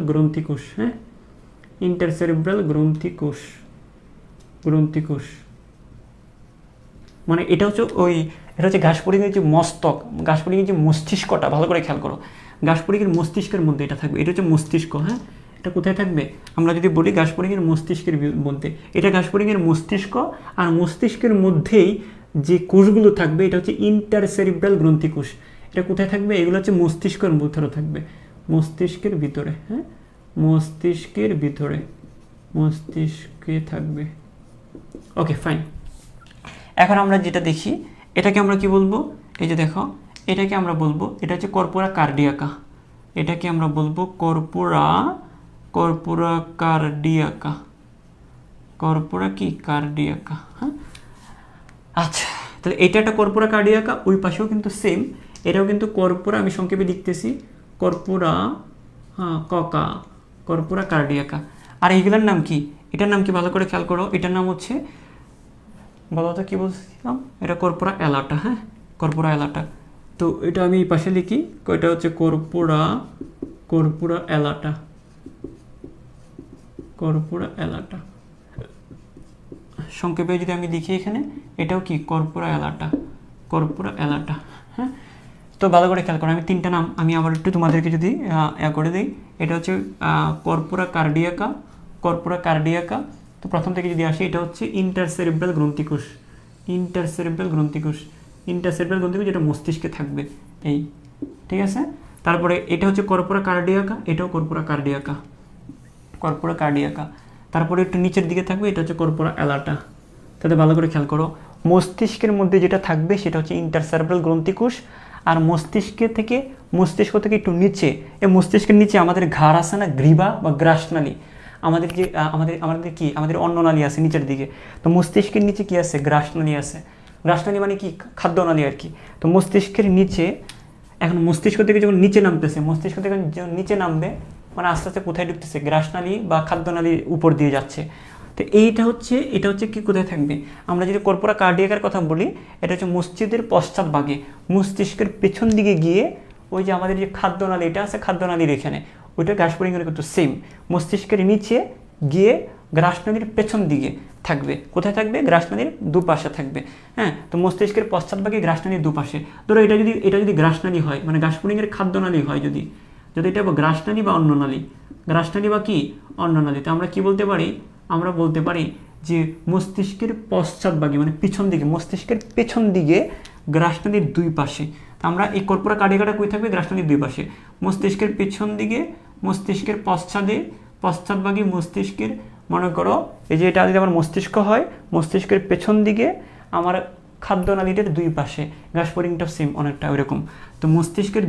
গ্রন্থিকোষ। হ্যাঁ, ইন্টারসেরিব্রাল গ্রন্থিকোষ মানে এটা হচ্ছে ঘাসফড়িংয়ের যে মস্তক, ঘাসফড়িংয়ের যে মস্তিষ্কটা, ভালো করে খেয়াল করো। ঘাসফড়িংয়ের মস্তিষ্কের মধ্যে এটা থাকবে, এটা হচ্ছে মস্তিষ্ক। হ্যাঁ, এটা কোথায় থাকবে? আমরা যদি বলি ঘাসফড়িংয়ের মস্তিষ্কের মধ্যে, এটা ঘাসফড়িংয়ের মস্তিষ্ক। আর মস্তিষ্কের মধ্যেই যে কোষগুলো থাকবে, এটা হচ্ছে ইন্টারসেরিব্রাল গ্রন্থিকোষ। এটা কোথায় থাকবে? এগুলো হচ্ছে মস্তিষ্কের ভিতরে থাকবে, মস্তিষ্কের ভিতরে। হ্যাঁ, মস্তিষ্কে থাকবে। ওকে, ফাইন। এখন আমরা যেটা দেখি, এটাকে আমরা কি বলবো? এই যে দেখো, এটাকে আমরা বলবো, এটা হচ্ছে কর্পোরা কার্ডিয়াকা। এটাকে আমরা বলবো কর্পোরা কার্ডিয়াকা, কার্ডিয়াকা। হ্যাঁ, আচ্ছা, তাহলে এটা একটা কর্পোরা কার্ডিয়াকা, ওই পাশেও কিন্তু সেম, এটাও কিন্তু কর্পোরা, আমি সংক্ষেপে লিখতেছি কর্পোরা, কর্পোরা কার্ডিয়াকা। আর এইগুলোর নাম কি? এটার নাম কি? ভালো করে খেয়াল করো, এটার নাম হচ্ছে, বলো তো কি বলছিলাম? এটা কর্পোরা অ্যালাটা। হ্যাঁ, কর্পোরা অ্যালাটা। তো এটা আমি এই পাশে লিখি, এটা হচ্ছে কর্পোরা অ্যালাটা, সংক্ষেপে যদি আমি লিখি এখানে, এটাও কি? কর্পোরা অ্যালাটা। হ্যাঁ, তো ভালো করে খেয়াল করো, আমি 3টা নাম আমি আবার একটু তোমাদেরকে যদি করে দিই, এটা হচ্ছে কর্পোরা কার্ডিয়াকা। তো প্রথম থেকে যদি আসি, এটা হচ্ছে ইন্টারসেরিব্রাল গ্রন্থিকোষ, যেটা মস্তিষ্কে থাকবে, এই, ঠিক আছে। তারপরে এটা হচ্ছে কর্পোরা কার্ডিয়াকা, এটাও কর্পোরা কার্ডিয়াকা। তারপরে একটু নিচের দিকে থাকবে, এটা হচ্ছে কর্পোরা অ্যালাটা। তাতে ভালো করে খেয়াল করো, মস্তিষ্কের মধ্যে যেটা থাকবে সেটা হচ্ছে ইন্টারসেরেব্রাল গ্রন্থিকোষ। আর মস্তিষ্ক থেকে একটু নিচে, এই মস্তিষ্কের নিচে আমাদের ঘাড় আছে না, গ্রীবা বা গ্রাসনালী, আমাদের যে আমাদের অন্ননালী আছে নিচের দিকে। তো মস্তিষ্কের নিচে কি আছে? গ্রাসনালী আছে। গ্রাসনালী মানে কি? খাদ্যনালী আর কি। তো মস্তিষ্কের নিচে, এখন মস্তিষ্ক থেকে যখন নিচে নামতেছে, মস্তিষ্ক থেকে যখন নিচে নামবে মানে আস্তে আস্তে কোথায় ঢুকতেছে? গ্রাসনালী বা খাদ্যনালীর উপর দিয়ে যাচ্ছে। তো এটা হচ্ছে কি কোথায় থাকবে? আমরা যদি কর্পোরা কার্ডিয়াকের কথা বলি, এটা হচ্ছে মস্তিষ্কের পশ্চাৎভাগে, মস্তিষ্কের পেছন দিকে গিয়ে ওই যে আমাদের যে খাদ্যনালী এটা আছে, খাদ্যনালীর এখানে, ওইটা গ্রাসপরিঙ্গের কিন্তু সেম, মস্তিষ্কের নিচে গিয়ে গ্রাসনালীর পেছন দিকে থাকবে। কোথায় থাকবে? গ্রাসনালীর দুপাশে থাকবে। হ্যাঁ, তো মস্তিষ্কের পশ্চাৎভাগে গ্রাসনালীর দুপাশে। ধরো এটা যদি গ্রাসনালী হয়, মানে গ্রাসপরিঙ্গের খাদ্যনালী হয়, যদি এটা গ্রাসনালী বা অন্ননালী, গ্রাসনালী বা কি অন্ননালী, তো আমরা কি বলতে পারি? আমরা বলতে পারি যে মস্তিষ্কের পশ্চাৎভাগে মানে পিছন দিকে, মস্তিষ্কের পেছন দিকে গ্রাসনালীর দুই পাশে। আমরা এই কর্পোরা কার্ডিয়াকাটা কই থাকবে? গ্রাসনালীর দুই পাশে, মস্তিষ্কের পেছন দিকে, মস্তিষ্কের পশ্চাৎভাগে, মস্তিষ্কের, মনে করো এই যে এটা যদি আমার মস্তিষ্ক হয়, মস্তিষ্কের পেছন দিকে আমার খাদ্যনালীদের দুই পাশে, গ্রাসপরিংটা সেম অনেকটা ওইরকম। তো মস্তিষ্কের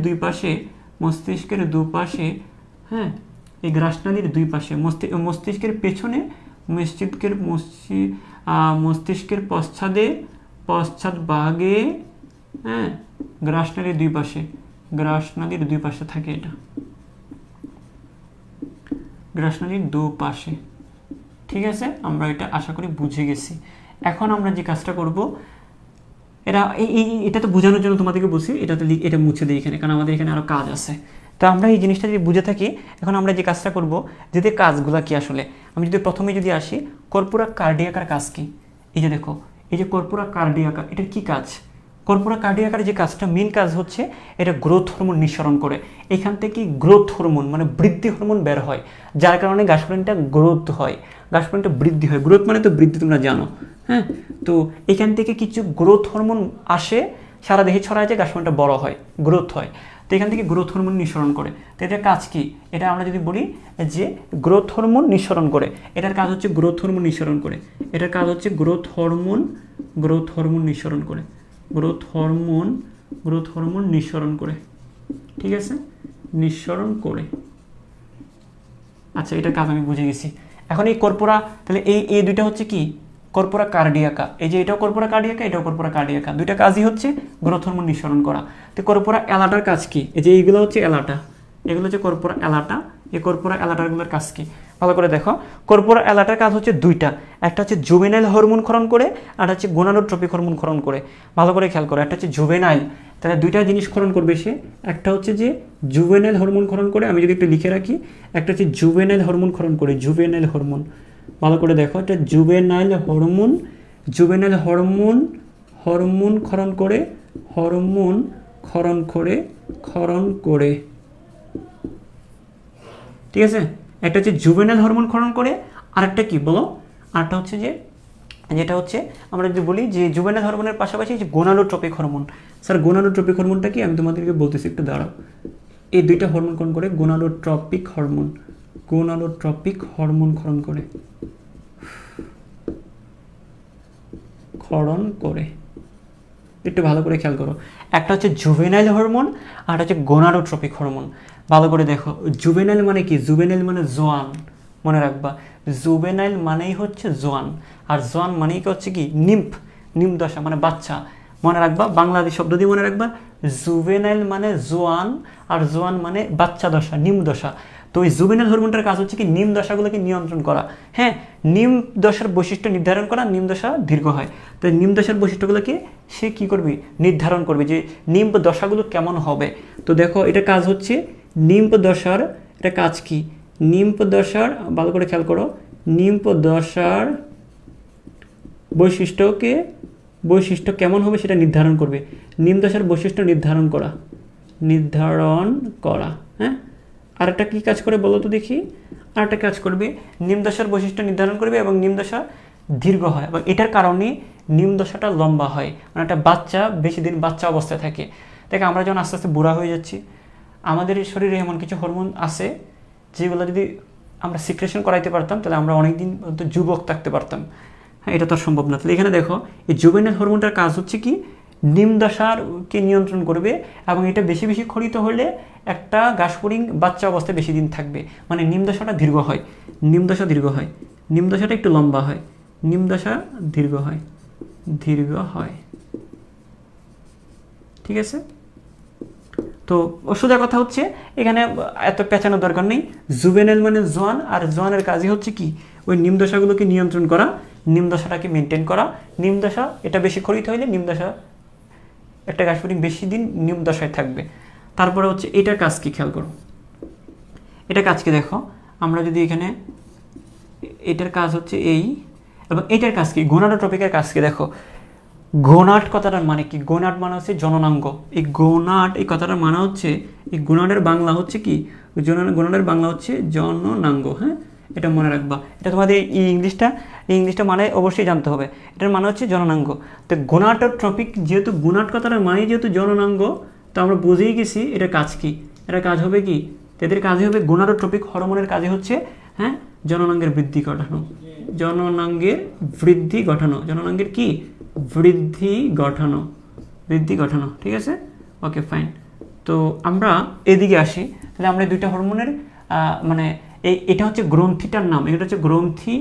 দুপাশে, হ্যাঁ, এই গ্রাসনালীর দুই পাশে, মস্তিষ্কের পেছনে, মস্তিষ্কের পশ্চাৎভাগে, হ্যাঁ, গ্রাসনালীর দুই পাশে থাকে। এটা গ্রাসনালীর দুপাশে, ঠিক আছে? আমরা এটা আশা করি বুঝে গেছি। এখন আমরা যে কাজটা করব, এটা তো বোঝানোর জন্য তোমাদেরকে বলছি, এটা মুছে দিই এখানে, কারণ আমাদের এখানে আরও কাজ আছে। তো আমরা এই জিনিসটা যদি বুঝে থাকি, এখন আমরা যে কাজটা করব, যদি কাজগুলো কি আসলে, আমি যদি প্রথমে আসি, কর্পোরা কার্ডিয়াকার কাজ কি? এই যে দেখো, এই যে কর্পোরা কার্ডিয়াকা, এটার কি কাজ? কর্পোরা কার্ডিয়াকার যে কাজটা, মেন কাজ হচ্ছে এটা গ্রোথ হরমোন নিঃসরণ করে। এখান থেকে গ্রোথ হরমোন মানে বৃদ্ধি হরমোন বের হয়, যার কারণে গ্রাসপরিংটা গ্রোথ হয়, গ্রাসপরিংটা বৃদ্ধি হয়। গ্রোথ মানে তো বৃদ্ধি, তোমরা জানো। হ্যাঁ, তো এখান থেকে কিছু গ্রোথ হরমোন আসে, সারা দেহে ছড়ায় যায়, গ্রাসপরিংটা বড় হয়, গ্রোথ হয়। তো এখান থেকে গ্রোথ হরমোন নিঃসরণ করে। তো এটার কাজ কি? এটা আমরা যদি বলি যে গ্রোথ হরমোন নিঃসরণ করে, এটার কাজ হচ্ছে গ্রোথ হরমোন নিঃসরণ করে, এটার কাজ হচ্ছে গ্রোথ হরমোন নিঃসরণ করে, গ্রোথ হরমোন নিঃসরণ করে, ঠিক আছে? নিঃসরণ করে। আচ্ছা, এটার কাজ আমি বুঝে গেছি। এখন এই কর্পোরা, তাহলে এই দুইটা হচ্ছে কি? কর্পোরা কার্ডিয়াকা। এই যে এটাও কর্পোরা কার্ডিয়াকা, এটাও কর্পোরা কার্ডিয়াকা, দুইটা কাজই হচ্ছে গ্রোথ হরমোন নিঃসরণ করা। তো কর্পোরা অ্যালাটার কাজ কি? এই যে এইগুলো হচ্ছে অ্যালাটা, এগুলো হচ্ছে কর্পোরা অ্যালাটা। এই কর্পোরা অ্যালাটারগুলোর কাজ কি? ভালো করে দেখো, কর্পোরা অ্যালাটার কাজ হচ্ছে দুইটা, একটা হচ্ছে জুভেনাইল হরমোন ক্ষরণ করে, আর হচ্ছে গোনাডোট্রপিক হরমোন ক্ষরণ করে। ভালো করে খেয়াল করো, একটা হচ্ছে জুভেনাইল, তাহলে দুইটা জিনিস ক্ষরণ করবে সে। একটা হচ্ছে যে জুভেনাইল হরমোন ক্ষরণ করে, আমি যদি একটু লিখে রাখি, একটা হচ্ছে জুভেনাইল হরমোন ক্ষরণ করে, জুভেনাইল হরমোন। ভালো করে দেখো, এটা জুভেনাইল হরমোন ক্ষরণ করে, ঠিক আছে? একটা হচ্ছে জুভেনাইল হরমোন ক্ষরণ করে, আরেকটা কি বলো? আরেকটা হচ্ছে যেটা হচ্ছে আমরা যদি বলি যে জুভেনাইল হরমোনের পাশাপাশি যে গোনাডোট্রপিক হরমোন। স্যার গোনাডোট্রপিক হরমোনটা কি? আমি তোমাদেরকে বলতেছি, একটু দাঁড়াও। এই দুইটা হরমোন ক্ষরণ করে, গোনাডোট্রপিক হরমোন ক্ষরণ করে। একটু ভালো করে খেয়াল করো, একটা হচ্ছে জুভেনাইল হরমোন, আর একটা হচ্ছে গোনাডোট্রপিক হরমোন। ভালো করে দেখো, জুভেনাইল মানে কি? জুভেনাইল মানে জোয়ান, মনে রাখবা, জুভেনাইল মানেই হচ্ছে জোয়ান, আর জোয়ান মানেই হচ্ছে কি? নিম্প দশা মানে বাচ্চা। মনে রাখবা, বাংলাদেশ শব্দ দিয়ে মনে রাখবা, জুভেনাইল মানে জোয়ান, আর জোয়ান মানে বাচ্চা দশা, নিম্ন দশা। তো ওই জুভেনাইল হরমোনটার কাজ হচ্ছে কি? নিম দশাগুলোকে নিয়ন্ত্রণ করা। হ্যাঁ, নিম দশার বৈশিষ্ট্য নির্ধারণ করা, নিম দশা দীর্ঘ হয়। তো নিম দশার বৈশিষ্ট্যগুলোকে সে কি করবে? নির্ধারণ করবে, যে নিম দশাগুলো কেমন হবে। তো দেখো, এটা কাজ হচ্ছে নিম দশার, এটা কাজ কি? নিম দশার, ভালো করে খেয়াল করো, নিম দশার বৈশিষ্ট্য কেমন হবে সেটা নির্ধারণ করবে। নিম দশার বৈশিষ্ট্য নির্ধারণ করা। হ্যাঁ, আরেকটা কি কাজ করে বলো তো দেখি? আরেকটা কাজ করবে, নিম দশার বৈশিষ্ট্য নির্ধারণ করবে এবং নিম দশা দীর্ঘ হয়, এবং এটার কারণে নিম দশাটা লম্বা হয়। মানে একটা বাচ্চা বেশি দিন বাচ্চা অবস্থায় থাকে। দেখো, আমরা যখন আস্তে আস্তে বুড়া হয়ে যাচ্ছি, আমাদের শরীরে এমন কিছু হরমোন আছে যেগুলো যদি আমরা সিক্রেশন করাইতে পারতাম, তাহলে আমরা অনেকদিন যুবক থাকতে পারতাম। হ্যাঁ, এটা তো আর সম্ভব না। তাহলে এখানে দেখো এই জুভেনাইল হরমোনটার কাজ হচ্ছে কি নিমদশাকে নিয়ন্ত্রণ করবে, এবং এটা বেশি বেশি ক্ষরিত হলে একটা গাছফড়িং বাচ্চা অবস্থায় বেশি দিন থাকবে, মানে নিমদশাটা দীর্ঘ হয়, নিমদশা দীর্ঘ হয়, নিমদশাটা একটু লম্বা হয়, নিমদশা দীর্ঘ হয়, দীর্ঘ হয়। ঠিক আছে, তো সোজা কথা হচ্ছে এখানে এত পেঁচানোর দরকার নেই। জুভেনাইল মানে জোয়ান, আর জোয়ানের কাজই হচ্ছে কি ওই নিমদশাগুলোকে নিয়ন্ত্রণ করা, নিমদশাটাকে মেনটেন করা। নিমদশা এটা বেশি ক্ষরিত হইলে নিমদশা একটা গাছফড়িং বেশি দিন নিমদশায় থাকবে। তারপরে হচ্ছে এটার কাজ কি খেয়াল করো, এটা কাজ কি দেখো, আমরা যদি এখানে এটার কাজ হচ্ছে এই, এবং এটার কাজ কি গোনাডোট্রপিকের কাজ কি দেখো। গোনাড কথাটার মানে কি, গোনাড মানে হচ্ছে জননাঙ্গ। এই গোনাড এই কথাটার মানে হচ্ছে, এই গোনাডের বাংলা হচ্ছে কি, গোনাডের বাংলা হচ্ছে জননাঙ্গ। হ্যাঁ, এটা মনে রাখবা, এটা তোমাদের এই ইংলিশটা মানে অবশ্যই জানতে হবে। এটার মানে হচ্ছে জননাঙ্গ। তো গোনাডোট্রপিক যেহেতু গোনাড কথাটার মানে যেহেতু জননাঙ্গ, তো আমরা বুঝেই গেছি এটার কাজ কি। এটার কাজ হবে কি, এদের কাজই হবে গোনাডোট্রপিক হরমোনের কাজই হচ্ছে হ্যাঁ জননাঙ্গের বৃদ্ধি ঘটানো, জননাঙ্গের বৃদ্ধি ঘটানো, জননাঙ্গের কি বৃদ্ধি ঘটানো, বৃদ্ধি ঘটানো। ঠিক আছে, ওকে ফাইন। তো আমরা এদিকে আসি, তাহলে আমরা দুইটা হরমোনের মানে এটা হচ্ছে গ্রন্থিটার নাম, এটা হচ্ছে গ্রন্থি।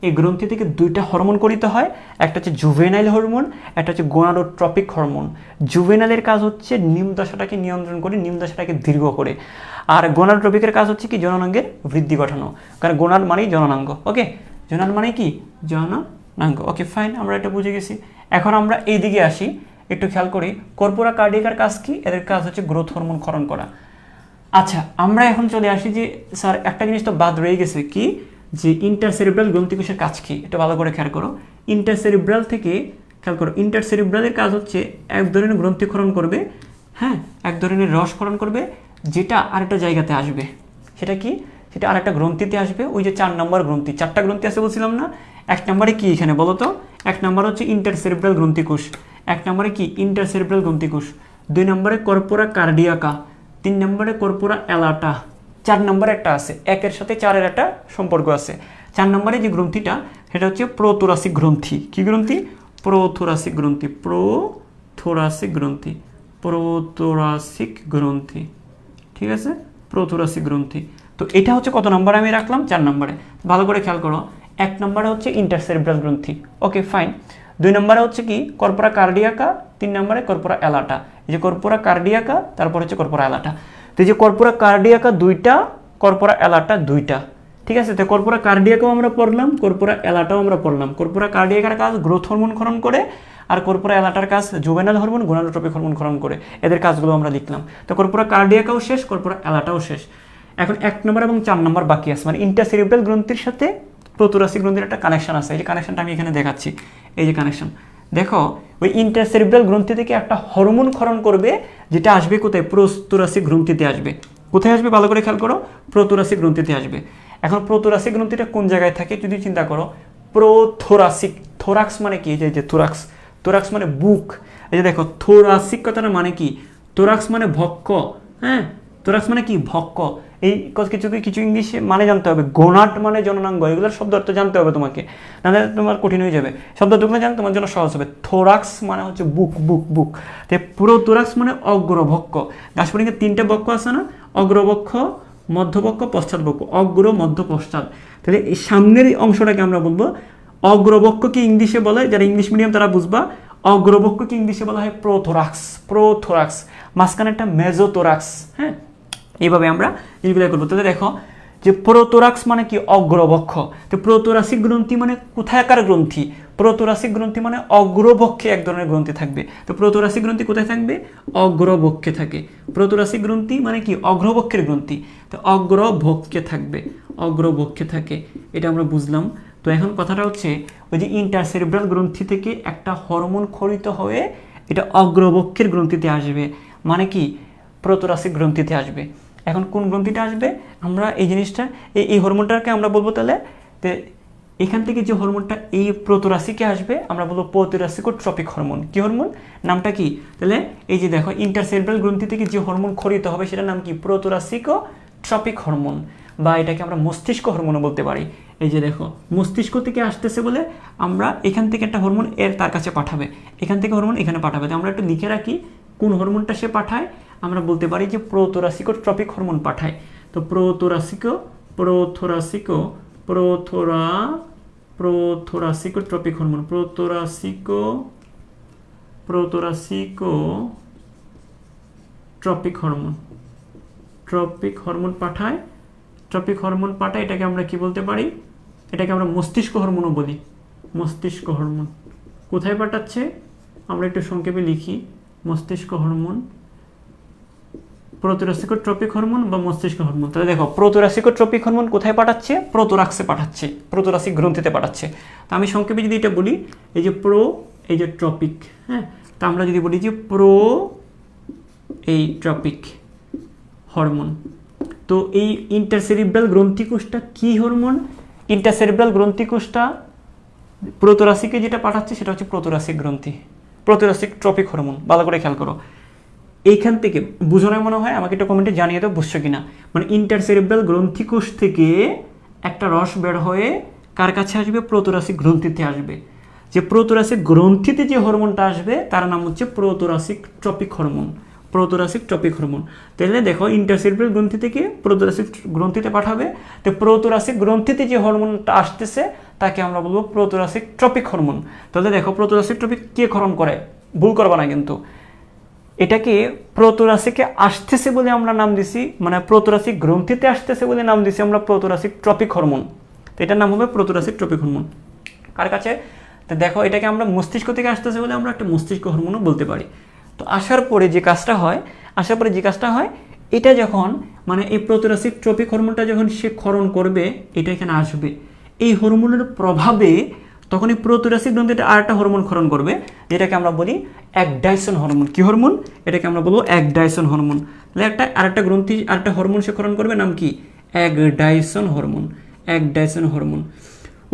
এই গ্রন্থি থেকে দুইটা হরমোন করিতে হয়, একটা হচ্ছে জুভেনাইল হরমোন, একটা হচ্ছে গোনাডোট্রপিক হরমোন। জুভেনাইলের কাজ হচ্ছে নিমদশাটাকে নিয়ন্ত্রণ করে, নিমদশাটাকে দীর্ঘ করে, আর গোনাডোট্রপিকের কাজ হচ্ছে কি জননাঙ্গের বৃদ্ধি ঘটানো, কারণ গোনাড মানেই জননাঙ্গ। ওকে, জননাঙ্গ মানে কি জননাঙ্গ। ওকে ফাইন, আমরা এটা বুঝে গেছি। এখন আমরা এই দিকে আসি, একটু খেয়াল করি কর্পোরা কার্ডিয়াকার কাজ কি, এদের কাজ হচ্ছে গ্রোথ হরমোন ক্ষরণ করা। আচ্ছা, আমরা এখন চলে আসি যে স্যার একটা জিনিস তো বাদ রয়ে গেছে কি, যে ইন্টারসেরিব্রাল গ্রন্থিকোষের কাজ কি, এটা ভালো করে খেয়াল করো। ইন্টারসেরিব্রাল থেকে খেয়াল করো, ইন্টারসেরিব্রালের কাজ হচ্ছে এক ধরনের গ্রন্থি ক্ষরণ করবে, হ্যাঁ এক ধরনের রস ক্ষরণ করবে, যেটা আরেকটা জায়গাতে আসবে। সেটা কি, সেটা আরেকটা গ্রন্থিতে আসবে। ওই যে 4 নম্বর গ্রন্থি, 4টা গ্রন্থি আছে বলছিলাম না। 1 নম্বরে কি এখানে বলো তো, 1 নম্বর হচ্ছে ইন্টারসেরিব্রাল গ্রন্থিকোষ, 1 নম্বরে কি ইন্টারসেরিব্রাল গ্রন্থিকোষ, 2 নম্বরে কর্পোরা কার্ডিয়াকা, 3 নম্বরে কর্পোরা অ্যালাটা, 4 নম্বরে একটা আছে, 1-এর সাথে 4-এর একটা সম্পর্ক আছে। 4 নম্বরে যে গ্রন্থিটা সেটা হচ্ছে প্রোথোরাসিক গ্রন্থি। কি গ্রন্থি, প্রোথোরাসিক গ্রন্থি, প্রোথোরাসিক গ্রন্থি, প্রোথোরাসিক গ্রন্থি। ঠিক আছে, প্রোথোরাসিক গ্রন্থি। তো এটা হচ্ছে কত নম্বরে আমি রাখলাম, 4 নম্বরে। ভালো করে খেয়াল করো, 1 নম্বরে হচ্ছে ইন্টারসেরিব্রাল গ্রন্থি। Okay fine. 2 নম্বরে হচ্ছে কি কর্পোরা কার্ডিয়াকা, 3 নম্বরে কর্পোরা অ্যালাটা। এই যে কর্পোরা কার্ডিয়াকা, তারপর হচ্ছে কর্পোরা অ্যালাটা। তো এই যে কর্পোরা কার্ডিয়াকা 2টা, কর্পোরা অ্যালাটা 2টা। ঠিক আছে, তো কর্পোরা কার্ডিয়াকাও আমরা পড়লাম, কর্পোরা অ্যালাটাও আমরা পড়লাম। কর্পোরা কার্ডিয়াকার কাজ গ্রোথ হরমোন ক্ষরণ করে, আর কর্পোরা অ্যালাটার কাজ জুভেনাইল হরমোন গোনাডোট্রপিক হরমোন ক্ষরণ করে। এদের কাজগুলো আমরা লিখলাম। তো কর্পোরা কার্ডিয়াকাও শেষ, কর্পোরা অ্যালাটাও শেষ। এখন 1 নম্বর এবং 4 নম্বর বাকি আছে, মানে ইন্টারসেরিব্রাল গ্রন্থির সাথে প্রোথোরাসিক গ্রন্থির একটা কানেকশন আছে। এই যে কানেকশনটা আমি এখানে দেখাচ্ছি, এই যে কানেকশন দেখো, ওই ইন্টারসেরিব্রাল গ্রন্থি থেকে একটা হরমোন ক্ষরণ করবে, যেটা আসবে কোথায়, প্রোথোরাসিক গ্রন্থিতে আসবে। কোথায় আসবে ভালো করে খেয়াল করো, প্রোথোরাসিক গ্রন্থিতে আসবে। এখন প্রোথোরাসিক গ্রন্থিটা কোন জায়গায় থাকে যদি চিন্তা করো, প্রোথোরাসিক, থোরাক্স মানে কি, এই যে থোরাক্স, থোরাক্স মানে বুক। এই যে দেখো থোরাসিক কথাটা মানে কি, থোরাক্স মানে ভক্ষ, হ্যাঁ থোরাক্স মানে কি ভক্ষ। এই কিছু ইংলিশে মানে জানতে হবে, গোনাড মানে জননাঙ্গ, এগুলোর শব্দ অর্থ জানতে হবে তোমাকে, নাহলে তোমার কঠিন হয়ে যাবে। শব্দটুকু জানলে তোমার জন্য সহজ হবে। থোরাক্স মানে হচ্ছে বুক, বুক, বুক। তো পুরো থোরাক্স মানে অগ্রবক্ষ। গাছফড়িংয়ের 3টে বক্ষ আছে না, অগ্রবক্ষ, মধ্যবক্ষ, পশ্চাৎবক্ষ, অগ্র, মধ্য, পশ্চাৎ। তাহলে এই সামনের অংশটাকে আমরা বলবো অগ্রবক্ষকে ইংলিশে বলে, যারা ইংলিশ মিডিয়াম তারা বুঝবা, অগ্রবক্ষকে ইংলিশে বলা হয় প্রোথোরাক্স, প্রোথোরাক্স। মাঝখানে একটা মেজোথোরাক্স। হ্যাঁ, এইভাবে আমরা জিনিসগুলো করবো। তাহলে দেখো যে প্রোথোরাক্স মানে কি অগ্রবক্ষ। তো প্রোথোরাসিক গ্রন্থি মানে কোথায়কার গ্রন্থি, প্রোথোরাসিক গ্রন্থি মানে অগ্রবক্ষে এক ধরনের গ্রন্থি থাকবে। তো প্রোথোরাসিক গ্রন্থি কোথায় থাকবে, অগ্রবক্ষে থাকে। প্রোথোরাসিক গ্রন্থি মানে কি অগ্রবক্ষের গ্রন্থি, তো অগ্রবক্ষে থাকবে, অগ্রবক্ষে থাকে, এটা আমরা বুঝলাম। তো এখন কথাটা হচ্ছে ওই যে ইন্টারসেরিব্রাল গ্রন্থি থেকে একটা হরমোন ক্ষরিত হয়ে এটা অগ্রবক্ষের গ্রন্থিতে আসবে, মানে কি প্রোথোরাসিক গ্রন্থিতে আসবে। এখন কোন গ্রন্থিটা আসবে, আমরা এই জিনিসটা এই হরমোনটাকে আমরা বলবো তাহলে এখান থেকে যে হরমোনটা এই প্রোথোরাসিকে আসবে আমরা বলবো প্রোথোরাসিকোট্রপিক হরমোন। কি হরমোন, নামটা কি, তাহলে এই যে দেখো ইন্টারসেরিব্রাল গ্রন্থি থেকে যে হরমোন ক্ষরিত হবে সেটার নাম কি, প্রোথোরাসিকোট্রপিক হরমোন, বা এটাকে আমরা মস্তিষ্ক হরমোনও বলতে পারি। এই যে দেখো মস্তিষ্ক থেকে আসতেছে বলে আমরা এখান থেকে একটা হরমোন তার কাছে পাঠাবে, এখান থেকে হরমোন এখানে পাঠাবে। তো আমরা একটু লিখে রাখি কোন হরমোনটা সে পাঠায়। আমরা বলতে পারি যে প্রোথোরাসিকোট্রপিক হরমোন পাঠায়। তো প্রোথোরাসিকোট্রপিক হরমোন, ট্রপিক হরমোন পাঠায়। ট্রপিক হরমোন পাঠায়, এটাকে আমরা কি বলতে পারি, এটাকে আমরা মস্তিষ্ক হরমোনও বলি। মস্তিষ্ক হরমোন কোথায় পাঠাচ্ছে, আমরা একটু সংক্ষেপে লিখি, মস্তিষ্ক হরমোন, প্রোথোরাসিকোট্রপিক হরমোন বা মস্তিষ্ক হরমোন। তাহলে দেখো প্রোথোরাসিকোট্রপিক হরমোন কোথায় পাঠাচ্ছে, প্রোথোরাক্সে পাঠাচ্ছে, প্রোথোরাসিক গ্রন্থিতে পাঠাচ্ছে। তো আমি সংক্ষেপে যদি এটা বলি, এই যে এই যে ট্রপিক, হ্যাঁ, তা আমরা যদি বলি যে এই ট্রপিক হরমোন। তো এই ইন্টারসেরিব্রাল গ্রন্থিকোষটা কি হরমোন, ইন্টারসেরিব্রাল গ্রন্থিকোষটা প্রোথোরাসিকে যেটা পাঠাচ্ছে সেটা হচ্ছে প্রোথোরাসিক গ্রন্থি, প্রোথোরাসিক ট্রপিক হরমোন। ভালো করে খেয়াল করো, এইখান থেকে বুঝানো মনে হয়, আমাকে একটা কমেন্টে জানিয়ে দাও বুঝছো কিনা। মানে ইন্টারসেরিব্রাল গ্রন্থিকোষ থেকে একটা রস বের হয়ে কার কাছে আসবে, প্রোথোরাসিক গ্রন্থিতে আসবে। যে প্রোথোরাসিক গ্রন্থিতে যে হরমোনটা আসবে তার নাম হচ্ছে prothoracic tropic hormone, prothoracic tropic hormone. তাহলে দেখো ইন্টারসেরিব্রাল গ্রন্থি থেকে প্রোথোরাসিক গ্রন্থিতে পাঠাবে। তো প্রোথোরাসিক গ্রন্থিতে যে হরমোনটা আসতেছে তাকে আমরা বলবো প্রোথোরাসিক ট্রপিক হরমোন। তাহলে দেখো প্রোথোরাসিক ট্রপিক কে ক্ষরণ করে, ভুল করবা না কিন্তু, এটাকে প্রোথোরাসিকে আসতেছে বলে আমরা নাম দিছি, মানে প্রোথোরাসিক গ্রন্থিতে আসতেছে বলে নাম দিছি আমরা প্রোথোরাসিক ট্রপিক হরমোন। তো এটার নাম হবে প্রোথোরাসিক ট্রপিক হরমোন। কার কাছে, তো দেখো এটাকে আমরা মস্তিষ্ক থেকে আসতেছে বলে আমরা একটা মস্তিষ্ক হরমোনও বলতে পারি। তো আসার পরে যে কাজটা হয়, এটা যখন মানে এই প্রোথোরাসিক ট্রপিক হরমোনটা যখন সে ক্ষরণ করবে, এটা এখানে আসবে, এই হরমোনের প্রভাবে তখন এই প্রোথোরাসিক গ্রন্থিতে আরেকটা হরমোন ক্ষরণ করবে, যেটাকে আমরা বলি অ্যাকডাইসন হরমোন। কি হরমোন, এটাকে আমরা বলবো অ্যাকডাইসন হরমোন। তাহলে আরেকটা গ্রন্থি আরেকটা হরমোন সে ক্ষরণ করবে, নাম কি, অ্যাকডাইসন হরমোন।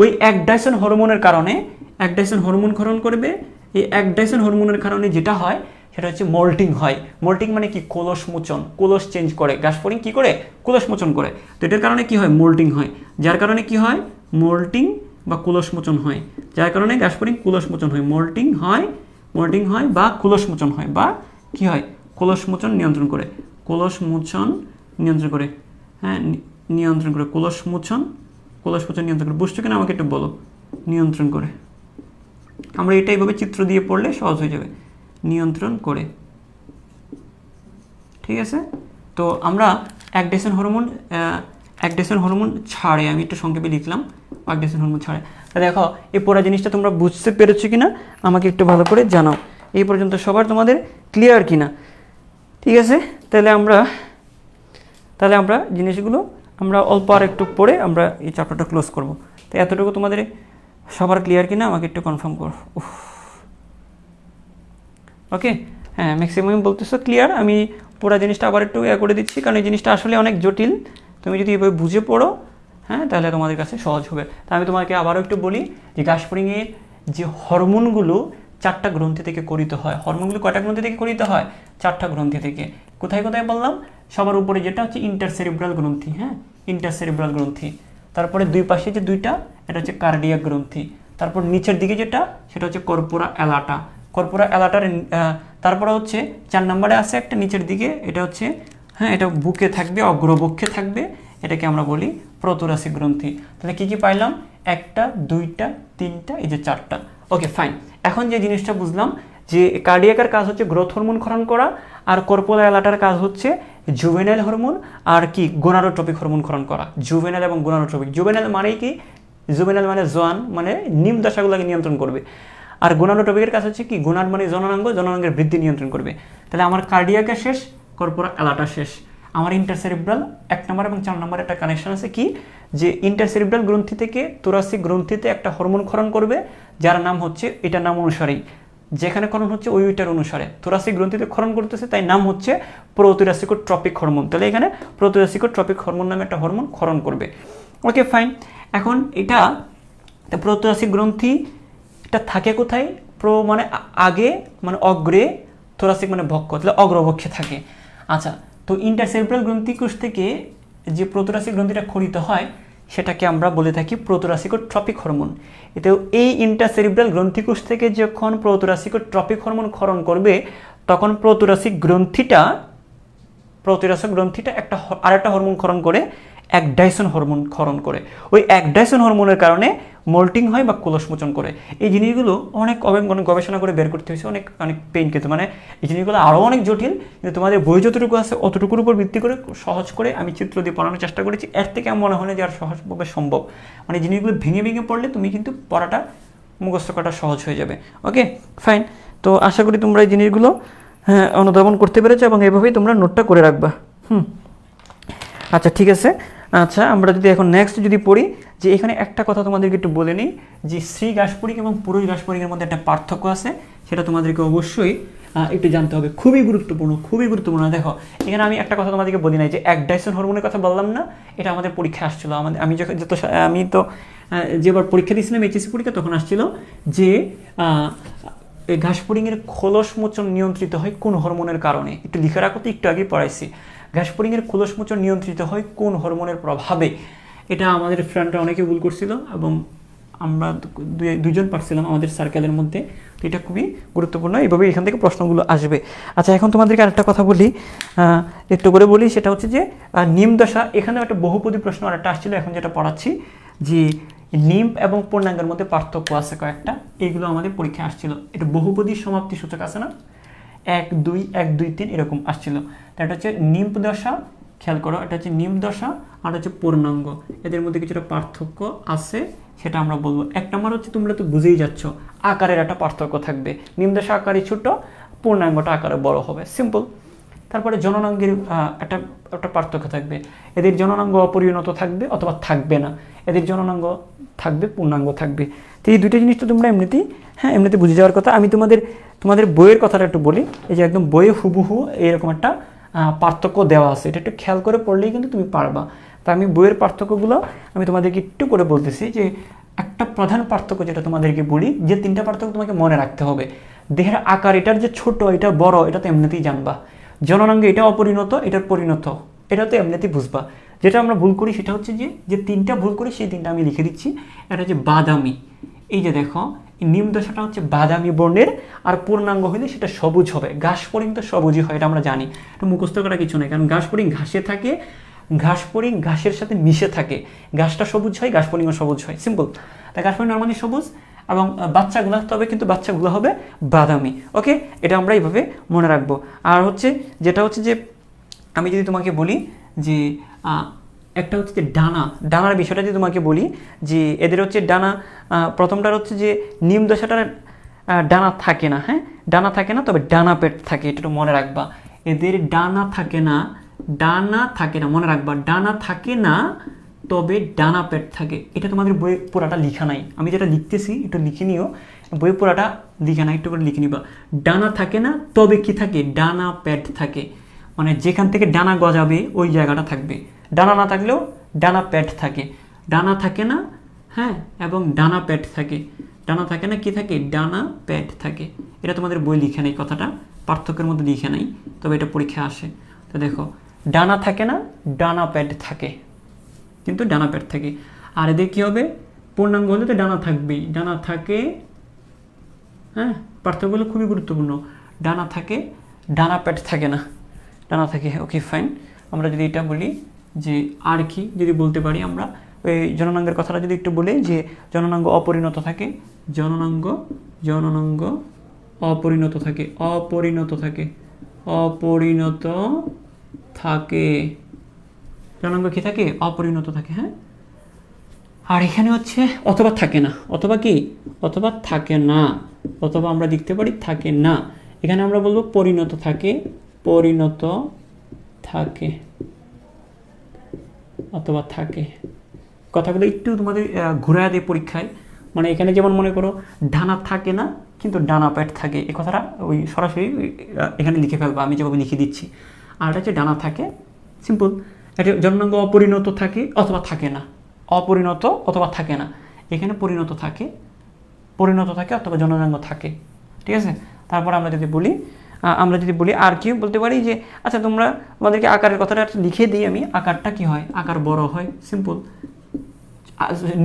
ওই অ্যাকডাইসন হরমোনের কারণে অ্যাকডাইসন হরমোন ক্ষরণ করবে। এই অ্যাকডাইসন হরমোনের কারণে যেটা হয় সেটা হচ্ছে মোল্টিং হয়। মোল্টিং মানে কি, কোলস মোচন, কোলস চেঞ্জ করে, গাছফড়িং কি করে, কোলস মোচন করে। তো এটার কারণে কি হয়, মোল্টিং হয়, যার কারণে কি হয়, মোল্টিং বা কুলস মোচন হয়, যার কারণে গাছফড়িং কুলস মোচন হয়, মোল্টিং হয় বা কুলস মোচন হয়, বা কি হয়, কুলস মোচন নিয়ন্ত্রণ করে, কুলস মোচন নিয়ন্ত্রণ করে, হ্যাঁ নিয়ন্ত্রণ করে, কুলস মোচন নিয়ন্ত্রণ করে। বুঝছো কিনা আমাকে একটু বলো, নিয়ন্ত্রণ করে। আমরা এটা এইভাবে চিত্র দিয়ে পড়লে সহজ হয়ে যাবে, নিয়ন্ত্রণ করে, ঠিক আছে। তো আমরা অ্যাকডাইসন হরমোন ছাড়ে, আমি একটু সংক্ষেপে লিখলাম, অ্যাকডাইসন হরমোন ছাড়ে। দেখো এই পুরো জিনিসটা তোমরা বুঝতে পেরেছো কিনা আমাকে একটু ভালো করে জানাও, এই পর্যন্ত সবার তোমাদের ক্লিয়ার কিনা, ঠিক আছে। তাহলে আমরা জিনিসগুলো আমরা অল্প আর একটু পরে আমরা এই চ্যাপ্টারটা ক্লোজ করব। তো এতটুকু তোমাদের সবার ক্লিয়ার কিনা আমাকে একটু কনফার্ম করো। ওকে, হ্যাঁ ম্যাক্সিমাম বলতেছো ক্লিয়ার। আমি পুরো জিনিসটা আবার একটু করে দিচ্ছি, কারণ এই জিনিসটা আসলে অনেক জটিল। তুমি যদি এভাবে বুঝে পড়ো, হ্যাঁ, তাহলে তোমাদের কাছে সহজ হবে। তা আমি তোমাকে আবারও একটু বলি যে গাছফড়িংয়ের যে হরমোনগুলো 4টা গ্রন্থি থেকে করিত হয়। হরমোনগুলো কয়টা গ্রন্থি থেকে করিত হয়, 4টা গ্রন্থি থেকে। কোথায় বললাম, সবার উপরে যেটা হচ্ছে ইন্টারসেরিব্রাল গ্রন্থি, হ্যাঁ ইন্টারসেরিব্রাল গ্রন্থি। তারপরে দুই পাশে যে দুইটা, এটা হচ্ছে কার্ডিয়াক গ্রন্থি। তারপর নিচের দিকে যেটা, সেটা হচ্ছে কর্পোরা অ্যালাটা। তারপরে হচ্ছে 4 নম্বরে আছে একটা নিচের দিকে, এটা হচ্ছে, হ্যাঁ এটা বুকে থাকবে, অগ্রবক্ষে থাকবে, এটাকে আমরা বলি প্রোথোরাসিক গ্রন্থি। তাহলে কি পাইলাম, 1টা 2টা 3টা, এই যে 4টা। Okay fine. এখন যে জিনিসটা বুঝলাম যে কার্ডিয়াকের কাজ হচ্ছে গ্রোথ হরমোন ক্ষরণ করা, আর কর্পোরা অ্যালাটার কাজ হচ্ছে জুভেনাইল হরমোন আর কি গোনাডোট্রপিক হরমোন ক্ষরণ করা। জুভেনাইল এবং গোনাডোট্রপিক, জুভেনাইল মানে কি, জুভেনাইল মানে জোয়ান, মানে নিম দশাগুলোকে নিয়ন্ত্রণ করবে। আর গোনাডোট্রপিকের কাজ হচ্ছে কি, গোনাড মানে জননাঙ্গের বৃদ্ধি নিয়ন্ত্রণ করবে। তাহলে আমার কার্ডিয়াকে শেষ, কর্পোরা অ্যালাটা শেষ। আমার ইন্টারসেরিব্রাল 1 নম্বর এবং 4 নম্বর একটা কানেকশন আছে, কি যে ইন্টারসেরিব্রাল গ্রন্থি থেকে থোরাসিক গ্রন্থিতে একটা হরমোন ক্ষরণ করবে, যার নাম হচ্ছে, এটার নাম অনুসারেই যেখানে ক্ষরণ হচ্ছে ওইটার অনুসারে থোরাসিক গ্রন্থিতে ক্ষরণ করতেছে, তাই নাম হচ্ছে প্রোথোরাসিকোট্রপিক হরমোন। তাহলে এখানে প্রোথোরাসিকোট্রপিক হরমোন নামে একটা হরমোন ক্ষরণ করবে। Okay fine. এখন এটা প্রোথোরাসিক গ্রন্থি এটা থাকে কোথায়, মানে আগে, মানে অগ্রে, থোরাসিক মানে বক্ষ, তাহলে অগ্রবক্ষে থাকে। আচ্ছা, তো ইন্টারসেরিব্রাল গ্রন্থিকোষ থেকে যে প্রোথোরাসিক গ্রন্থিটা ক্ষরিত হয়, সেটাকে আমরা বলে থাকি প্রোটোরাসিকোট্রপিক হরমোন। এতেও এই ইন্টারসেরিব্রাল গ্রন্থিকোষ থেকে যখন প্রোটোরাসিকোট্রপিক হরমোন ক্ষরণ করবে তখন প্রোটোরাসিক গ্রন্থিটা আরেকটা হরমোন ক্ষরণ করে, একডাইসন হরমোন ক্ষরণ করে। ওই একডাইসন হরমোনের কারণে মোল্টিং হয় বা কোলসমোচন করে। এই জিনিসগুলো অনেক গবেষণা করে বের করতে হয়েছে, অনেক পেইন কিন্তু মানে এই জিনিসগুলো আরও অনেক জটিল, কিন্তু তোমাদের বই যতটুকু আছে অতটুকুর উপর ভিত্তি করে সহজ করে আমি চিত্র দিয়ে পড়ানোর চেষ্টা করেছি। এর থেকে আমার মনে হয় না যে আর সহজভাবে সম্ভব, মানে জিনিসগুলো ভেঙে ভেঙে পড়লে তুমি কিন্তু পড়াটা মুখস্থ করাটা সহজ হয়ে যাবে। Okay fine. তো আশা করি তোমরা এই জিনিসগুলো অনুধাবন করতে পেরেছো এবং এভাবেই তোমরা নোটটা করে রাখবা। আচ্ছা ঠিক আছে। আচ্ছা আমরা যদি এখন নেক্সট যদি পড়ি, যে এখানে একটা কথা তোমাদেরকে একটু বলে নিই, যে স্ত্রী ঘাসফড়িং এবং পুরুষ ঘাসফড়িংয়ের মধ্যে একটা পার্থক্য আছে, সেটা তোমাদেরকে অবশ্যই একটু জানতে হবে। খুবই গুরুত্বপূর্ণ। দেখো এখানে আমি একটা কথা তোমাদেরকে বলি নাই, যে একডাইসন হরমোনের কথা বললাম না, এটা আমাদের পরীক্ষায় আসছিল। আমি তো যেবার পরীক্ষা দিয়েছিলাম এইচএসসি পরীক্ষা, তখন আসছিল যে এই ঘাসফড়িংয়ের খোলসমোচন নিয়ন্ত্রিত হয় কোন হরমোনের কারণে। একটু লিখে রাখো, তো একটু আগে পড়াইছি। ঘাসফড়িংয়ের খোলসমোচন নিয়ন্ত্রিত হয় কোন হরমোনের প্রভাবে। এটা আমাদের ফ্রেন্ডরা অনেকে ভুল করছিল এবং আমরা দুজন পারছিলাম আমাদের সার্কেলের মধ্যে। তো এটা খুবই গুরুত্বপূর্ণ, এইভাবে এখান থেকে প্রশ্নগুলো আসবে। আচ্ছা এখন তোমাদেরকে আরেকটা কথা বলি, একটু করে বলি, সেটা হচ্ছে যে নিমদশা। এখানেও একটা বহুপদী প্রশ্ন আরেকটা আসছিল, এখন যেটা পড়াচ্ছি, যে নিম্ফ এবং পূর্ণাঙ্গের মধ্যে পার্থক্য আছে কয়েকটা, এইগুলো আমাদের পরীক্ষায় আসছিল। এটা বহুপদী সমাপ্তি সূচক আছে না, 1 2 1 2 3 এরকম আসছিল। তো এটা হচ্ছে নিম্ফ দশা, খেয়াল করো, এটা হচ্ছে নিম্ফ দশা আর হচ্ছে পূর্ণাঙ্গ, এদের মধ্যে কিছুটা পার্থক্য আছে, সেটা আমরা বলবো। এক নম্বর হচ্ছে, তোমরা তো বুঝেই যাচ্ছ, আকারের একটা পার্থক্য থাকবে। নিম্ন দশা আকারে ছোট, পূর্ণাঙ্গটা আকারে বড় হবে, সিম্পল। তারপরে জননাঙ্গের একটা পার্থক্য থাকবে, এদের জননাঙ্গ অপরিণত থাকবে অথবা থাকবে না, এদের জননাঙ্গ থাকবে, পূর্ণাঙ্গ থাকবে। তো এই দুটো জিনিস তো তোমরা এমনিতে বুঝে যাওয়ার কথা। আমি তোমাদের বইয়ের কথাটা একটু বলি, এই যে একদম বইয়ে হুবহু এরকম একটা পার্থক্য দেওয়া আছে, এটা একটু খেয়াল করে পড়লেই কিন্তু তুমি পারবা। তা আমি বইয়ের পার্থক্যগুলো আমি তোমাদেরকে একটু করে বলতেছি, যে একটা প্রধান পার্থক্য যেটা তোমাদেরকে বলি, যে 3টা পার্থক্য তোমাকে মনে রাখতে হবে। দেহের আকার, এটার যে ছোট, এটা বড়, এটা তো এমনিতেই জানবা। জননাঙ্গে এটা অপরিণত, এটার পরিণত, এটা তো এমনিতেই বুঝবা। যেটা আমরা ভুল করি সেটা হচ্ছে যে 3টা ভুল করি, সেই 3টা আমি লিখে দিচ্ছি। এটা হচ্ছে বাদামি, এই যে দেখো নিম্ন দশাটা হচ্ছে বাদামি বর্ণের, আর পূর্ণাঙ্গ হইলে সেটা সবুজ হবে। ঘাসফড়িং তো সবুজই হয়, এটা আমরা জানি, এটা মুখস্থ করা কিছু নয়, কারণ ঘাসফড়িং ঘাসে থাকে, ঘাসফড়িং ঘাসের সাথে মিশে থাকে, ঘাসটা সবুজ হয়, ঘাসফড়িংও সবুজ হয়, সিম্পল। তাই ঘাসফড়িং নর্মালি সবুজ, এবং বাচ্চাগুলো তবে কিন্তু বাচ্চাগুলো হবে বাদামি। ওকে, এটা আমরা এইভাবে মনে রাখবো। আর হচ্ছে যেটা হচ্ছে যে আমি যদি তোমাকে বলি যে একটা হচ্ছে যে ডানার বিষয়টা যদি তোমাকে বলি, যে এদের হচ্ছে ডানা, প্রথমটার হচ্ছে যে নিম্ন দশাটার ডানা থাকে না, ডানা থাকে না, তবে ডানা পেট থাকে, এটা একটু মনে রাখবা। এদের ডানা থাকে না, মনে রাখবা, ডানা থাকে না, তবে ডানা পেট থাকে। এটা তোমাদের বই পুরাটা লিখা নাই, আমি যেটা লিখতেছি একটু লিখে নিও, বই পুরাটা লিখা নাই, একটু করে লিখে নিবা। ডানা থাকে না, তবে কি থাকে, ডানা পেট থাকে, মানে যেখান থেকে ডানা গজাবে ওই জায়গাটা থাকবে। ডানা না থাকলেও ডানা পেট থাকে, ডানা থাকে না, এবং ডানা পেট থাকে। ডানা থাকে না, কি থাকে, ডানা পেট থাকে। এটা তোমাদের বই লিখে নেই, কথাটা পার্থক্যের মধ্যে লিখে নাই, তবে এটা পরীক্ষা আসে। তো দেখো, ডানা থাকে না, ডানা পেট থাকে, কিন্তু ডানা পেট থাকে। আর এদের কী হবে, পূর্ণাঙ্গ হলে তো ডানা থাকবেই, ডানা থাকে, পার্থক্যগুলো খুবই গুরুত্বপূর্ণ। ডানা থাকে, ডানা পেট থাকে না, ডানা থাকে। Okay fine. আমরা যদি এটা বলি যে আর কি যদি বলতে পারি, আমরা ওই জননাঙ্গের কথাটা যদি একটু বলি, যে জননাঙ্গ অপরিণত থাকে, জননাঙ্গ অপরিণত থাকে, জননাঙ্গ কি থাকে, অপরিণত থাকে। আর এখানে হচ্ছে অথবা থাকে না, অথবা কি, অথবা থাকে না, অথবা আমরা লিখতে পারি থাকে না। এখানে আমরা বলবো পরিণত থাকে, অথবা থাকে। কথাগুলো একটু তোমাদের ঘুরায় দেয় পরীক্ষায়, মানে এখানে যেমন মনে করো ডানা থাকে না কিন্তু ডানা পেট থাকে, এই কথাটা ওই সরাসরি এখানে লিখে ফেলবো, আমি যেভাবে লিখে দিচ্ছি। আর এটা হচ্ছে ডানা থাকে, সিম্পল। এটা জননাঙ্গ অপরিণত থাকে অথবা থাকে না, অপরিণত অথবা থাকে না। এখানে পরিণত থাকে অথবা জননাঙ্গ থাকে, ঠিক আছে। তারপর আমরা যদি বলি আর কি বলতে পারি, যে আচ্ছা তোমাদেরকে আকারের কথাটা লিখে দিই আমি, আকারটা কি হয়, আকার বড় হয়, সিম্পল।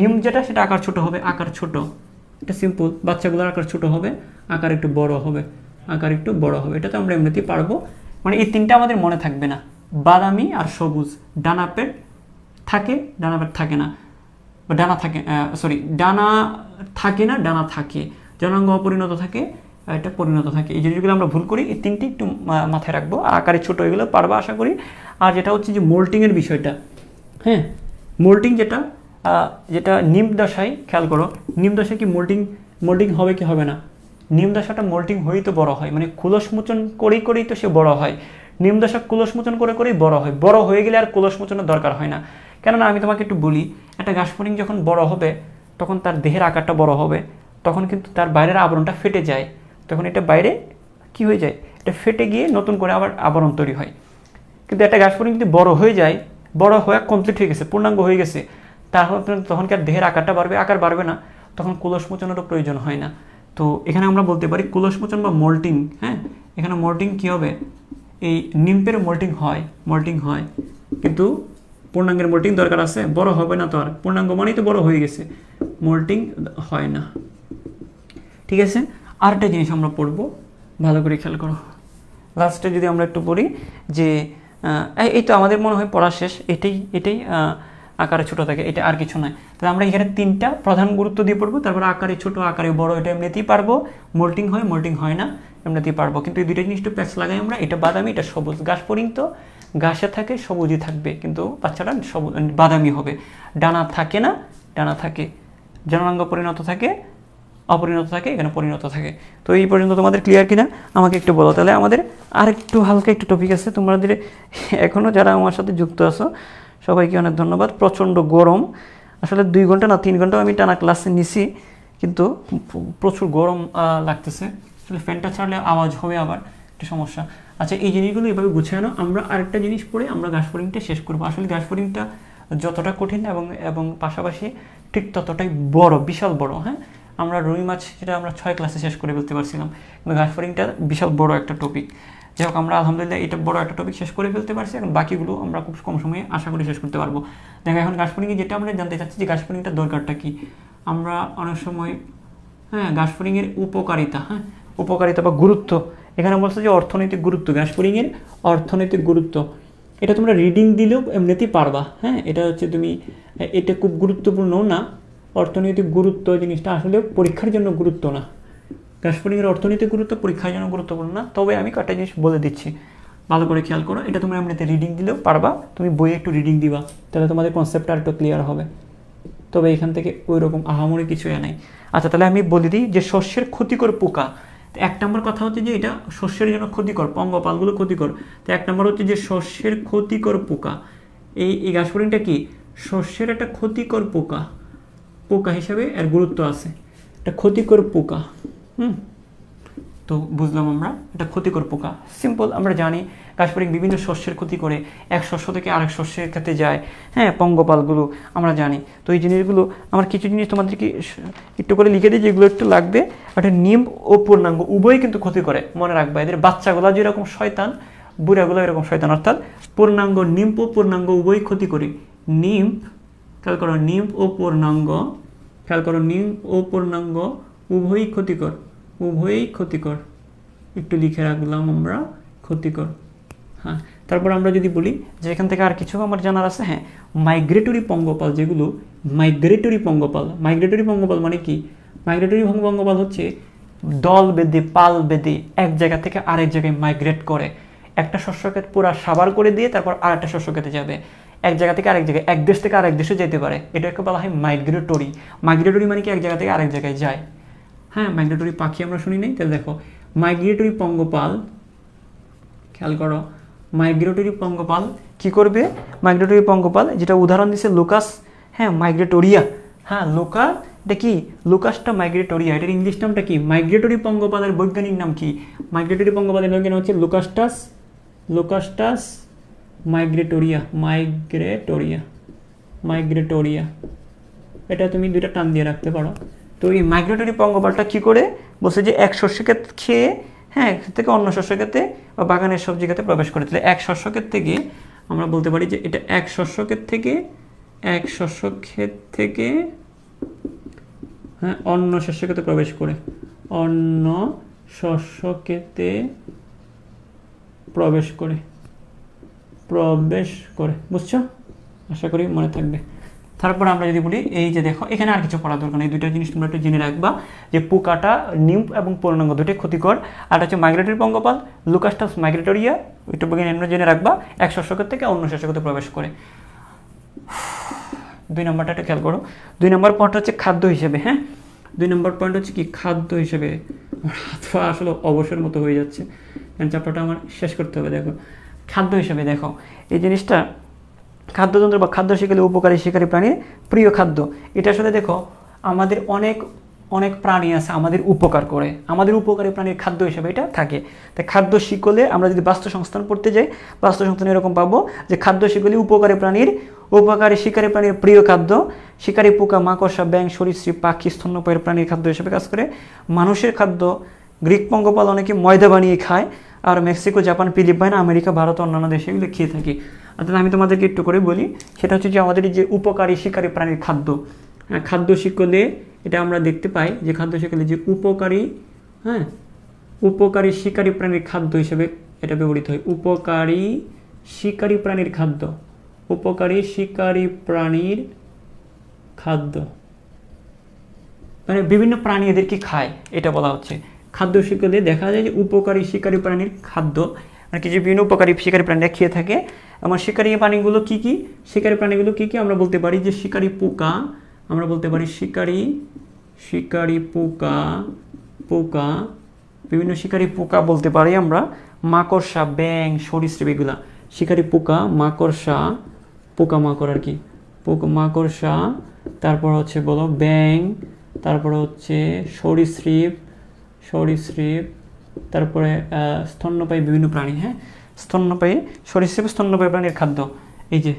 নিম যেটা সেটা আকার ছোট হবে, আকার ছোট, এটা সিম্পল। বাচ্চাগুলোর আকার ছোট হবে, আকার একটু বড় হবে, আকার একটু বড় হবে, এটা তো আমরা এমনিতেই পারবো। মানে এই তিনটা আমাদের মনে থাকবে না, বাদামি আর সবুজ, ডানা পেট থাকে, ডানা পেট থাকে না, বা ডানা থাকে, ডানা থাকে না, ডানা থাকে, জনাঙ্গ অপরিণত থাকে, এটা পরিণত থাকে। এই জিনিসগুলো আমরা ভুল করি, এই তিনটি একটু মাথায় রাখবো। আর আকারে ছোট, এগুলো পারবা আশা করি। আর যেটা হচ্ছে যে মোল্টিংয়ের বিষয়টা, হ্যাঁ, মোল্টিং যেটা যেটা নিম দশায়, খেয়াল করো, নিম দশায় কি মোল্টিং হবে কি হবে না? নিম দশাটা মোল্টিং হয়েই তো বড় হয়, মানে কুলসমোচন করেই তো সে বড় হয়। নিম দশা কুলসমোচন করেই বড় হয়, বড় হয়ে গেলে আর কুলসমোচনের দরকার হয় না। কেননা আমি তোমাকে একটু বলি, একটা ঘাসফড়িং যখন বড় হবে তখন তার দেহের আকারটা বড় হবে, তখন কিন্তু তার বাইরের আবরণটা ফেটে যায়, তখন এটা বাইরে কি হয়ে যায়, এটা ফেটে গিয়ে নতুন করে আবার আবরণ তৈরি হয়। কিন্তু একটা ঘাসফড়িং যদি বড় হয়ে যায়, বড় হয়ে কমপ্লিট হয়ে গেছে, পূর্ণাঙ্গ হয়ে গেছে, তখন কি আর দেহের আকারটা বাড়বে? আকার বাড়বে না, তখন কুলসমোচনেরও প্রয়োজন হয় না। তো এখানে আমরা বলতে পারি কুলসমোচন বা মোল্টিং, হ্যাঁ, এখানে মোল্টিং কি হবে, এই নিম্পের মোল্টিং হয়, কিন্তু পূর্ণাঙ্গের মোল্টিং দরকার আছে, বড় হবে না তো, আর পূর্ণাঙ্গ মানেই তো বড় হয়ে গেছে, মোল্টিং হয় না। ঠিক আছে, আরেকটা জিনিস আমরা পড়বো, ভালো করে খেয়াল করো। লাস্টে যদি আমরা একটু পড়ি যে এই তো আমাদের মনে হয় পড়া শেষ, এটাই আকারে ছোট থাকে, এটা আর কিছু নয়। তাহলে আমরা এখানে তিনটা প্রধান গুরুত্ব দিয়ে পড়বো, তারপরে আকারে ছোট, আকারে বড়, এটা এমনিতেই পারবো। মোল্টিং হয় না, এমনিতেই পারবো। কিন্তু এই দুইটা জিনিস একটু প্যাচ লাগাই আমরা, এটা বাদামি, এটা সবুজ। ঘাসফড়িং তো ঘাসে থাকে, সবুজই থাকবে, কিন্তু বাচ্চাটা বাদামি হবে। ডানা থাকে না, ডানা থাকে, জননাঙ্গ পরিণত থাকে, অপরিণত থাকে, এখানে পরিণত থাকে। তো এই পর্যন্ত তোমাদের ক্লিয়ার কিনা আমাকে একটু বলো। তাহলে আমাদের আরেকটু হালকা একটু টপিক আছে, তোমাদের এখনও যারা আমার সাথে যুক্ত আছো সবাইকে অনেক ধন্যবাদ। প্রচণ্ড গরম, আসলে 2 ঘন্টা না 3 ঘন্টাও আমি টানা ক্লাসে নিছি, কিন্তু প্রচুর গরম লাগতেছে। আসলে ফ্যানটা ছাড়লে আওয়াজ হবে, আবার একটা সমস্যা। আচ্ছা, এই জিনিসগুলো এভাবে গুছিয়ে আনো। আমরা আরেকটা জিনিস পড়ে আমরা ঘাসফড়িংটা শেষ করবো। আসলে ঘাসফড়িংটা যতটা কঠিন এবং পাশাপাশি ঠিক ততটাই বড়, বিশাল বড়। হ্যাঁ, আমরা রুই মাছ যেটা আমরা 6 ক্লাসে শেষ করে ফেলতে পারছিলাম, কিন্তু ঘাসফড়িংটা বিশাল বড় একটা টপিক। যাই হোক, আমরা আলহামদুলিল্লাহ এটা বড় একটা টপিক শেষ করে ফেলতে পারছি। এখন বাকিগুলো আমরা খুব কম সময়ে আশা করি শেষ করতে পারবো। দেখো, এখন ঘাসফড়িংয়ে যেটা আমরা জানতে চাচ্ছি যে ঘাসফড়িংটার দরকারটা কি। আমরা অনেক সময়, হ্যাঁ, ঘাসফড়িংয়ের উপকারিতা, হ্যাঁ, উপকারিতা বা গুরুত্ব, এখানে বলছে যে অর্থনৈতিক গুরুত্ব, ঘাসফড়িংয়ের অর্থনৈতিক গুরুত্ব, এটা তোমরা রিডিং দিলেও এমনিতেই পারবা। হ্যাঁ, এটা হচ্ছে তুমি, এটা খুব গুরুত্বপূর্ণ না। অর্থনৈতিক গুরুত্ব জিনিসটা আসলে পরীক্ষার জন্য গুরুত্ব না। ঘাসফড়িংয়ের অর্থনৈতিক গুরুত্ব পরীক্ষার জন্য গুরুত্বপূর্ণ না। তবে আমি কয়েকটা জিনিস বলে দিচ্ছি, ভালো করে খেয়াল করো। এটা তোমরা এমনিতে রিডিং দিলেও পারবা, তুমি বইয়ে একটু রিডিং দিবা, তাহলে তোমাদের কনসেপ্টটা আর একটু ক্লিয়ার হবে। তবে এখান থেকে ওই রকম আহামরি কিছু নাই। আচ্ছা, তাহলে আমি বলে দিই যে শস্যের ক্ষতিকর পোকা। 1 নম্বর কথা হচ্ছে যে এটা শস্যের জন্য ক্ষতিকর, পঙ্গপালগুলো ক্ষতিকর। তো 1 নম্বর হচ্ছে যে শস্যের ক্ষতিকর পোকা। এই ঘাসফড়িংটা কি শস্যের একটা ক্ষতিকর পোকা হিসাবে এর গুরুত্ব আছে। এটা ক্ষতিকর পোকা, তো বুঝলাম আমরা, এটা ক্ষতিকর পোকা। সিম্পল, আমরা জানি ঘাসফড়িং বিভিন্ন শস্যের ক্ষতি করে, এক শস্য থেকে আরেক শস্যের ক্ষেত্রে যায়। হ্যাঁ, পঙ্গপালগুলো আমরা জানি। তো এই জিনিসগুলো আমার কিছু জিনিস তোমাদেরকে একটু করে লিখে দিই, যেগুলো একটু লাগবে। একটা নিম ও পূর্ণাঙ্গ উভয়ই কিন্তু ক্ষতি করে, মনে রাখবা। এদের বাচ্চাগুলো যেরকম শয়তান, বুড়াগুলো এরকম শয়তান, অর্থাৎ পূর্ণাঙ্গ, নিম্প ও পূর্ণাঙ্গ উভয়ই ক্ষতি করে। নিম্প, খেয়াল করো, নিম্প ও পূর্ণাঙ্গ, খেয়াল করো, নিম্প ও পূর্ণাঙ্গ উভয়ই ক্ষতিকর, একটু লিখে রাখলাম আমরা, ক্ষতিকর। হ্যাঁ, তারপর আমরা যদি বলি যে এখান থেকে আর কিছু আমার জানার আছে। হ্যাঁ, মাইগ্রেটরি পঙ্গপাল, যেগুলো মাইগ্রেটরি পঙ্গপাল মানে কি? মাইগ্রেটরি পঙ্গপাল হচ্ছে দল বেঁধে, পাল বেঁধে এক জায়গা থেকে আরেক জায়গায় মাইগ্রেট করে। একটা শস্যক্ষেত পুরা সাবার করে দিয়ে তারপর আরেকটা শস্যক্ষেতে যাবে, এক জায়গা থেকে আরেক জায়গায়, এক দেশ থেকে আরেক দেশে যেতে পারে। এটাকে বলা হয় মাইগ্রেটরি। মাইগ্রেটরি মানে কি এক জায়গা থেকে আরেক জায়গায় যায়। হ্যাঁ, মাইগ্রেটরি পাখি আমরা শুনি নাই। তাহলে দেখো, মাইগ্রেটরি পঙ্গপাল, খেয়াল করো, মাইগ্রেটরি পঙ্গপাল কি করবে? মাইগ্রেটরি পঙ্গপাল, যেটা উদাহরণ দিচ্ছে লুকাস, হ্যাঁ, মাইগ্রেটোরিয়া। হ্যাঁ, এটা কি? লুকাসটা মাইগ্রেটোরিয়া, এটার ইংলিশ নামটা কি? মাইগ্রেটরি পঙ্গপালের বৈজ্ঞানিক নাম কি? মাইগ্রেটরি পঙ্গপালের বৈজ্ঞানিক হচ্ছে লুকাস্টাস মাইগ্রেটোরিয়া। এটা তুমি 2টা টান দিয়ে রাখতে পারো। তো এই মাইগ্রেটরি পঙ্গপালটা কি করে? বলছে যে এক শস্যক্ষেত খেয়ে, হ্যাঁ, থেকে অন্য শস্যক্ষেতে বা বাগানের সবজি খেতে প্রবেশ করে। তাহলে এক শস্যক্ষেত থেকে আমরা বলতে পারি যে এটা এক শস্যক্ষেত থেকে এক শস্য ক্ষেত থেকে হ্যাঁ অন্য শস্য ক্ষেতে প্রবেশ করে, অন্য শস্য ক্ষেতে প্রবেশ করে, বুঝছো? আশা করি মনে থাকবে। তারপর আমরা যদি বলি এই যে দেখো এখানে আর কিছু পড়া দরকার নেই, দুইটা জিনিস তোমরা একটু জেনে রাখবা যে পোকাটা নিম্ফ এবং পূর্ণাঙ্গ দুটোই ক্ষতিকর, আর হচ্ছে মাইগ্রেটরি পঙ্গপাল লুকাস্টাস মাইগ্রেটরিয়া, ওইটা জেনে রাখবা এক শস্যক্ষেত থেকে অন্য শস্যক্ষেতে প্রবেশ করে। 2 নম্বরটা একটু খেয়াল করো। 2 নম্বর পয়েন্ট হচ্ছে খাদ্য হিসেবে। হ্যাঁ 2 নম্বর পয়েন্ট হচ্ছে কি খাদ্য হিসেবে। আসলে অবসর মতো হয়ে যাচ্ছে, কারণ চ্যাপ্টারটা আমার শেষ করতে হবে। দেখো খাদ্য হিসেবে দেখো এই জিনিসটা, খাদ্যতন্ত্র বা খাদ্য শিকারী উপকারী শিকারী প্রাণীর প্রিয় খাদ্য। এটা আসলে দেখো আমাদের অনেক অনেক প্রাণী আছে আমাদের উপকার করে, আমাদের উপকারী প্রাণীর খাদ্য হিসেবে এটা থাকে। তাই খাদ্য শিকলে আমরা যদি বাস্তু সংস্থান পড়তে যাই, বাস্তু সংস্থান এরকম পাবো যে খাদ্য শিকলি উপকারী শিকারী প্রাণীর প্রিয় খাদ্য, শিকারী পোকা, মাকড়সা, ব্যাঙ, সরীসৃপ, পাখি, স্তন্যপায়ী প্রাণীর খাদ্য হিসেবে কাজ করে। মানুষের খাদ্য গ্রিক পঙ্গপাল অনেকে ময়দা বানিয়ে খায়, আর Mexico, Japan, Philippines, America, Bharat, অন্যান্য দেশে এগুলো খেয়ে থাকি। অর্থাৎ আমি তোমাদেরকে একটু করে বলি, সেটা হচ্ছে যে আমাদের যে উপকারী শিকারী প্রাণীর খাদ্য, খাদ্য শিকলে এটা আমরা দেখতে পাই যে খাদ্য শিকলে যে উপকারী শিকারী প্রাণীর খাদ্য হিসেবে এটা ব্যবহৃত হয়। উপকারী শিকারী প্রাণীর খাদ্য, উপকারী শিকারী প্রাণীর খাদ্য মানে বিভিন্ন প্রাণী এদেরকে খায়, এটা বলা হচ্ছে। খাদ্য শিকলে দেখা যায় যে উপকারী শিকারী প্রাণীর খাদ্য মানে কি, যে বিভিন্ন উপকারী শিকারী প্রাণীরা খেয়ে থাকে। আমার শিকারী প্রাণীগুলো কি কি, শিকারী প্রাণীগুলো কি কি আমরা বলতে পারি যে শিকারী পোকা, আমরা বলতে পারি শিকারী পোকা, বিভিন্ন শিকারী পোকা বলতে পারি আমরা, মাকড়সা, ব্যাঙ, সরীসৃপ, এগুলা শিকারী পোকা, মাকড়সা, পোকামাকড় আর কি, মাকড়সা, তারপর হচ্ছে বলো ব্যাঙ, তারপর হচ্ছে সরীসৃপ, তারপরে স্তন্যপায়ী বিভিন্ন প্রাণী। হ্যাঁ স্তন্যপায়ী সরীসৃপ স্তন্যপায়ী প্রাণীর খাদ্য, এই যে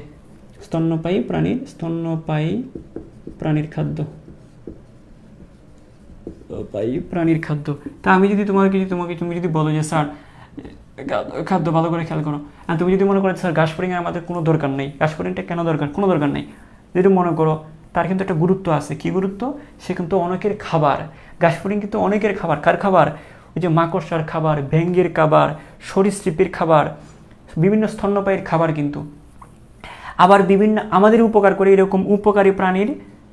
স্তন্যপায়ী প্রাণীর খাদ্য, প্রাণীর খাদ্য। তা আমি যদি তুমি যদি বলো যে স্যার খাদ্য ভালো করে খেয়াল করো, আর তুমি যদি মনে করো স্যার ঘাস ফড়িং আমাদের কোনো দরকার নেই, ঘাস ফড়িংটা কেন দরকার, কোনো দরকার নেই, যদি মনে করো তার কিন্তু একটা গুরুত্ব আছে। কি গুরুত্ব? সে কিন্তু অনেকের খাবার, ঘাস ফড়িং কিন্তু অনেকের খাবার। কার খাবার? ওই যে মাকড়সার খাবার, ভেঙ্গের খাবার, সরীসৃপের খাবার, বিভিন্ন স্তন্যপায়ীর খাবার কিন্তু। আবার বিভিন্ন আমাদের উপকার করে, এরকম উপকারী প্রাণীর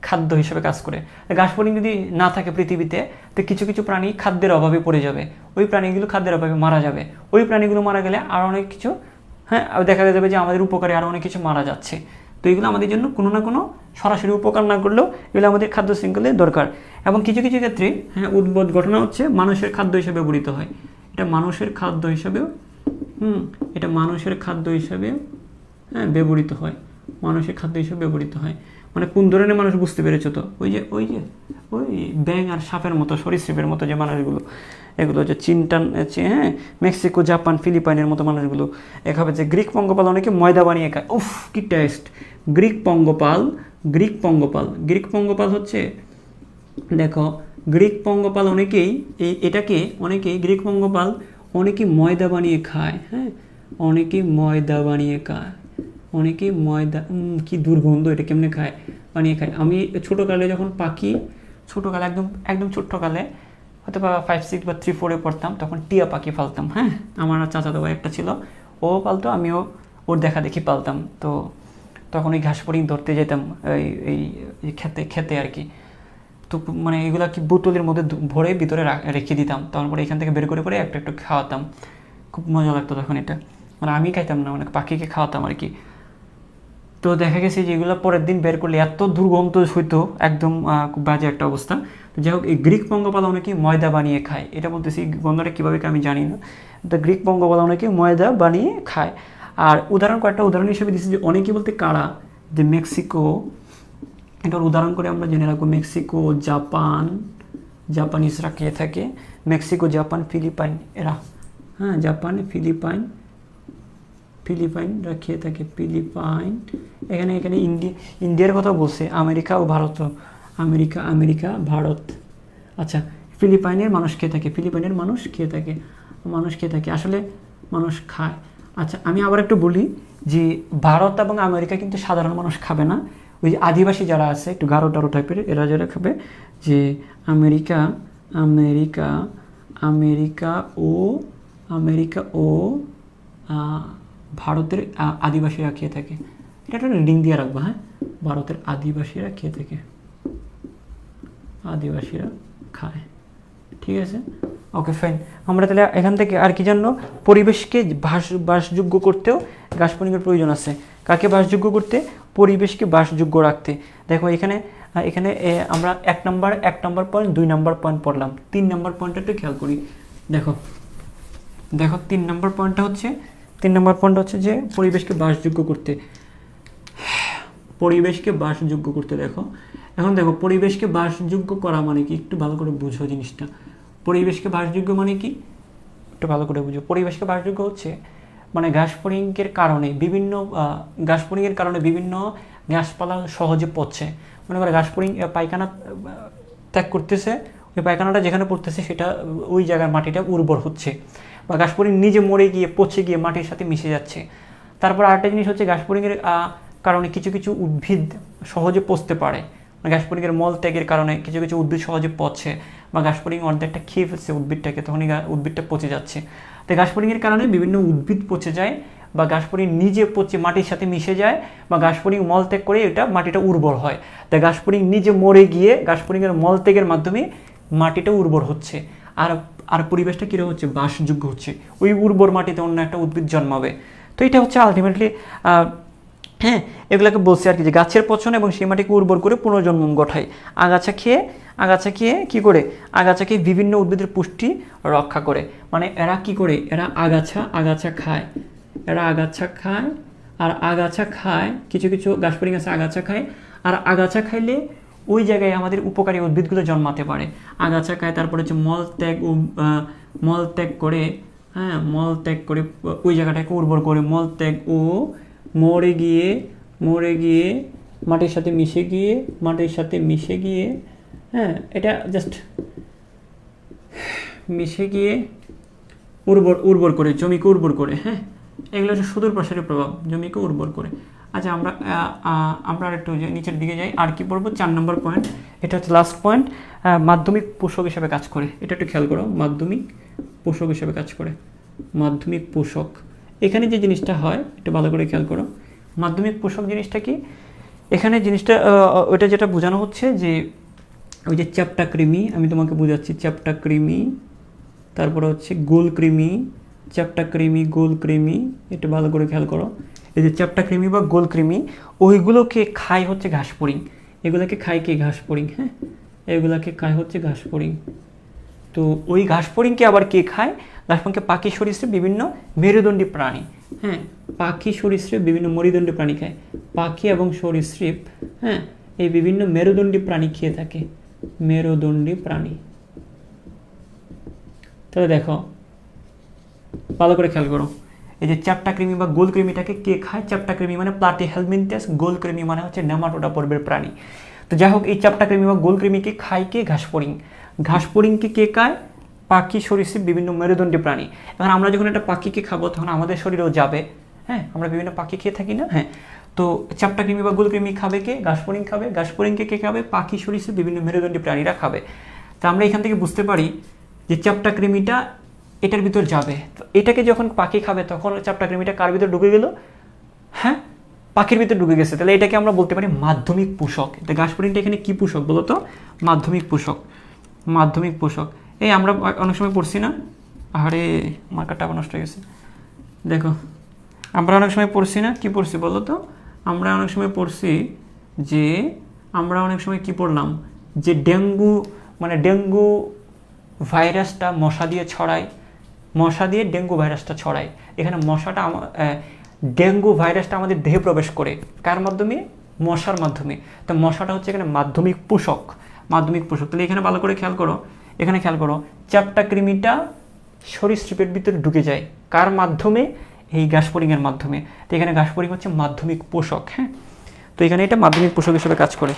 খাদ্য হিসেবে কাজ করে। ঘাস ফড়িং যদি না থাকে পৃথিবীতে, তো কিছু কিছু প্রাণী খাদ্যের অভাবে পড়ে যাবে, ওই প্রাণীগুলো খাদ্যের অভাবে মারা যাবে। ওই প্রাণীগুলো মারা গেলে আর অনেক কিছু দেখা যাবে যে আমাদের উপকারে আরও অনেক কিছু মারা যাচ্ছে। তো এগুলো আমাদের জন্য কোনো না কোনো সরাসরি উপকার না করলেও এগুলো আমাদের খাদ্য শৃঙ্খলে দরকার। এবং কিছু কিছু ক্ষেত্রে উদ্ভট ঘটনা হচ্ছে মানুষের খাদ্য হিসেবে ব্যবহৃত হয়। এটা মানুষের খাদ্য হিসেবেও ব্যবহৃত হয়, মানুষের খাদ্য হিসেবে ব্যবহৃত হয়। মানে কোন ধরনের মানুষ বুঝতে পেরেছো তো? ওই ব্যাঙ আর সাপের মতো, সরীসৃপের মতো যে মানুষগুলো, এগুলো যে মেক্সিকো, জাপান, ফিলিপাইনের মতো মানুষগুলো এভাবে যে গ্রিক পঙ্গপাল অনেকে ময়দা বানিয়ে খায়। উফ কি টেস্ট! গ্রিক পঙ্গপাল হচ্ছে, দেখো গ্রিক পঙ্গপাল অনেকেই গ্রিক পঙ্গপাল অনেকেই ময়দা বানিয়ে খায়। অনেকেই ময়দা কি দুর্গন্ধ, এটা কেমনে খায়, বানিয়ে খায়। আমি ছোটোকালে যখন একদম ছোট্টকালে হয়তো বা 5, 6 বা 3, 4 পড়তাম, তখন টিয়া পাখি পালতাম। আমার চাচাতো ভাই একটা ছিল, ও পালতো, আমিও ওর দেখা দেখি পালতাম। তো তখন ওই ঘাস ফড়িং ধরতে যেতাম এই খেতে আর কি। তো মানে এগুলা কি বোতলের মধ্যে ভরে ভিতরে রেখে দিতাম, তারপরে এখান থেকে বের করে একটু একটু খাওয়াতাম। খুব মজা লাগতো তখন এটা, মানে আমি খাইতাম না, মানে পাখিকে খাওয়াতাম আর কি। তো দেখা গেছে যে এগুলো পরের দিন বের করলে এত দুর্গন্ধ হইতো, একদম খুব বাজে একটা অবস্থা। তো যাই হোক, এই গ্রিক পঙ্গপাল অনেকে ময়দা বানিয়ে খায়, এটা বলতেছি গন্ধটা কীভাবে আমি জানি না। তো গ্রিক পঙ্গপাল অনেকে ময়দা বানিয়ে খায়। আর কয়েকটা উদাহরণ হিসেবে দিচ্ছি, যে অনেকে বলতে কারা, যে মেক্সিকো, এটার উদাহরণ করে আমরা জেনে রাখবো। মেক্সিকো, জাপানিজরা খেয়ে থাকে, মেক্সিকো, জাপান, ফিলিপাইন এরা, জাপান, ফিলিপাইনরা খেয়ে থাকে, ফিলিপাইন। এখানে ইন্ডিয়ার কথা বলছে, আমেরিকা ও ভারত, আমেরিকা ভারত। আচ্ছা, ফিলিপাইনের মানুষ খেয়ে থাকে, আসলে মানুষ খায়। আচ্ছা, আমি আবার একটু বলি যে ভারত এবং আমেরিকা কিন্তু সাধারণ মানুষ খাবে না, ওই যে আদিবাসী যারা আছে একটু গাঢ় টারো টাইপের, এরা যারা খাবে যে আমেরিকা আমেরিকা আমেরিকা ও আমেরিকা ও ভারতের আদিবাসীরা খেয়ে থাকে। এটা একটা রিডিং দিয়ে রাখবো, হ্যাঁ, ভারতের আদিবাসীরা খেয়ে থাকে, আদিবাসীরা খায়, ঠিক আছে। Okay fine. আমরা তাহলে এখান থেকে আর কি জানলো, পরিবেশকে বাসযোগ্য করতেও ঘাসফড়িংয়ের প্রয়োজন আছে। কাকে বাসযোগ্য করতে? পরিবেশকে বাসযোগ্য রাখতে। দেখো এখানে এখানে আমরা এক নাম্বার পয়েন্ট 2 নাম্বার পয়েন্ট পড়লাম, 3 নাম্বার পয়েন্টটা একটু খেয়াল করি। দেখো 3 নাম্বার পয়েন্টটা হচ্ছে যে পরিবেশকে বাসযোগ্য করতে, পরিবেশকে বাসযোগ্য করতে। দেখো এখন দেখো পরিবেশকে বাসযোগ্য করা মানে কি, একটু ভালো করে বুঝো জিনিসটা। পরিবেশকে বাসযোগ্য মানে কি একটু ভালো করে বুঝো। পরিবেশকে বাসযোগ্য হচ্ছে মানে ঘাসফড়িংয়ের কারণে বিভিন্ন ঘাসপালা সহজে পচছে। মনে করে ঘাসফড়িং পায়খানা ত্যাগ করতেছে, ওই পায়খানাটা যেখানে পড়তেছে সেটা ওই জায়গার মাটিটা উর্বর হচ্ছে, বা ঘাসফড়িং নিজে মরে গিয়ে পচে গিয়ে মাটির সাথে মিশে যাচ্ছে। তারপর আরেকটা জিনিস হচ্ছে ঘাসফড়িংয়ের কারণে কিছু উদ্ভিদ সহজে পচতে পারে, ঘাসফড়িংয়ের মল ত্যাগের কারণে কিছু উদ্ভিদ সহজে পচে, বা ঘাসফড়িং অর্ধেকটা খেয়ে ফেলছে উদ্ভিদটাকে, তখনই উদ্ভিদটা পচে যাচ্ছে। তো ঘাসফড়িংয়ের কারণে বিভিন্ন উদ্ভিদ পচে যায়, বা ঘাসফড়িং নিজে পচে মাটির সাথে মিশে যায়, বা ঘাসফড়িং মল ত্যাগ করে এটা মাটিটা উর্বর হয়। তাই ঘাসফড়িং নিজে মরে গিয়ে ঘাসফড়িংয়ের মল ত্যাগের মাধ্যমে মাটিটা উর্বর হচ্ছে, আর পরিবেশটা কীরকম হচ্ছে, বাসযোগ্য হচ্ছে। ওই উর্বর মাটিতে অন্য একটা উদ্ভিদ জন্মাবে। তো এটা হচ্ছে আলটিমেটলি হ্যাঁ, এগুলোকে বলছি আর কি, যে গাছের পচন এবং সেই মাটিকে উর্বর করে পুনর্জন্ম ঘটায়। আগাছা খেয়ে কি করে, আগাছা খেয়ে বিভিন্ন উদ্ভিদের পুষ্টি রক্ষা করে। মানে এরা কি করে, এরা আগাছা খায়, আর আগাছা খায়, কিছু ঘাসফড়িং আছে আগাছা খায়, আর আগাছা খাইলে ওই জায়গায় আমাদের উপকারী উদ্ভিদগুলো জন্মাতে পারে। আগাছা খায়, তারপরে হচ্ছে মল ত্যাগ করে, হ্যাঁ, মল ত্যাগ করে ওই জায়গাটাকে উর্বর করে, মল ত্যাগ ও মরে গিয়ে মাটির সাথে মিশে গিয়ে হ্যাঁ, এটা জাস্ট মিশে গিয়ে উর্বর করে, জমিকে উর্বর করে। হ্যাঁ, এগুলো হচ্ছে সুদূর প্রসারী প্রভাব, জমিকে উর্বর করে। আচ্ছা, আমরা আর একটু নিচের দিকে যাই। আর কি পড়বো, 4 নম্বর পয়েন্ট, এটা হচ্ছে লাস্ট পয়েন্ট। মাধ্যমিক পোষক হিসেবে কাজ করে, এটা একটু খেয়াল করো, মাধ্যমিক পোষক হিসেবে কাজ করে। মাধ্যমিক পোষক, এখানে যে জিনিসটা হয় একটু ভালো করে খেয়াল করো। মাধ্যমিক পোষক জিনিসটা কি, এখানে জিনিসটা ওইটা যেটা বোঝানো হচ্ছে যে ওই যে চ্যাপ্টা কৃমি, আমি তোমাকে বোঝাচ্ছি, চ্যাপ্টা কৃমি, তারপরে হচ্ছে গোল কৃমি, চ্যাপ্টা কৃমি, গোল কৃমি, একটু ভালো করে খেয়াল করো। এই যে চ্যাপ্টা কৃমি বা গোল কৃমি, ওইগুলোকে খায় হচ্ছে ঘাসফড়িং, এগুলোকে খায় কি, ঘাসফড়িং। হ্যাঁ, এগুলোকে খায় হচ্ছে ঘাসফড়িং। তো ওই ঘাসফড়িংকে আবার কে খায়, ঘাসফড়িংকে পাখি সরীসৃপ বিভিন্ন মেরুদণ্ডী প্রাণী, হ্যাঁ, পাখি সরীসৃপ বিভিন্ন মেরুদণ্ডী প্রাণী খায়, পাখি এবং সরীসৃপ, হ্যাঁ, এই বিভিন্ন মেরুদণ্ডী প্রাণী খেয়ে থাকে, মেরুদণ্ডী প্রাণী। তাহলে দেখো ভালো করে খেয়াল করো, এই যে চ্যাপ্টা কৃমি বা গোল কৃমিটাকে কে খায়, চ্যাপ্টা কৃমি মানে প্লাটিহেলমিনথেস, গোল কৃমি মানে হচ্ছে নেমাটোডা পর্বের প্রাণী। তো যাই হোক, এই চ্যাপ্টা কৃমি বা গোল কৃমিকে খায় কে, ঘাসফড়িং। ঘাসফড়িংকে কে খায়, পাখি সরীসৃপ বিভিন্ন মেরুদণ্ডী প্রাণী। এখন আমরা যখন একটা পাখিকে খাবো তখন আমাদের শরীরেও যাবে, হ্যাঁ, আমরা বিভিন্ন পাখি খেয়ে থাকি না, হ্যাঁ। তো চ্যাপ্টা কৃমি বা গোল কৃমি খাবে কে, ঘাসফড়িং খাবে, ঘাসফড়িংকে কে খাবে, পাখি সরীসৃপ বিভিন্ন মেরুদণ্ডী প্রাণীরা খাবে। তা আমরা এখান থেকে বুঝতে পারি যে চ্যাপ্টা কৃমিটা এটার ভিতর যাবে, তো এটাকে যখন পাখি খাবে তখন চ্যাপ্টা কৃমিটা কার ভিতর ঢুকে গেল, হ্যাঁ, পাখির ভিতর ঢুকে গেছে। তাহলে এটাকে আমরা বলতে পারি মাধ্যমিক পোষক। তো ঘাসফড়িংটা এখানে কি পোষক বলো তো, মাধ্যমিক পোষক। মাধ্যমিক পোষক, এই আমরা অনেক সময় পড়ছি না, আরে মার্কারটা আবার নষ্ট হয়ে গেছে। দেখো আমরা অনেক সময় পড়ছি না, কি পড়ছি বলো তো, আমরা অনেক সময় পড়ছি যে কি পড়লাম, যে ডেঙ্গু ভাইরাসটা মশা দিয়ে ছড়ায়, মশা দিয়ে ডেঙ্গু ভাইরাসটা ছড়ায়। এখানে ডেঙ্গু ভাইরাসটা আমাদের দেহে প্রবেশ করে কার মাধ্যমে, মশার মাধ্যমে। তো মশাটা হচ্ছে এখানে মাধ্যমিক পোষক, মাধ্যমিক পোষক। তাহলে এখানে ভালো করে খেয়াল করো, এখানে খেয়াল করো, চ্যাপ্টা কৃমিটা সরীসৃপের ভিতরে ঢুকে যায় কার মাধ্যমে, এই ঘাসফড়িংয়ের মাধ্যমে। তো এখানে ঘাসফড়িং হচ্ছে মাধ্যমিক পোষক, হ্যাঁ। তো এখানে এটা মাধ্যমিক পোষক হিসেবে কাজ করে।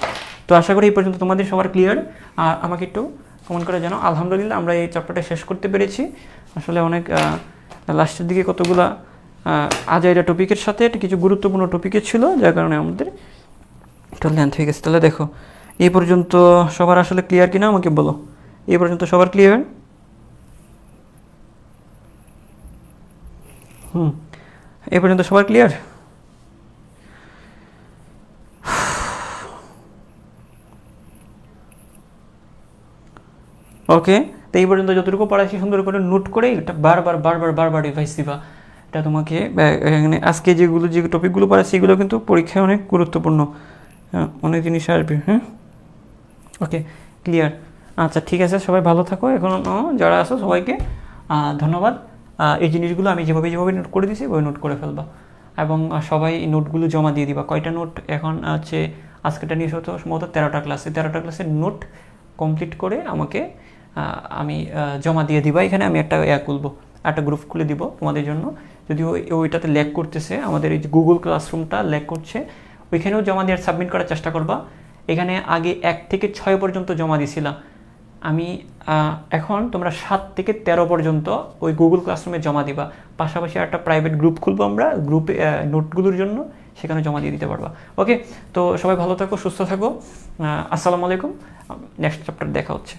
তো আশা করি এই পর্যন্ত তোমাদের সবার ক্লিয়ার। আর আমাকে একটু কমেন্ট করে জানো। আলহামদুলিল্লাহ আমরা এই চ্যাপ্টারটা শেষ করতে পেরেছি। আসলে অনেক লাস্টের দিকে কতগুলা আজাইরা টপিকের সাথে কিছু গুরুত্বপূর্ণ টপিকে ছিল, যার কারণে আমাদের নোটটা লেন্থ হয়ে গেছে। তাহলে দেখো এই পর্যন্ত সবার আসলে ক্লিয়ার কিনা আমাকে বলো, এই পর্যন্ত সবার ক্লিয়ার? এই পর্যন্ত সবার ক্লিয়ার? ওকে, তো এই পর্যন্ত যতটুকু পড়াইছি সুন্দর করে নোট করে এটা বারবার বারবার বারবার রিভাইজ দিবা। এটা তোমাকে এখানে আজকে যে টপিকগুলো পড়াচ্ছি এগুলো কিন্তু পরীক্ষায় অনেক গুরুত্বপূর্ণ, হ্যাঁ অনেক জিনিস আসবে। হ্যাঁ ওকে ক্লিয়ার। আচ্ছা ঠিক আছে, সবাই ভালো থাকো। এখন যারা আছো সবাইকে ধন্যবাদ। এই জিনিসগুলো আমি যেভাবে নোট করে দিয়েছি ওই নোট করে ফেলবা, এবং সবাই এই নোটগুলো জমা দিয়ে দিবা। কয়টা নোট এখন আছে আজকেটা নিয়ে সম্ভবত 13টা ক্লাসে, 13টা ক্লাসের নোট কমপ্লিট করে আমাকে আমি জমা দিয়ে দিবা। এখানে আমি একটা খুলবো, একটা গ্রুপ খুলে দিব তোমাদের জন্য। যদিও ওইটাতে ল্যাগ করতেছে, আমাদের এই যে গুগল ক্লাসরুমটা ল্যাগ করছে, ওইখানেও জমা দেওয়ার সাবমিট করার চেষ্টা করবা। এখানে আগে 1 থেকে 6 পর্যন্ত জমা দিছিলাম আমি, এখন তোমরা 7 থেকে 13 পর্যন্ত ওই গুগল ক্লাসরুমে জমা দিবা। পাশাপাশি একটা প্রাইভেট গ্রুপ খুলবো আমরা, গ্রুপে নোটগুলোর জন্য, সেখানে জমা দিয়ে দিতে পারবা। ওকে, তো সবাই ভালো থাকো, সুস্থ থাকো। আসসালামু আলাইকুম, নেক্সট চ্যাপ্টার দেখা হচ্ছে।